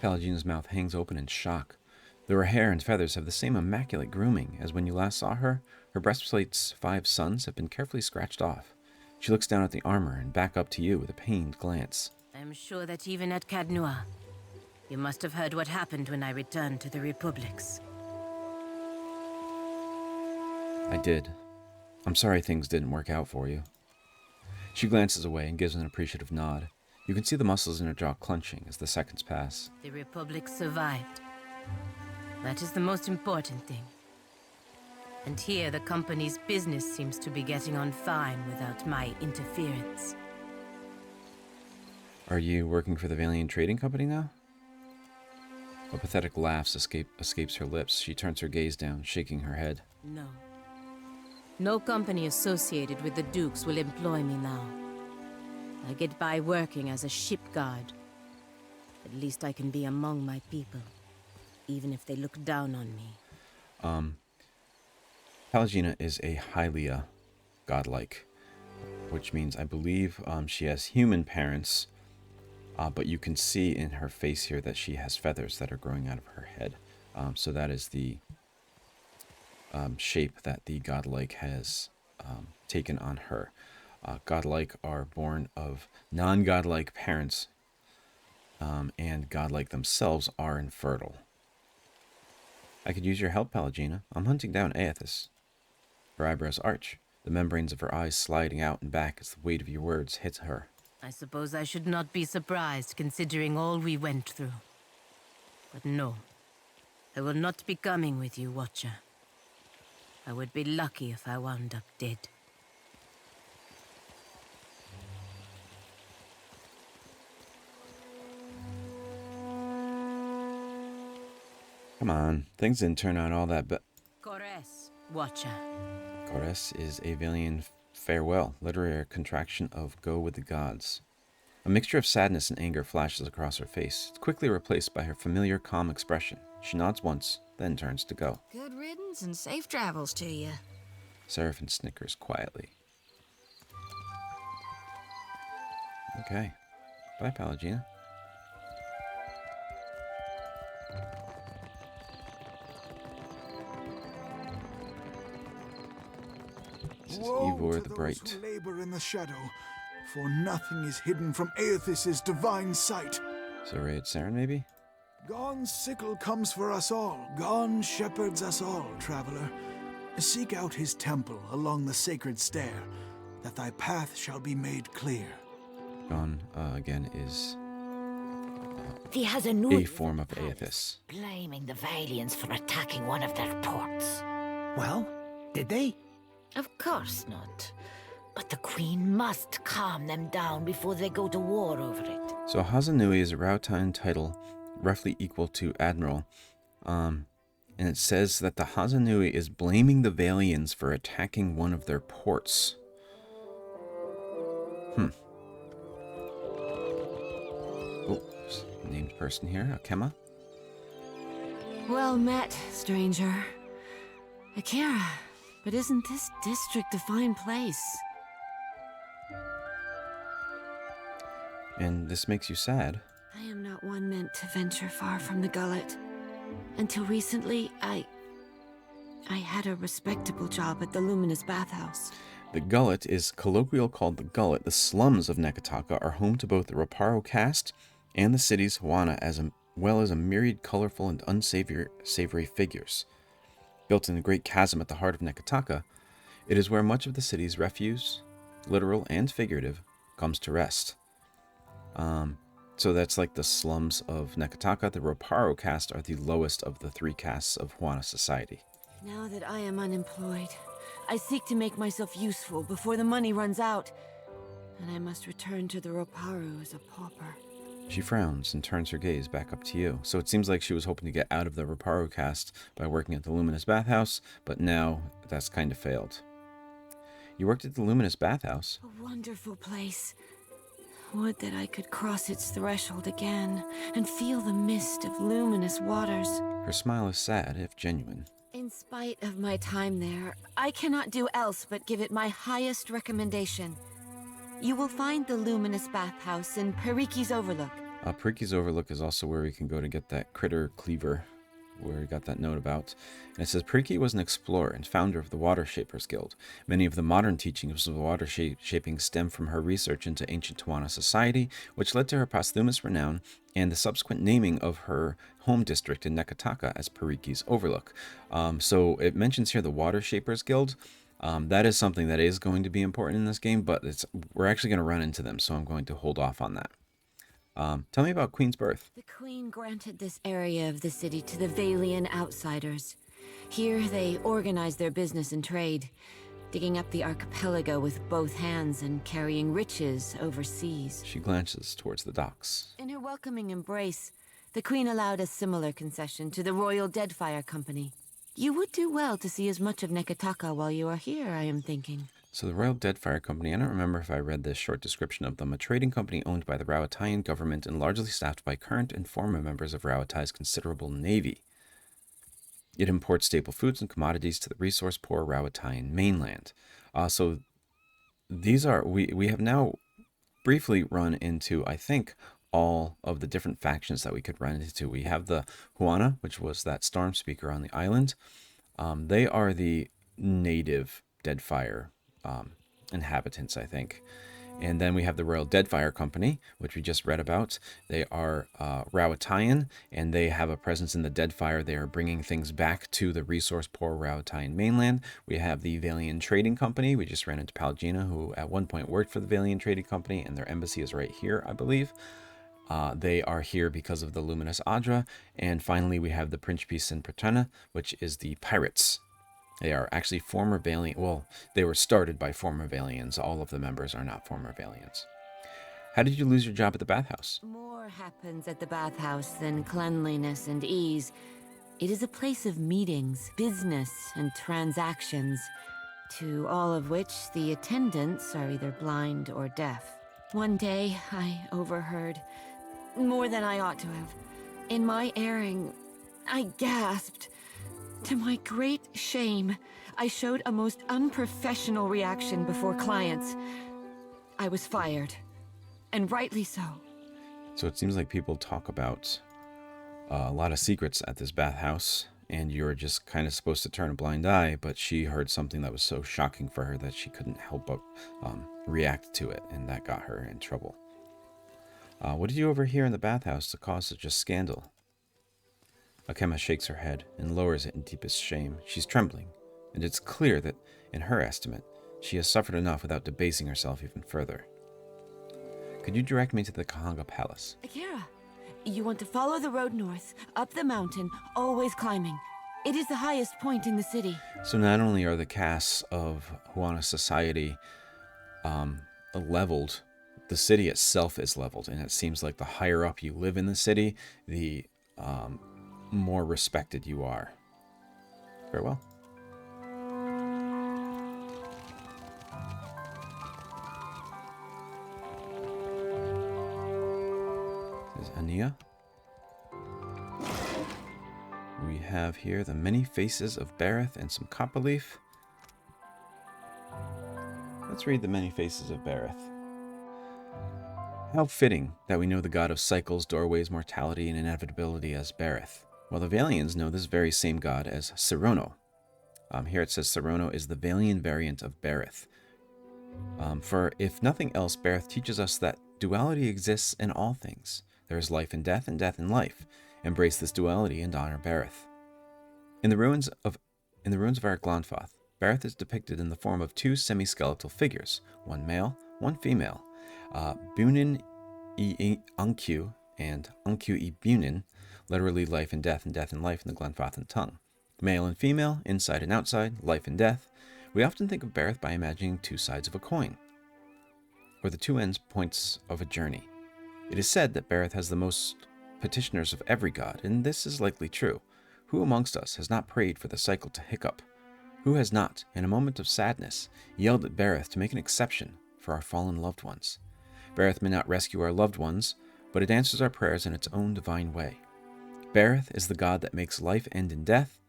Palagina's mouth hangs open in shock. Though her hair and feathers have the same immaculate grooming as when you last saw her, her breastplate's 5 suns have been carefully scratched off. She looks down at the armor and back up to you with a pained glance. I'm sure that even at Cadnua, you must have heard what happened when I returned to the Republics. I did. I'm sorry things didn't work out for you. She glances away and gives an appreciative nod. You can see the muscles in her jaw clenching as the seconds pass. The Republic survived. That is the most important thing. And here the company's business seems to be getting on fine without my interference. Are you working for the Valiant Trading Company now? A pathetic laugh escapes her lips. She turns her gaze down, shaking her head. No. No company associated with the Dukes will employ me now. I get by working as a ship guard. At least I can be among my people, even if they look down on me. Pallegina is a Hylia godlike, which means I believe she has human parents, but you can see in her face here that she has feathers that are growing out of her head. So that is the shape that the godlike has taken on her. Godlike are born of non-godlike parents, and godlike themselves are infertile. I could use your help, Pallegina. I'm hunting down Aethys. Her eyebrows arch, the membranes of her eyes sliding out and back as the weight of your words hits her. I suppose I should not be surprised, considering all we went through. But no, I will not be coming with you, Watcher. I would be lucky if I wound up dead. Come on, things didn't turn out all that Kores, Watcher. Kores is a Valian farewell, literary contraction of go with the gods. A mixture of sadness and anger flashes across her face. It's quickly replaced by her familiar, calm expression. She nods once, then turns to go. Good riddance and safe travels to you. Serafen snickers quietly. Okay. Bye, Pallegina. This is Ivor the Bright. Who labor in the shadow, for nothing is hidden from Aethys' divine sight. So Raid Saren, maybe? Gon's sickle comes for us all. Gon shepherds us all, traveler. Seek out his temple along the sacred stair, that thy path shall be made clear. Gon, again, is a form of Aethys. Blaming the Valians for attacking one of their ports. Well, did they? Of course not. But the Queen must calm them down before they go to war over it. So Hazanui is a Rautan title, roughly equal to Admiral. And it says that the Hazanui is blaming the Valians for attacking one of their ports. Oh, named person here, Akema. Well met, stranger. Akira, but isn't this district a fine place? And this makes you sad. I am not one meant to venture far from the gullet. Until recently, I had a respectable job at the Luminous Bathhouse. The Gullet is colloquial called the Gullet. The slums of Neketaka are home to both the Reparo caste and the city's Huana, as well as a myriad colorful and unsavory figures. Built in the great chasm at the heart of Neketaka, it is where much of the city's refuse, literal and figurative, comes to rest. So that's like the slums of Neketaka. The Reparo caste are the lowest of the three castes of Huana society. Now that I am unemployed, I seek to make myself useful before the money runs out, and I must return to the Reparo as a pauper. She frowns and turns her gaze back up to you. So it seems like she was hoping to get out of the Reparo caste by working at the Luminous Bathhouse, but now that's kind of failed. You worked at the Luminous Bathhouse? A wonderful place. Would that I could cross its threshold again and feel the mist of luminous waters. Her smile is sad, if genuine. In spite of my time there, I cannot do else but give it my highest recommendation. You will find the Luminous Bathhouse in Periki's Overlook. Periki's Overlook is also where we can go to get that critter cleaver, where we got that note about. And it says, Periki was an explorer and founder of the Water Shapers Guild. Many of the modern teachings of water shaping stem from her research into ancient Huana society, which led to her posthumous renown and the subsequent naming of her home district in Neketaka as Periki's Overlook. So it mentions here the Water Shapers Guild. That is something that is going to be important in this game, but we're actually going to run into them, so I'm going to hold off on that. Tell me about Queen's Birth. The Queen granted this area of the city to the Valian outsiders. Here they organized their business and trade, digging up the archipelago with both hands and carrying riches overseas. She glances towards the docks. In her welcoming embrace, The Queen allowed a similar concession to the Royal Deadfire Company. You would do well to see as much of Neketaka while you are here, I am thinking. So the Royal Deadfire Company, I don't remember if I read this short description of them, a trading company owned by the Rauataian government and largely staffed by current and former members of Rauatai's considerable navy. It imports staple foods and commodities to the resource-poor Rauataian mainland. So these are, we have now briefly run into, I think, all of the different factions that we could run into. We have the Huana, which was that storm speaker on the island. They are the native Deadfire inhabitants, I think. And then we have the Royal Deadfire Company, which we just read about. They are Rauataian, and they have a presence in the Deadfire. They are bringing things back to the resource-poor Rauataian mainland. We have the Valian Trading Company. We just ran into Palgina, who at one point worked for the Valian Trading Company, and their embassy is right here, I believe. They are here because of the Luminous Adra. And finally, we have the Principes and Pretena, which is the Pirates. They are actually former Valiant. Well, they were started by former Valians. All of the members are not former Valians. How did you lose your job at the bathhouse? More happens at the bathhouse than cleanliness and ease. It is a place of meetings, business, and transactions, to all of which the attendants are either blind or deaf. One day, I overheard more than I ought to have. In my airing, I gasped. To my great shame, I showed a most unprofessional reaction before clients. I was fired, and rightly so. So it seems like people talk about a lot of secrets at this bathhouse, and you're just kind of supposed to turn a blind eye, but she heard something that was so shocking for her that she couldn't help but react to it, and that got her in trouble. What did you overhear in the bathhouse to cause such a scandal? Akema shakes her head and lowers it in deepest shame. She's trembling, and it's clear that, in her estimate, she has suffered enough without debasing herself even further. Could you direct me to the Kahanga Palace? Akira, you want to follow the road north, up the mountain, always climbing. It is the highest point in the city. So not only are the castes of Huana society leveled, the city itself is leveled, and it seems like the higher up you live in the city, the more respected you are. Farewell. Is Ania? We have here the many faces of Barrow and some copper leaf. Let's read the many faces of Barrow. How fitting that we know the god of cycles, doorways, mortality, and inevitability as Barrow, while the Valians know this very same god as Serono. Here it says Serono is the Valian variant of Barrow. For if nothing else, Barrow teaches us that duality exists in all things. There is life in death and death in life. Embrace this duality and honor Barrow. In the ruins of our Glanfath, Barrow is depicted in the form of two semi-skeletal figures, one male, one female. Bunin I Unkyu and Unkyu I Bunin, literally life and death in life in the Glanfathan tongue. Male and female, inside and outside, life and death. We often think of Barrow by imagining two sides of a coin, or the two ends points of a journey. It is said that Barrow has the most petitioners of every god, and this is likely true. Who amongst us has not prayed for the cycle to hiccup? Who has not, in a moment of sadness, yelled at Barrow to make an exception for our fallen loved ones? Barrow may not rescue our loved ones, but it answers our prayers in its own divine way. Barrow is the god that makes life end in death,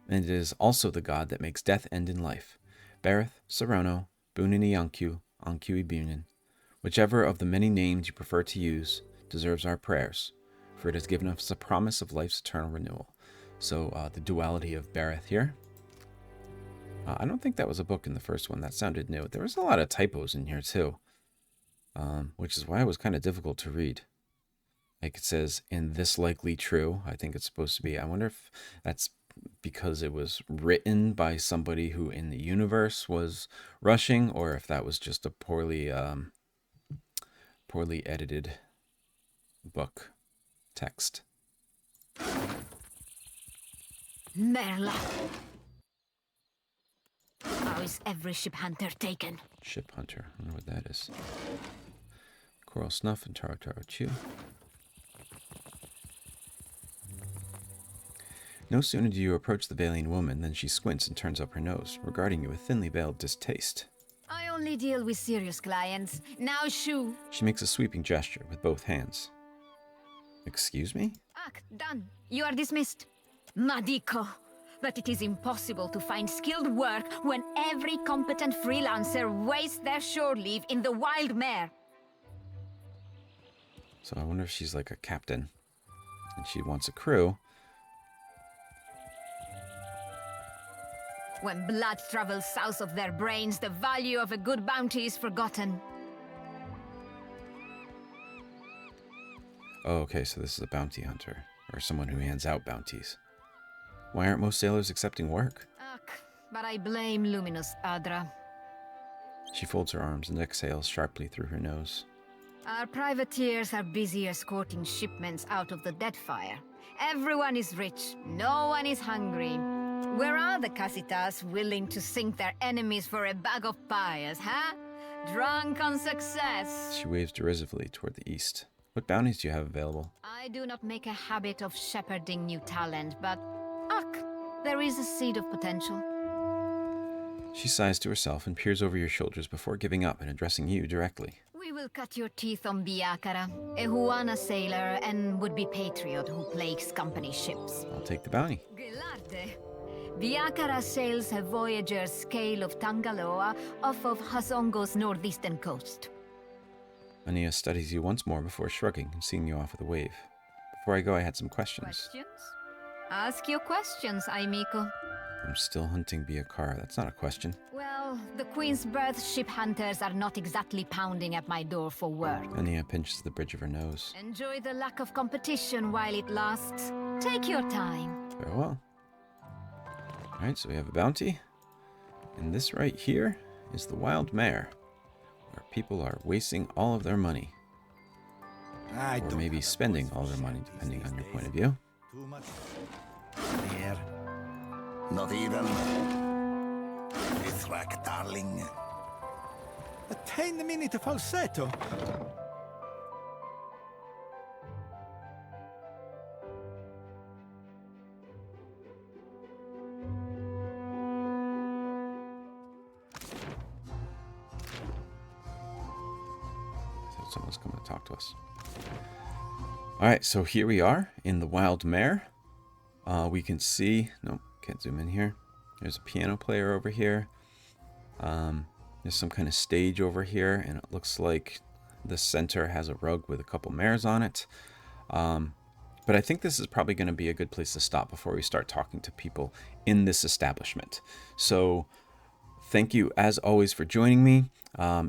and it is also the god that makes death end in life. Barrow, Serono, Bunini Ankyu, Ankyu Ibunin, whichever of the many names you prefer to use, deserves our prayers, for it has given us a promise of life's eternal renewal. So the duality of Barrow here. I don't think that was a book in the first one. That sounded new. There was a lot of typos in here too, which is why it was kind of difficult to read. Like it says, in this likely true. I think it's supposed to be. I wonder if that's because it was written by somebody who in the universe was rushing, or if that was just a poorly edited book text. Merla. How is every ship hunter taken? Ship hunter. I wonder what that is. Coral Snuff and Taro Taro Chew. No sooner do you approach the Valian woman than she squints and turns up her nose, regarding you with thinly veiled distaste. I only deal with serious clients. Now shoo. She makes a sweeping gesture with both hands. Excuse me? Done. You are dismissed. Madiko. But it is impossible to find skilled work when every competent freelancer wastes their shore leave in the wild mare. So I wonder if she's like a captain and she wants a crew. When blood travels south of their brains, the value of a good bounty is forgotten. Oh, okay, so this is a bounty hunter, or someone who hands out bounties. Why aren't most sailors accepting work? But I blame Luminous Adra. She folds her arms and exhales sharply through her nose. Our privateers are busy escorting shipments out of the Deadfire. Everyone is rich, no one is hungry. Where are the Casitas willing to sink their enemies for a bag of pyres, huh? Drunk on success. She waves derisively toward the east. What bounties do you have available? I do not make a habit of shepherding new talent, but there is a seed of potential. She sighs to herself and peers over your shoulders before giving up and addressing you directly. We will cut your teeth on Biakara, a Huana sailor and would-be patriot who plagues company ships. I'll take the bounty. Gelarde. Biakara sails a Voyager's scale of Tangaloa off of Hazongo's northeastern coast. Ania studies you once more before shrugging and seeing you off with a wave. Before I go, I had some questions. Questions? Ask your questions, Aimiko. I'm still hunting Biakara. That's not a question. Well, the Queen's Birth ship hunters are not exactly pounding at my door for work. Ania pinches the bridge of her nose. Enjoy the lack of competition while it lasts. Take your time. Very well. Alright, so we have a bounty. And this right here is the Wild Mare, where people are wasting all of their money. Or maybe spending all their money, depending on your point of view. Too much. Here. Not even. Ithrak, darling. A 10-minute falsetto. Someone's coming to talk to us. Alright, so here we are in the Wild Mare. We can see... Nope, can't zoom in here. There's a piano player over here. There's some kind of stage over here, and it looks like the center has a rug with a couple mares on it. But I think this is probably going to be a good place to stop before we start talking to people in this establishment. So... thank you, as always, for joining me.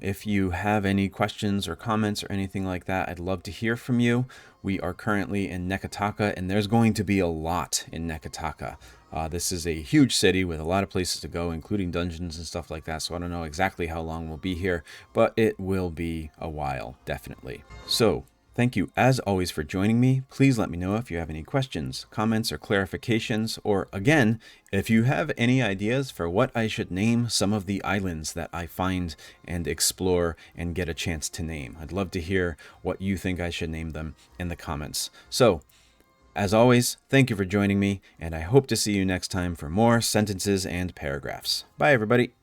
If you have any questions or comments or anything like that, I'd love to hear from you. We are currently in Neketaka, and there's going to be a lot in Neketaka. This is a huge city with a lot of places to go, including dungeons and stuff like that, so I don't know exactly how long we'll be here, but it will be a while, definitely. So, thank you, as always, for joining me. Please let me know if you have any questions, comments, or clarifications, or, again, if you have any ideas for what I should name some of the islands that I find and explore and get a chance to name. I'd love to hear what you think I should name them in the comments. So, as always, thank you for joining me, and I hope to see you next time for more sentences and paragraphs. Bye, everybody.